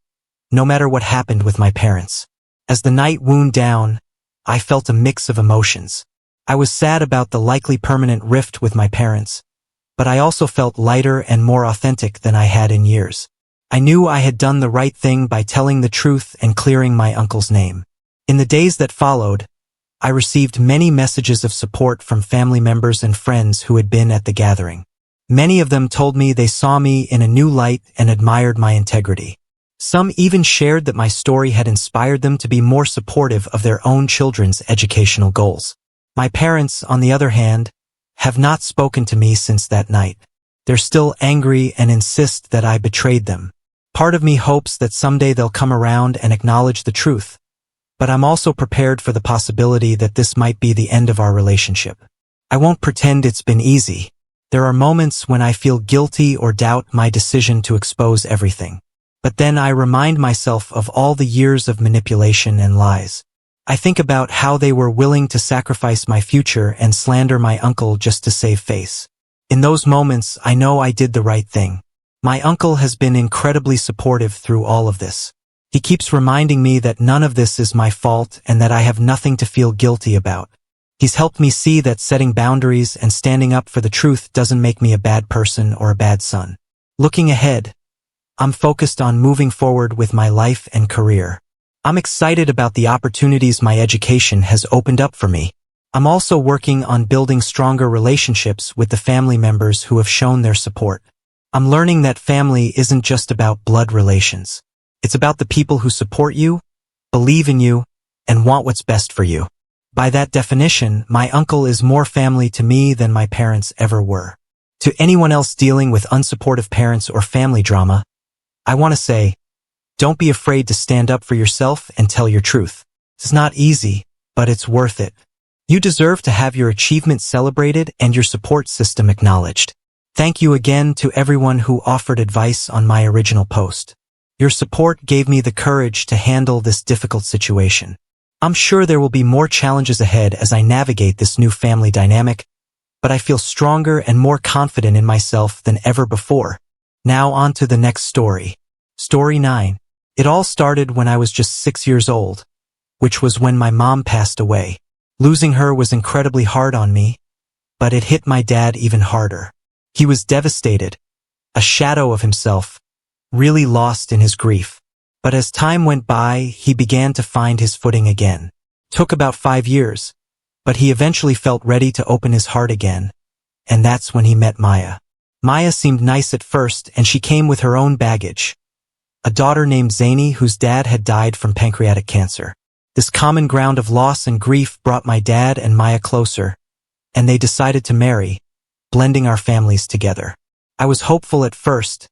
no matter what happened with my parents. As the night wound down, I felt a mix of emotions. I was sad about the likely permanent rift with my parents, but I also felt lighter and more authentic than I had in years. I knew I had done the right thing by telling the truth and clearing my uncle's name. In the days that followed, I received many messages of support from family members and friends who had been at the gathering. Many of them told me they saw me in a new light and admired my integrity. Some even shared that my story had inspired them to be more supportive of their own children's educational goals. My parents, on the other hand, have not spoken to me since that night. They're still angry and insist that I betrayed them. Part of me hopes that someday they'll come around and acknowledge the truth, but I'm also prepared for the possibility that this might be the end of our relationship. I won't pretend it's been easy. There are moments when I feel guilty or doubt my decision to expose everything. But then I remind myself of all the years of manipulation and lies. I think about how they were willing to sacrifice my future and slander my uncle just to save face. In those moments, I know I did the right thing. My uncle has been incredibly supportive through all of this. He keeps reminding me that none of this is my fault and that I have nothing to feel guilty about. He's helped me see that setting boundaries and standing up for the truth doesn't make me a bad person or a bad son. Looking ahead, I'm focused on moving forward with my life and career. I'm excited about the opportunities my education has opened up for me. I'm also working on building stronger relationships with the family members who have shown their support. I'm learning that family isn't just about blood relations. It's about the people who support you, believe in you, and want what's best for you. By that definition, my uncle is more family to me than my parents ever were. To anyone else dealing with unsupportive parents or family drama, I want to say, don't be afraid to stand up for yourself and tell your truth. It's not easy, but it's worth it. You deserve to have your achievements celebrated and your support system acknowledged. Thank you again to everyone who offered advice on my original post. Your support gave me the courage to handle this difficult situation. I'm sure there will be more challenges ahead as I navigate this new family dynamic, but I feel stronger and more confident in myself than ever before. Now on to the next story. Story 9. It all started when I was just 6 years old, which was when my mom passed away. Losing her was incredibly hard on me, but it hit my dad even harder. He was devastated, a shadow of himself, really lost in his grief. But as time went by, he began to find his footing again. Took about 5 years, but he eventually felt ready to open his heart again, and that's when he met Maya. Maya seemed nice at first, and she came with her own baggage. A daughter named Zany whose dad had died from pancreatic cancer. This common ground of loss and grief brought my dad and Maya closer, and they decided to marry, blending our families together. I was hopeful at first,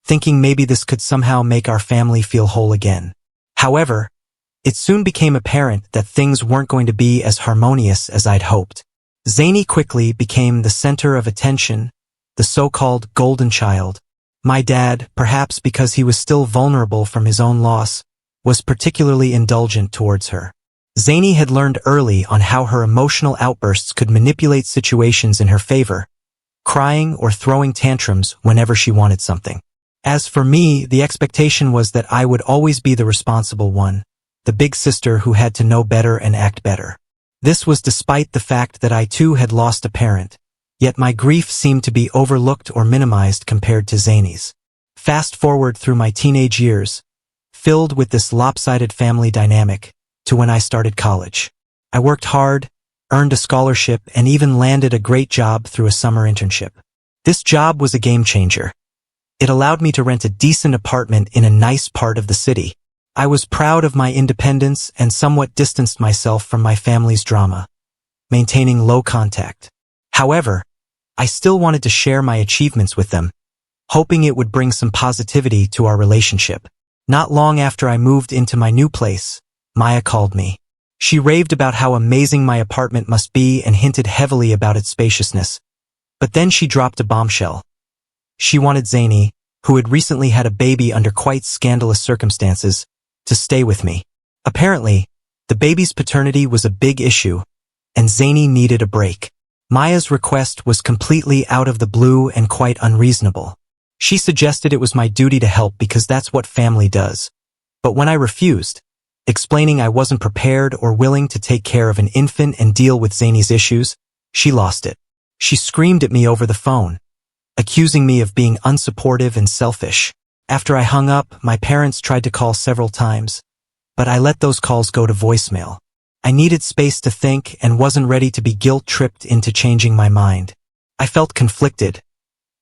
thinking maybe this could somehow make our family feel whole again. However, it soon became apparent that things weren't going to be as harmonious as I'd hoped. Zany quickly became the center of attention, the so-called golden child. My dad, perhaps because he was still vulnerable from his own loss, was particularly indulgent towards her. Zany had learned early on how her emotional outbursts could manipulate situations in her favor, crying or throwing tantrums whenever she wanted something. As for me, the expectation was that I would always be the responsible one, the big sister who had to know better and act better. This was despite the fact that I too had lost a parent, yet my grief seemed to be overlooked or minimized compared to Zany's. Fast forward through my teenage years, filled with this lopsided family dynamic, to when I started college. I worked hard, earned a scholarship, and even landed a great job through a summer internship. This job was a game changer. It allowed me to rent a decent apartment in a nice part of the city. I was proud of my independence and somewhat distanced myself from my family's drama, maintaining low contact. However, I still wanted to share my achievements with them, hoping it would bring some positivity to our relationship. Not long after I moved into my new place, Maya called me. She raved about how amazing my apartment must be and hinted heavily about its spaciousness. But then she dropped a bombshell. She wanted Zaini, who had recently had a baby under quite scandalous circumstances, to stay with me. Apparently, the baby's paternity was a big issue, and Zaini needed a break. Maya's request was completely out of the blue and quite unreasonable. She suggested it was my duty to help because that's what family does. But when I refused, explaining I wasn't prepared or willing to take care of an infant and deal with Zaini's issues, she lost it. She screamed at me over the phone, accusing me of being unsupportive and selfish. After I hung up, my parents tried to call several times, but I let those calls go to voicemail. I needed space to think and wasn't ready to be guilt-tripped into changing my mind. I felt conflicted.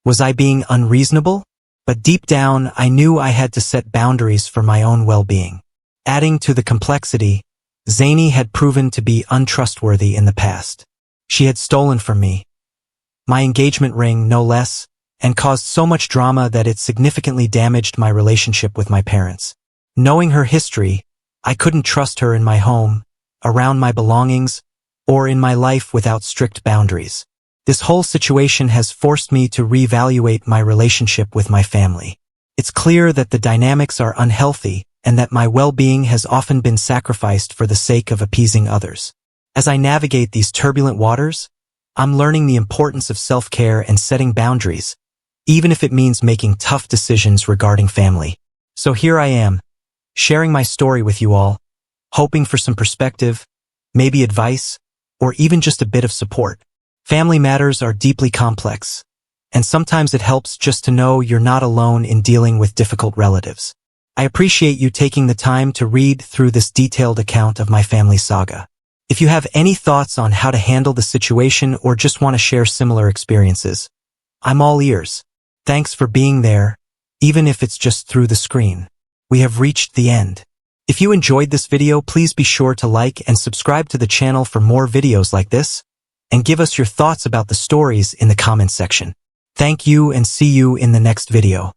Was I being unreasonable? But deep down, I knew I had to set boundaries for my own well-being. Adding to the complexity, Zaini had proven to be untrustworthy in the past. She had stolen from me my engagement ring, no less, and caused so much drama that it significantly damaged my relationship with my parents. Knowing her history, I couldn't trust her in my home, around my belongings, or in my life without strict boundaries. This whole situation has forced me to reevaluate my relationship with my family. It's clear that the dynamics are unhealthy and that my well-being has often been sacrificed for the sake of appeasing others. As I navigate these turbulent waters, I'm learning the importance of self-care and setting boundaries, even if it means making tough decisions regarding family. So here I am, sharing my story with you all, hoping for some perspective, maybe advice, or even just a bit of support. Family matters are deeply complex, and sometimes it helps just to know you're not alone in dealing with difficult relatives. I appreciate you taking the time to read through this detailed account of my family saga. If you have any thoughts on how to handle the situation or just want to share similar experiences, I'm all ears. Thanks for being there, even if it's just through the screen. We have reached the end. If you enjoyed this video, please be sure to like and subscribe to the channel for more videos like this, and give us your thoughts about the stories in the comments section. Thank you and see you in the next video.